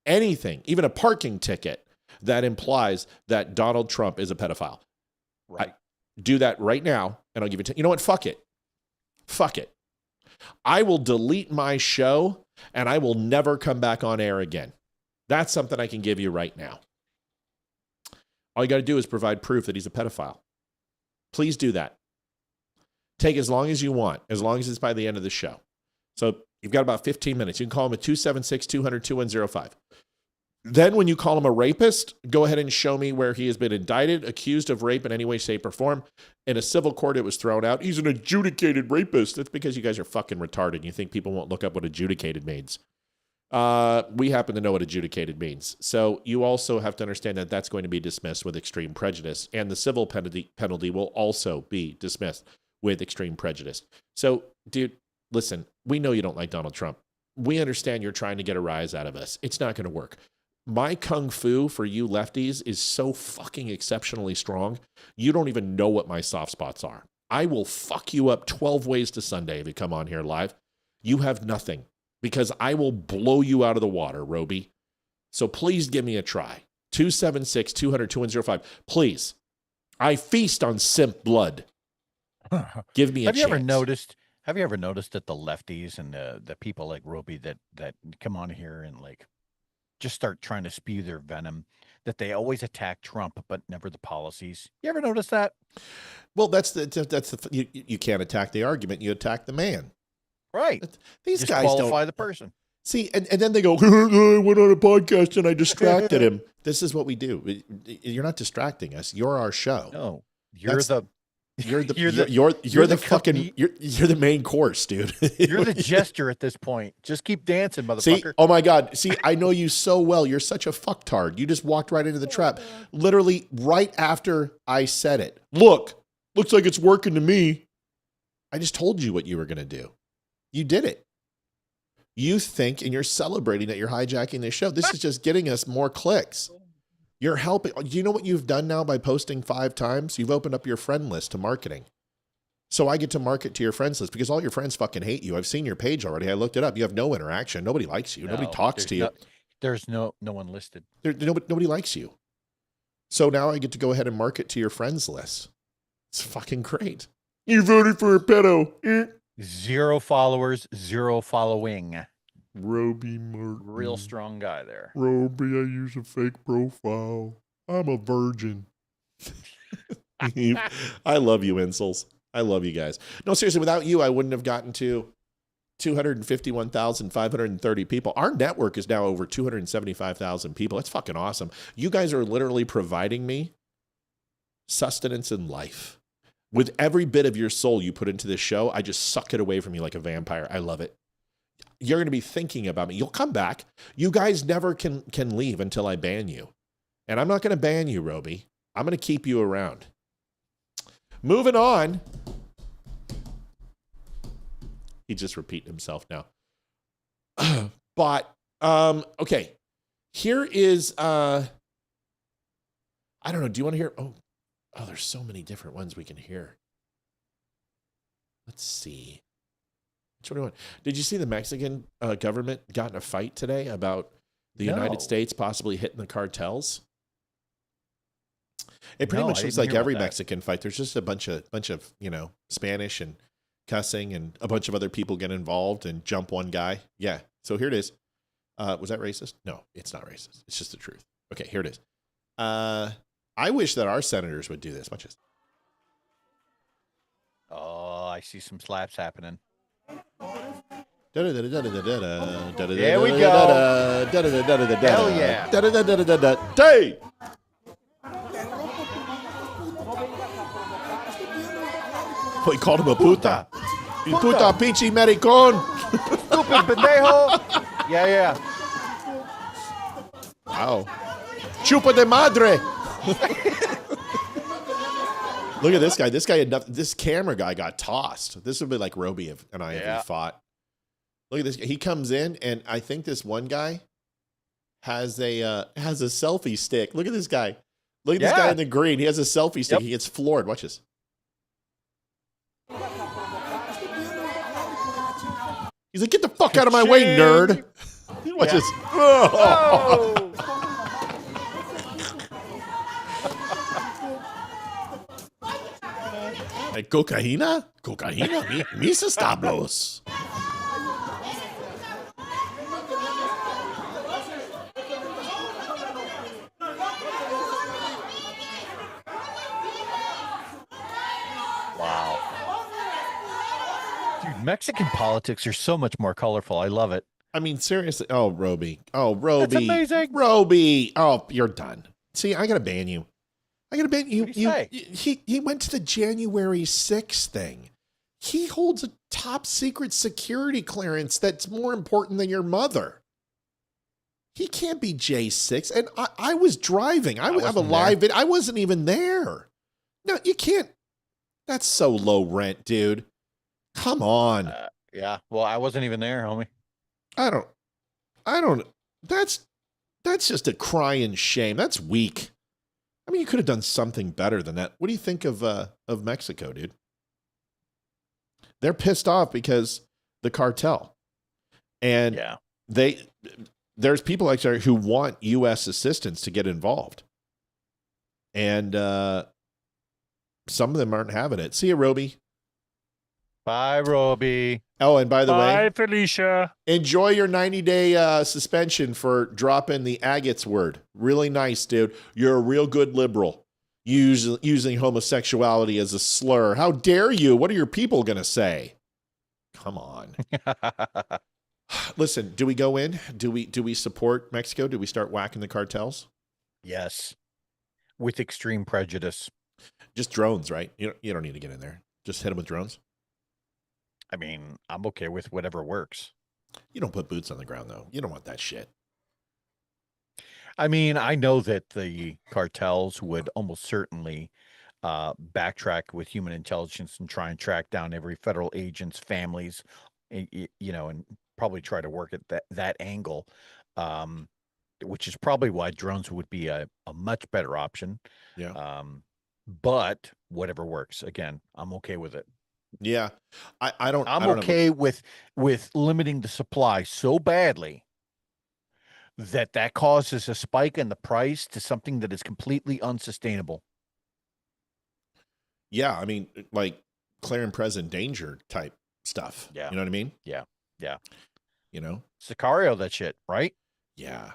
anything, even a parking ticket that implies that Donald Trump is a pedophile. Right. Do that right now, and I'll give you you know what? Fuck it. Fuck it. I will delete my show, and I will never come back on air again. That's something I can give you right now. All you got to do is provide proof that he's a pedophile. Please do that. Take as long as you want, as long as it's by the end of the show. So you've got about 15 minutes. You can call him at 276-200-2105. Then when you call him a rapist, go ahead and show me where he has been indicted, accused of rape in any way, shape, or form. In a civil court, it was thrown out. He's an adjudicated rapist. That's because you guys are fucking retarded. You think people won't look up what adjudicated means. We happen to know what adjudicated means. So you also have to understand that that's going to be dismissed with extreme prejudice. And the civil penalty will also be dismissed with extreme prejudice. So, dude, listen, we know you don't like Donald Trump. We understand you're trying to get a rise out of us. It's not going to work. My kung fu for you lefties is so fucking exceptionally strong. You don't even know what my soft spots are. I will fuck you up 12 ways to Sunday if you come on here live. You have nothing because I will blow you out of the water, Roby. So please give me a try. 276-200-2105. Please. I feast on simp blood. Give me a chance. Have you ever noticed that the lefties and the people like Roby that come on here and like just start trying to spew their venom, that they always attack Trump, but never the policies? You ever notice that? Well, you can't attack the argument. You attack the man. Right. These just guys qualify the person. See, and then they go, I went on a podcast and I distracted him. This is what we do. You're not distracting us. You're our show. No, you're the main course, dude. You're the jester at this point. Just keep dancing, motherfucker. See, oh my God. See, I know you so well. You're such a fucktard. You just walked right into the trap. Literally right after I said it. Looks like it's working to me. I just told you what you were going to do. You did it. You think and you're celebrating that you're hijacking this show. This is just getting us more clicks. You're helping. Do you know what you've done now by posting 5 times? You've opened up your friend list to marketing. So I get to market to your friends list because all your friends fucking hate you. I've seen your page already. I looked it up. You have no interaction. Nobody likes you. Nobody talks to you. There's no one listed. Nobody likes you. So now I get to go ahead and market to your friends list. It's fucking great. You voted for a pedo. 0 followers, 0 following. Roby Martin. Real strong guy there. Roby, I use a fake profile. I'm a virgin. I love you, insoles. I love you guys. No, seriously, without you, I wouldn't have gotten to 251,530 people. Our network is now over 275,000 people. That's fucking awesome. You guys are literally providing me sustenance in life. With every bit of your soul you put into this show, I just suck it away from you like a vampire. I love it. You're going to be thinking about me. You'll come back. You guys never can leave until I ban you. And I'm not going to ban you, Roby. I'm going to keep you around. Moving on. He's just repeating himself now. But, okay. Here is, I don't know. Do you want to hear? Oh, there's so many different ones we can hear. Let's see. Which one do you want? Did you see the Mexican government got in a fight today about the United States possibly hitting the cartels? It pretty much looks like every Mexican fight. There's just a bunch of Spanish and cussing and a bunch of other people get involved and jump one guy. Yeah. So here it is. Was that racist? No, it's not racist. It's just the truth. Okay, here it is. I wish that our senators would do this. Watch this. Oh, I see some slaps happening. There we go. Hell yeah. Hey! He called him a puta. You puta pinche maricón. Stupid pendejo. Yeah. Wow. Chupa de madre. Look at this guy. This camera guy got tossed. This would be like Roby and I if we fought. Look at this guy. He comes in, and I think this one guy has a selfie stick. Look at this guy. Look at this guy in the green. He has a selfie stick. Yep. He gets floored. Watch this. He's like, get the fuck out of my way, nerd. Watch this. Oh. Cocaína? Cocaína? Mis establos. Wow. Dude, Mexican politics are so much more colorful. I love it. I mean, seriously. Oh, Roby. Oh, Roby. That's amazing. Roby. Oh, you're done. See, I gotta ban you. I gotta ban you. What do you say? He went to the January 6th thing. He holds a top secret security clearance that's more important than your mother. He can't be J6. And I was driving. I have a live video. I wasn't even there. No, you can't. That's so low rent, dude. Come on. Yeah. Well, I wasn't even there, homie. I don't. That's just a crying shame. That's weak. I mean, you could have done something better than that. What do you think of Mexico, dude? They're pissed off because the cartel, and there's people like there who want U.S. assistance to get involved, and some of them aren't having it. See you, Roby. Bye, Roby. Oh, and by the way, bye, Felicia. Enjoy your 90-day suspension for dropping the agates word. Really nice, dude. You're a real good liberal. Using homosexuality as a slur. How dare you? What are your people going to say? Come on. Listen, do we go in? Do we support Mexico? Do we start whacking the cartels? Yes. With extreme prejudice. Just drones, right? You don't need to get in there. Just hit them with drones. I mean, I'm okay with whatever works. You don't put boots on the ground, though. You don't want that shit. I mean, I know that the cartels would almost certainly backtrack with human intelligence and try and track down every federal agent's families, you know, and probably try to work at that angle, which is probably why drones would be a much better option. Yeah. But whatever works. Again, I'm okay with it. Yeah. I'm okay with limiting the supply so badly that causes a spike in the price to something that is completely unsustainable. Yeah, I mean, like clear and present danger type stuff. Yeah. You know what I mean? Yeah. Yeah. You know? Sicario, that shit, right? Yeah.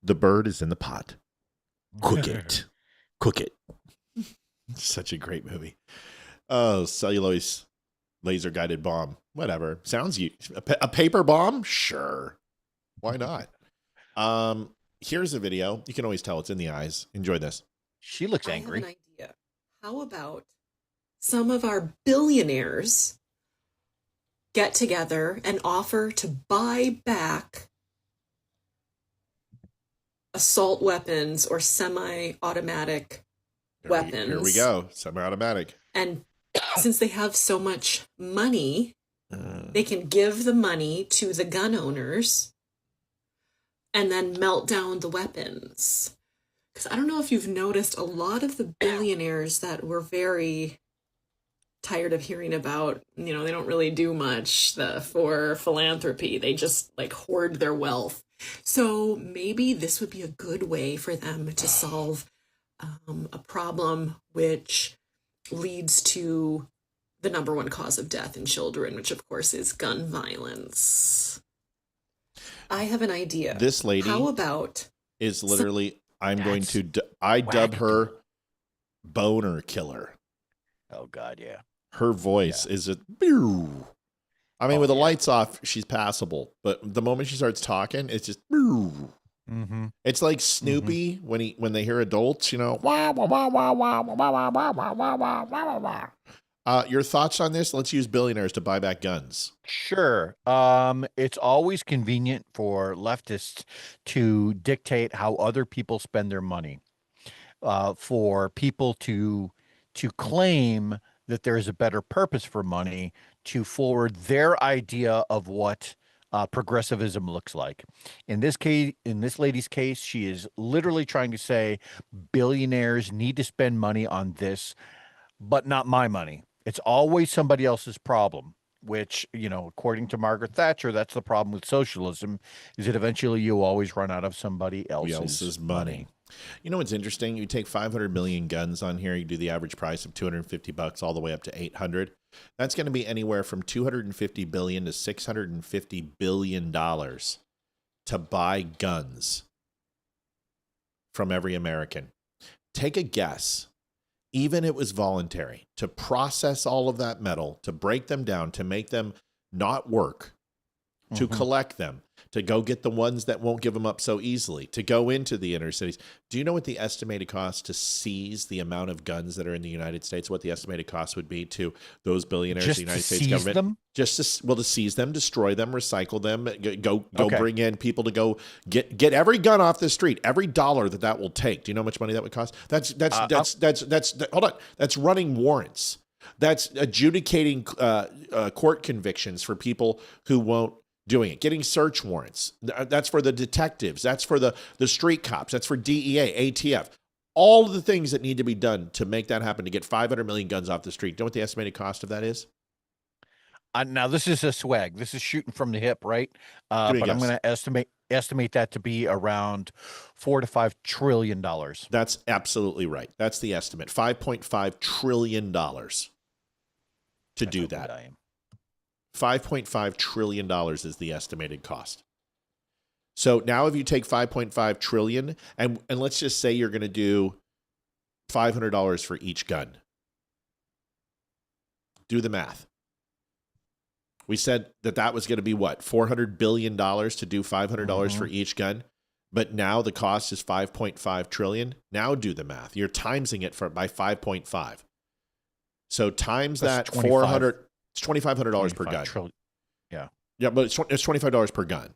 The bird is in the pot. Cook it. Cook it. Such a great movie. Oh, cellulose laser guided bomb. Whatever. Sounds a paper bomb? Sure. Why not? Here's a video. You can always tell it's in the eyes. Enjoy this. She looks angry. I have an idea. How about some of our billionaires get together and offer to buy back assault weapons or semi-automatic weapons? Here we go. Semi-automatic. And since they have so much money, they can give the money to the gun owners and then melt down the weapons. Because I don't know if you've noticed, a lot of the billionaires that we're very tired of hearing about, you know, they don't really do much for philanthropy. They just like hoard their wealth. So maybe this would be a good way for them to solve a problem which leads to the number one cause of death in children, which of course is gun violence. I have an idea. This lady How about is literally, I dub her boner killer. Oh God, yeah. Her voice is I mean, with the lights off, she's passable, but the moment she starts talking, it's just. Mm-hmm. It's like Snoopy when they hear adults, you know. Your thoughts on this? Let's use billionaires to buy back guns. Sure. It's always convenient for leftists to dictate how other people spend their money. For people to claim that there is a better purpose for money, to forward their idea of what progressivism looks like. In this case, in this lady's case, she is literally trying to say billionaires need to spend money on this, but not my money. It's always somebody else's problem, which, you know, according to Margaret Thatcher, that's the problem with socialism, is that eventually you always run out of somebody else's money. You know what's interesting? You take 500 million guns on here, you do the average price of $250 all the way up to 800. That's going to be anywhere from $250 billion to $650 billion to buy guns from every American. Take a guess. even it was voluntary, to process all of that metal, to break them down, to make them not work, to collect them, to go get the ones that won't give them up so easily, to go into the inner cities. Do you know what the estimated cost to seize the amount of guns that are in the United States, what the estimated cost would be to those billionaires, Just the United to States seize government? them? Just to seize them, destroy them, recycle them, go bring in people to go get every gun off the street, every dollar that will take. Do you know how much money that would cost? That's hold on. That's running warrants. That's adjudicating court convictions for people who won't doing it, getting search warrants. That's for the detectives. That's for the street cops. That's for DEA, ATF. All of the things that need to be done to make that happen, to get 500 million guns off the street. Do you know what the estimated cost of that is? Now, this is a swag. This is shooting from the hip, right? But I'm going to estimate that to be around $4 to $5 trillion. That's absolutely right. That's the estimate. $5.5 trillion to do that. $5.5 trillion is the estimated cost. So now if you take $5.5 trillion and let's just say you're going to do $500 for each gun. Do the math. We said that was going to be what? $400 billion to do $500 for each gun. But now the cost is $5.5 trillion. Now do the math. You're timesing it by 5.5. So times That's that 400. It's $2,500 per gun. Yeah, but it's $25 per gun,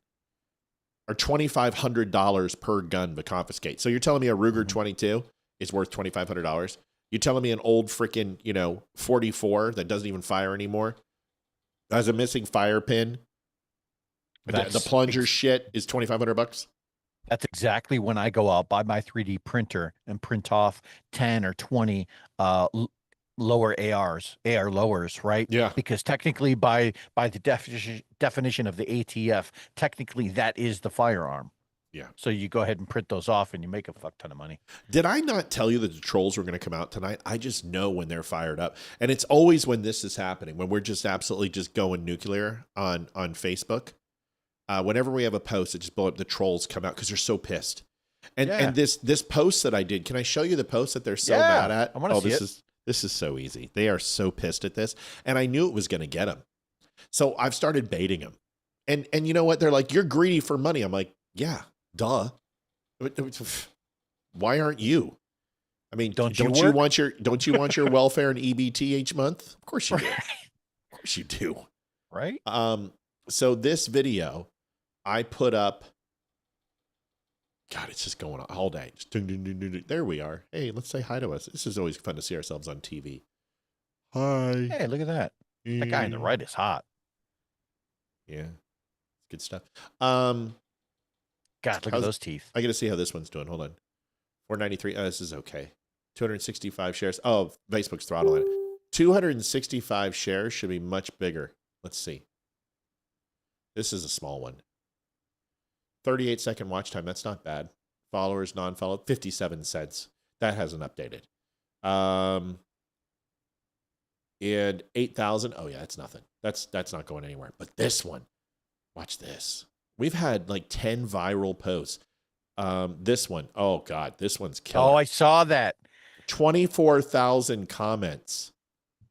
or $2,500 per gun to confiscate. So you're telling me a Ruger 22 is worth $2,500? You're telling me an old freaking 44 that doesn't even fire anymore, has a missing fire pin, the plunger shit is $2,500? That's exactly when I go out, buy my 3D printer, and print off 10 or 20 lower AR lowers, right? Yeah. Because technically by the definition of the ATF, technically that is the firearm. Yeah. So you go ahead and print those off and you make a fuck ton of money. Did I not tell you that the trolls were going to come out tonight? I just know when they're fired up. And it's always when this is happening, when we're just absolutely just going nuclear on Facebook. Whenever we have a post that just blow up, the trolls come out because they're so pissed. And this post that I did, can I show you the post that they're so mad at? I want to see it. This is so easy. They are so pissed at this. And I knew it was going to get them. So I've started baiting them. And you know what? They're like, you're greedy for money. I'm like, yeah, duh. Why aren't you? I mean, don't you want your welfare and EBT each month? Of course you do. Of course you do. Right? So this video I put up. God, it's just going on all day. Just ding, ding, ding, ding, ding. There we are. Hey, let's say hi to us. This is always fun to see ourselves on TV. Hi. Hey, look at that. That guy on the right is hot. Yeah. Good stuff. God, look at those teeth. I got to see how this one's doing. Hold on. 493. Oh, this is okay. 265 shares. Oh, Facebook's throttling it. 265 shares should be much bigger. Let's see. This is a small one. 38-second watch time. That's not bad. Followers, non-follow, 57 cents. That hasn't updated. And 8,000. Oh yeah, that's nothing. That's not going anywhere. But this one, watch this. We've had like 10 viral posts. This one, oh God, this one's killer. Oh, I saw that. 24,000 comments.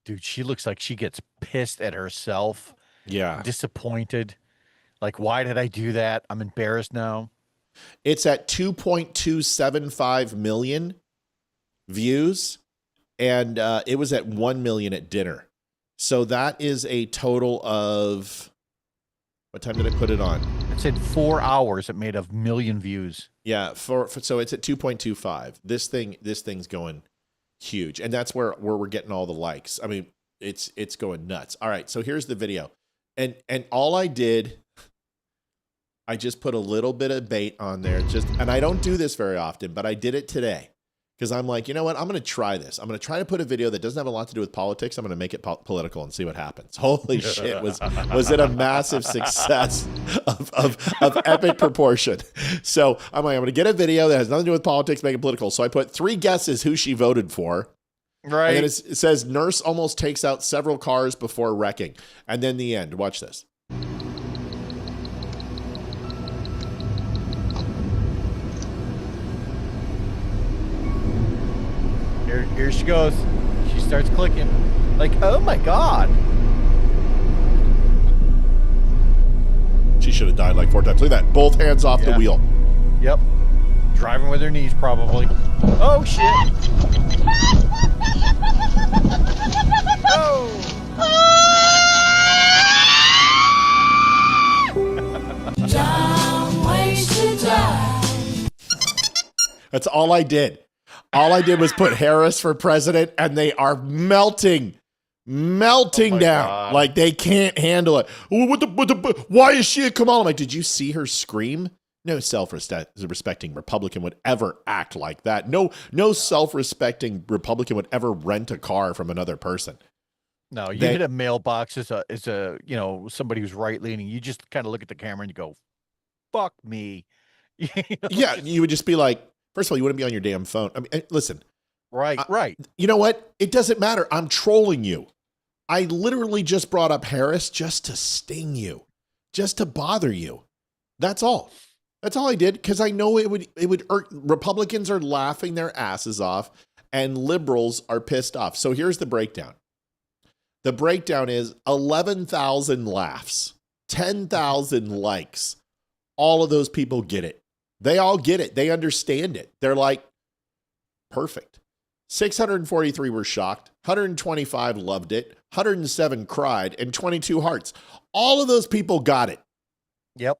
Dude, she looks like she gets pissed at herself. Yeah. Disappointed. Like, why did I do that? I'm embarrassed now. It's at 2.275 million views, and it was at 1 million at dinner. So that is a total of, what time did I put it on? It said 4 hours. It made 1 million views. Yeah, so it's at 2.25. This thing's going huge, and that's where we're getting all the likes. I mean, it's going nuts. All right, so here's the video, and all I did. I just put a little bit of bait on there, and I don't do this very often, but I did it today because I'm like, you know what? I'm going to try this. I'm going to try to put a video that doesn't have a lot to do with politics. I'm going to make it political and see what happens. Holy shit. Was it a massive success of epic proportion? So I'm like, I'm going to get a video that has nothing to do with politics, make it political. So I put 3 guesses who she voted for. Right. And then it says nurse almost takes out several cars before wrecking. And then the end. Watch this. Here she goes. She starts clicking. Like, oh my God. She should have died like 4 times. Look at that. Both hands off the wheel. Yep. Driving with her knees, probably. Oh, shit. Oh. That's all I did. All I did was put Harris for president, and they are melting down. God. Like they can't handle it. Why is she a Kamala? I'm like, did you see her scream? No self-respecting Republican would ever act like that. No self-respecting Republican would ever rent a car from another person. No, you hit a mailbox as a somebody who's right leaning. You just kind of look at the camera and you go, "Fuck me." Yeah, you would just be like, first of all, you wouldn't be on your damn phone. I mean, listen. Right. You know what? It doesn't matter. I'm trolling you. I literally just brought up Harris just to sting you, just to bother you. That's all. That's all I did, because I know it would irk. Republicans are laughing their asses off and liberals are pissed off. So here's the breakdown. The breakdown is 11,000 laughs, 10,000 likes. All of those people get it. They all get it. They understand it. They're like, perfect. 643 were shocked. 125 loved it. 107 cried, and 22 hearts. All of those people got it. Yep.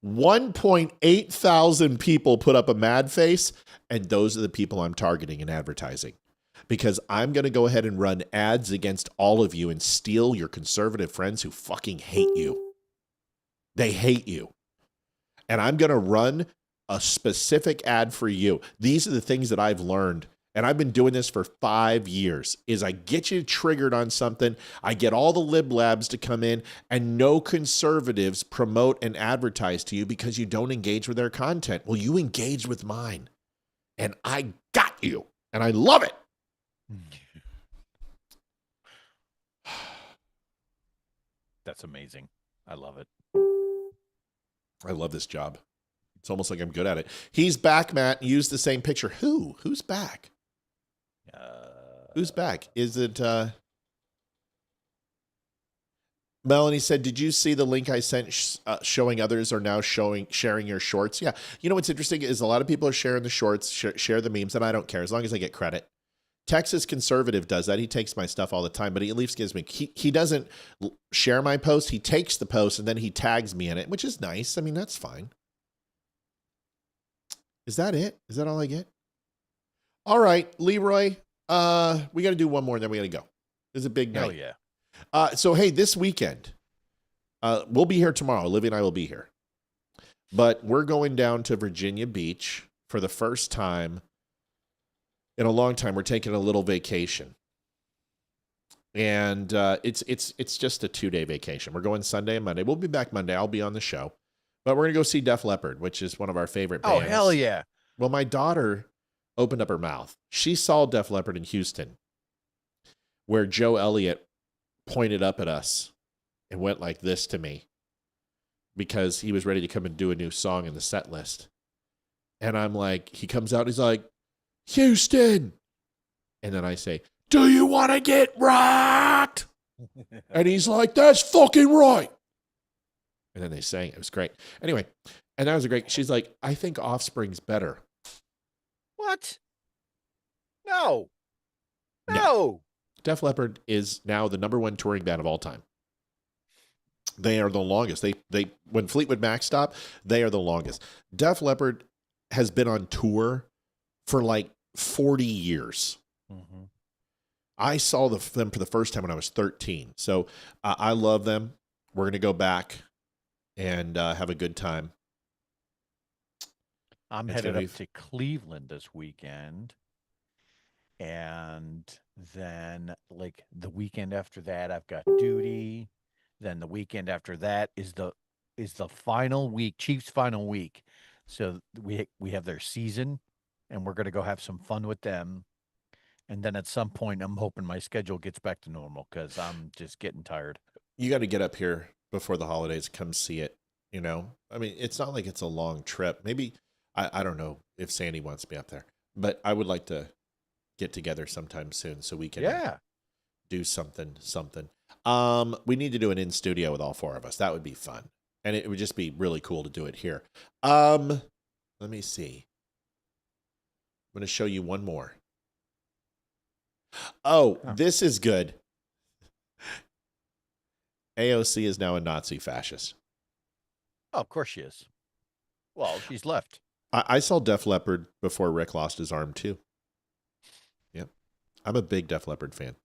1.8 thousand people put up a mad face, and those are the people I'm targeting in advertising. Because I'm going to go ahead and run ads against all of you and steal your conservative friends who fucking hate you. They hate you. And I'm going to run a specific ad for you. These are the things that I've learned. And I've been doing this for 5 years, is I get you triggered on something. I get all the lib labs to come in, and no conservatives promote and advertise to you because you don't engage with their content. Well, you engage with mine, and I got you, and I love it. That's amazing. I love it. I love this job. It's almost like I'm good at it. He's back, Matt. Use the same picture. Who? Who's back? Who's back? Is it Melanie said, did you see the link I sent showing others are now sharing your shorts? Yeah. You know what's interesting is a lot of people are sharing the shorts, share the memes, and I don't care as long as I get credit. Texas Conservative does that. He takes my stuff all the time, but he at least gives me, he doesn't share my post. He takes the post and then he tags me in it, which is nice. I mean, that's fine. Is that it? Is that all I get? All right, Leeroy, we got to do one more and then we got to go. It's a big night. Hell yeah. So, hey, this weekend, we'll be here tomorrow. Olivia and I will be here. But we're going down to Virginia Beach for the first time in a long time. We're taking a little vacation. And it's just a 2-day vacation. We're going Sunday and Monday. We'll be back Monday. I'll be on the show. But we're going to go see Def Leppard, which is one of our favorite bands. Oh, hell yeah. Well, my daughter opened up her mouth. She saw Def Leppard in Houston, where Joe Elliott pointed up at us and went like this to me because he was ready to come and do a new song in the set list. And I'm like, he comes out, he's like, Houston. And then I say, do you want to get rocked? And he's like, that's fucking right. And then they sang it. It was great. Anyway, and that was a great, she's like, I think Offspring's better. What? No. Def Leppard is now the #1 touring band of all time. They are the longest. They when Fleetwood Mac stopped, they are the longest. Def Leppard has been on tour for like 40 years. Mm-hmm. I saw them for the first time when I was 13. So I love them. We're going to go back and have a good time. I'm headed up to Cleveland this weekend. And then like the weekend after that, I've got duty. Then the weekend after that is the final week, Chiefs' final week. So we have their season and we're going to go have some fun with them. And then at some point, I'm hoping my schedule gets back to normal because I'm just getting tired. You got to get up here before the holidays. Come see it. You know, I mean, it's not like it's a long trip. Maybe, I don't know if Sandy wants me up there, but I would like to get together sometime soon so we can do something. We need to do an in studio with all four of us. That would be fun. And it would just be really cool to do it here. Let me see. I'm going to show you one more. Oh, this is good. AOC is now a Nazi fascist. Oh, of course she is. Well, she's left. I saw Def Leppard before Rick lost his arm, too. Yep. I'm a big Def Leppard fan.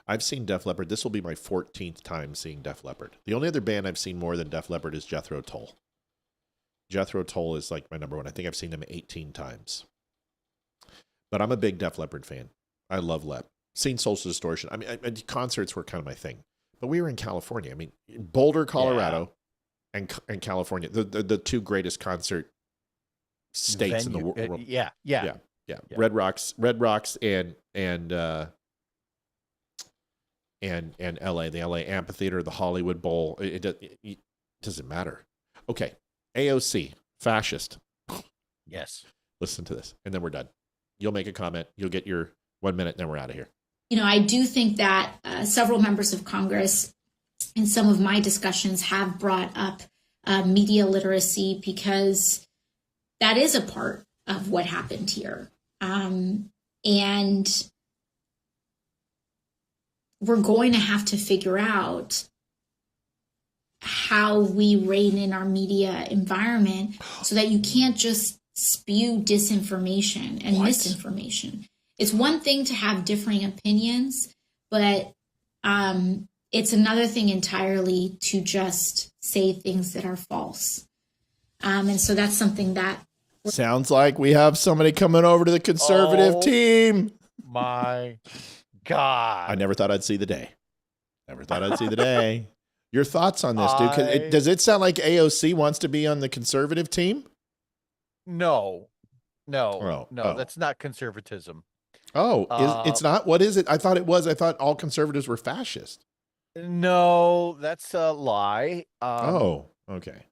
I've seen Def Leppard. This will be my 14th time seeing Def Leppard. The only other band I've seen more than Def Leppard is Jethro Tull. Jethro Tull is like my number one. I think I've seen them 18 times. But I'm a big Def Leppard fan. I love Lep. Seen Social Distortion. I mean, concerts were kind of my thing. But we were in California. I mean, Boulder, Colorado, and California, the two greatest concert states in the world. Yeah. Red Rocks and LA, the LA Amphitheater, the Hollywood Bowl. It doesn't matter. Okay. AOC, fascist. Yes. Listen to this, and then we're done. You'll make a comment. You'll get your 1 minute, and then we're out of here. You know, I do think that several members of Congress in some of my discussions have brought up media literacy because that is a part of what happened here. And we're going to have to figure out how we rein in our media environment so that you can't just spew disinformation and misinformation. It's one thing to have differing opinions, but it's another thing entirely to just say things that are false. And so that's something that... Sounds like we have somebody coming over to the conservative team. My God. I never thought I'd see the day. Your thoughts on this, dude? Does it sound like AOC wants to be on the conservative team? No, that's not conservatism. Oh, it's not? What is it? I thought it was. I thought all conservatives were fascist. No, that's a lie. Okay.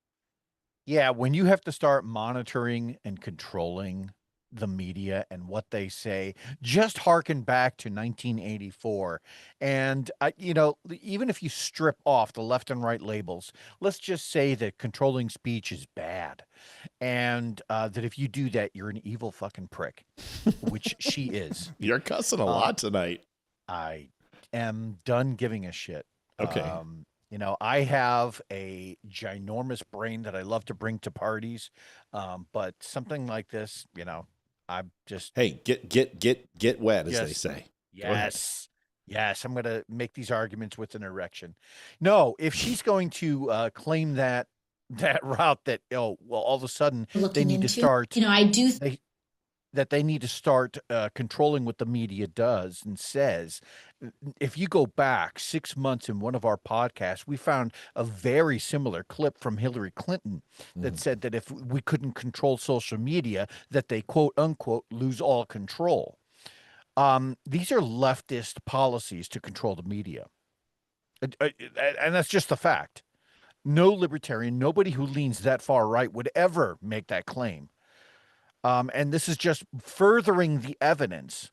Yeah, when you have to start monitoring and controlling the media and what they say, just harken back to 1984. And, even if you strip off the left and right labels, let's just say that controlling speech is bad. And that if you do that, you're an evil fucking prick, which she is. You're cussing a lot tonight. I am done giving a shit. Okay. I have a ginormous brain that I love to bring to parties. But something like this, I'm just... Hey, get wet, as they say. Yes. I'm going to make these arguments with an erection. No, if she's going to claim that route that, all of a sudden they need to start... I do... that they need to start controlling what the media does and says. If you go back 6 months in one of our podcasts, we found a very similar clip from Hillary Clinton that said that if we couldn't control social media, that they quote unquote lose all control. These are leftist policies to control the media. And that's just the fact. No libertarian, nobody who leans that far right would ever make that claim. And this is just furthering the evidence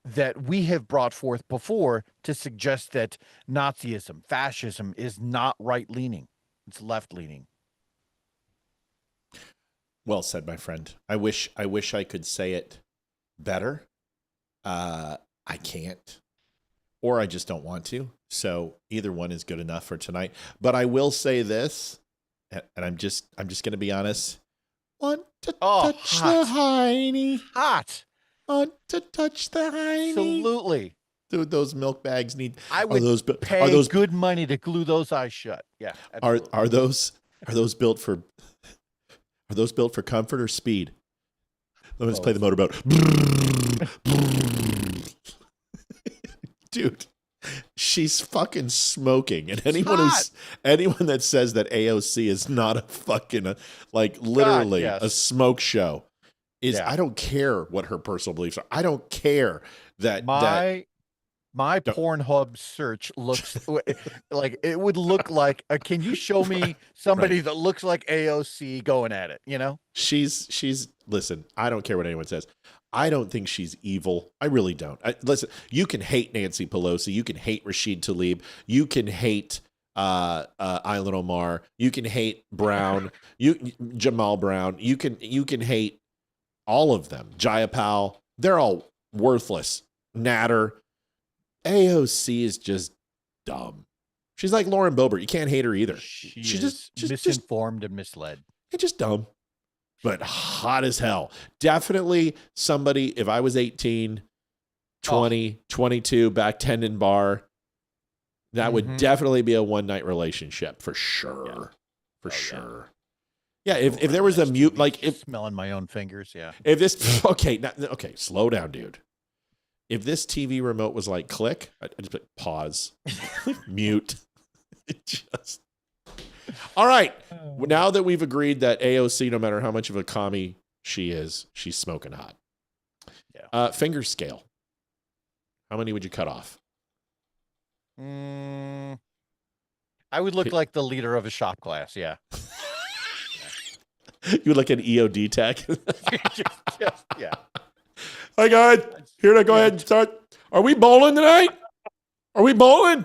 that we have brought forth before to suggest that Nazism, fascism is not right-leaning. It's left-leaning. Well said, my friend. I wish I could say it better. I can't, or I just don't want to. So either one is good enough for tonight. But I will say this, and I'm just going to be honest. Want to touch the hiney. Hot. Want to touch the hiney. Absolutely. Dude, those milk bags need... I would pay good money to glue those eyes shut. Yeah. Absolutely. Are those built for... Are those built for comfort or speed? Let me just play the motorboat. Dude, she's fucking smoking. And anyone that says that AOC is not a fucking literally a smoke show I don't care what her personal beliefs are. I don't care that my Pornhub search looks like it would look like can you show me somebody that looks like AOC going at it, She's listen, I don't care what anyone says. I don't think she's evil. I really don't. Listen, you can hate Nancy Pelosi. You can hate Rashid Tlaib. You can hate Ilhan Omar. You can hate Brown. Jamal Brown. You can hate all of them. Jayapal. They're all worthless. Natter. AOC is just dumb. She's like Lauren Boebert. You can't hate her either. She's just misinformed and misled. It's just dumb. But hot as hell. Definitely somebody, if I was 18, 20, 22, back tendon bar, that would definitely be a one-night relationship for sure. Yeah. For sure. Yeah, if there was a mute, like if smelling my own fingers, yeah. If this okay, slow down, dude. If this TV remote was like click, I'd just put pause, mute. Just all right. Now that we've agreed that AOC, no matter how much of a commie she is, she's smoking hot. Yeah. Finger scale. How many would you cut off? I would look like the leader of a shop class. Yeah. You would like an EOD tech. Yeah. Hi guys, here to go ahead and start. Are we bowling tonight? Are we bowling?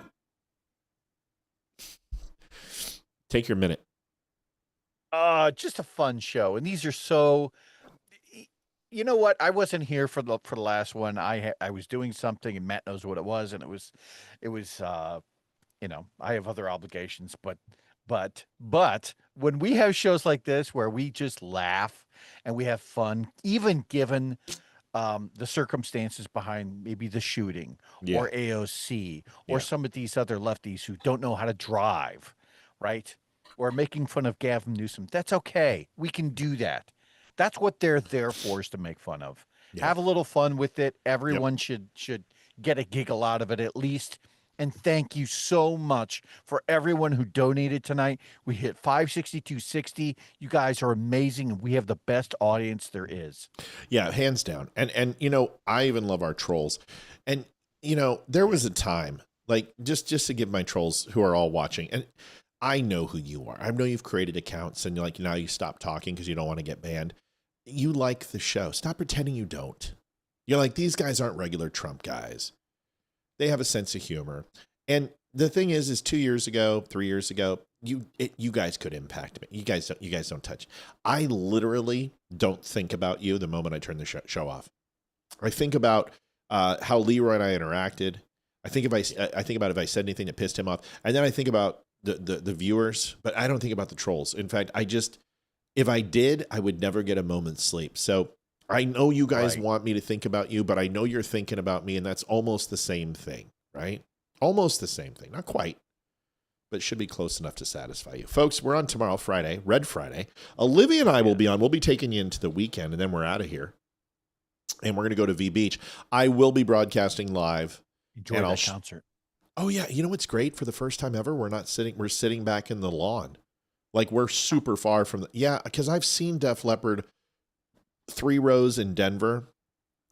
Take your minute. Just a fun show, and these are so. You know what? I wasn't here for the last one. I was doing something, and Matt knows what it was, and it was. You know, I have other obligations, but when we have shows like this where we just laugh and we have fun, even given the circumstances behind maybe the shooting or AOC or some of these other lefties who don't know how to drive, right? Or making fun of Gavin Newsom. That's okay. We can do that. That's what they're there for, is to make fun of. Yeah. Have a little fun with it. Everyone should get a giggle out of it at least. And thank you so much for everyone who donated tonight. We hit 562.60. You guys are amazing, and we have the best audience there is. Yeah, hands down. And you know, I even love our trolls. And you know, there was a time, like just to give my trolls who are all watching, and I know who you are. I know you've created accounts and like now you stop talking because you don't want to get banned. You like the show. Stop pretending you don't. You're like, these guys aren't regular Trump guys. They have a sense of humor. And the thing is 2 years ago, 3 years ago, you guys could impact me. You guys don't touch. I literally don't think about you the moment I turn the show off. I think about how Leeroy and I interacted. I think about if I said anything that pissed him off, and then I think about the viewers, but I don't think about the trolls. In fact, if I did, I would never get a moment's sleep. So I know you guys want me to think about you, but I know you're thinking about me, and that's almost the same thing, right? Almost the same thing. Not quite, but should be close enough to satisfy you. Folks, we're on tomorrow, Friday, Red Friday. Olivia and I will be on. We'll be taking you into the weekend, and then we're out of here. And we're going to go to V Beach. I will be broadcasting live. Enjoy that concert. Oh, yeah. You know what's great? For the first time ever, we're sitting back in the lawn. Like, we're super far from because I've seen Def Leppard 3 rows in Denver.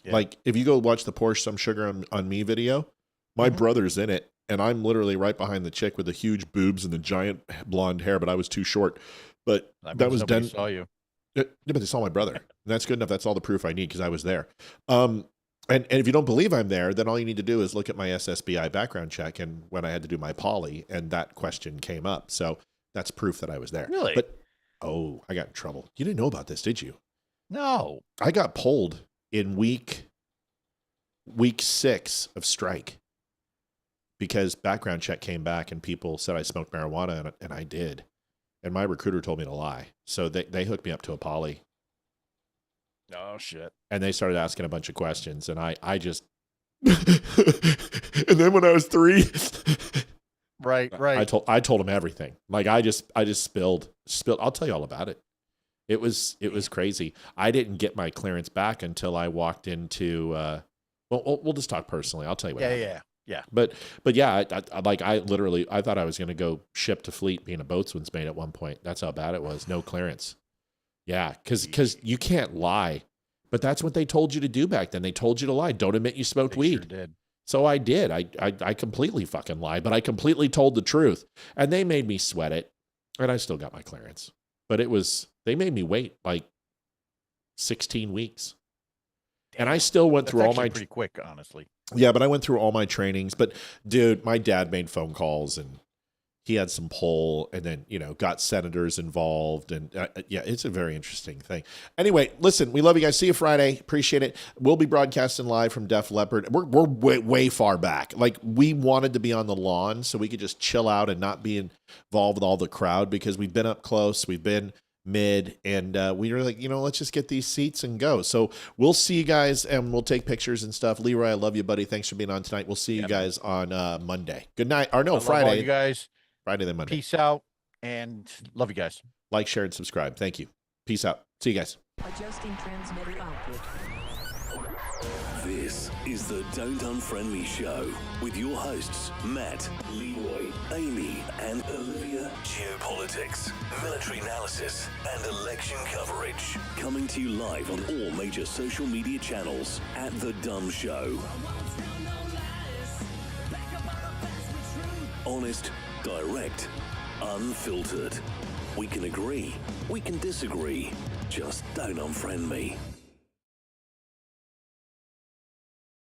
Yeah. Like, if you go watch the Porsche Some Sugar on Me video, my brother's in it, and I'm literally right behind the chick with the huge boobs and the giant blonde hair, but I was too short. But that was Denver. Saw you. Yeah, but they saw my brother. And that's good enough. That's all the proof I need because I was there. And if you don't believe I'm there, then all you need to do is look at my SSBI background check and when I had to do my poly, and that question came up. So that's proof that I was there. Really? But, I got in trouble. You didn't know about this, did you? No. I got pulled in week 6 of strike because background check came back and people said I smoked marijuana, and I did. And my recruiter told me to lie. So they hooked me up to a poly. Oh, shit. And they started asking a bunch of questions, and I just... and then when I was 3... Right. I told them everything. Like, I just spilled. I'll tell you all about it. It was crazy. I didn't get my clearance back until I walked into... we'll just talk personally. I'll tell you what happened. Yeah. But yeah, I thought I was going to go ship to Fleet being a boatswain's mate at one point. That's how bad it was. No clearance. Yeah, because you can't lie. But that's what they told you to do back then. They told you to lie. Don't admit you smoked weed. Sure did. So I did. I completely fucking lied, but I completely told the truth. And they made me sweat it. And I still got my clearance. But they made me wait like 16 weeks. And I still went That's through all actually my pretty quick, honestly. Yeah, but I went through all my trainings. But dude, my dad made phone calls and he had some poll, and then got senators involved, and yeah, it's a very interesting thing. Anyway, listen, we love you guys. See you Friday. Appreciate it. We'll be broadcasting live from Def Leppard. We're way far back. Like, we wanted to be on the lawn so we could just chill out and not be involved with all the crowd, because we've been up close, we've been mid, and we were like, let's just get these seats and go. So we'll see you guys, and we'll take pictures and stuff. Leeroy, I love you, buddy. Thanks for being on tonight. We'll see you guys on Monday. Good night. Or no, Friday. Love all you guys. Friday then Monday. Peace out, and love you guys. Like, share, and subscribe. Thank you. Peace out. See you guys. Adjusting transmitter output. This is the Don't Unfriend Me Show with your hosts, Matt, Leeroy, Amy, and Olivia. Geopolitics, military analysis, and election coverage. Coming to you live on all major social media channels at The Dumb Show. Honest, direct, unfiltered. We can agree, we can disagree. Just don't unfriend me.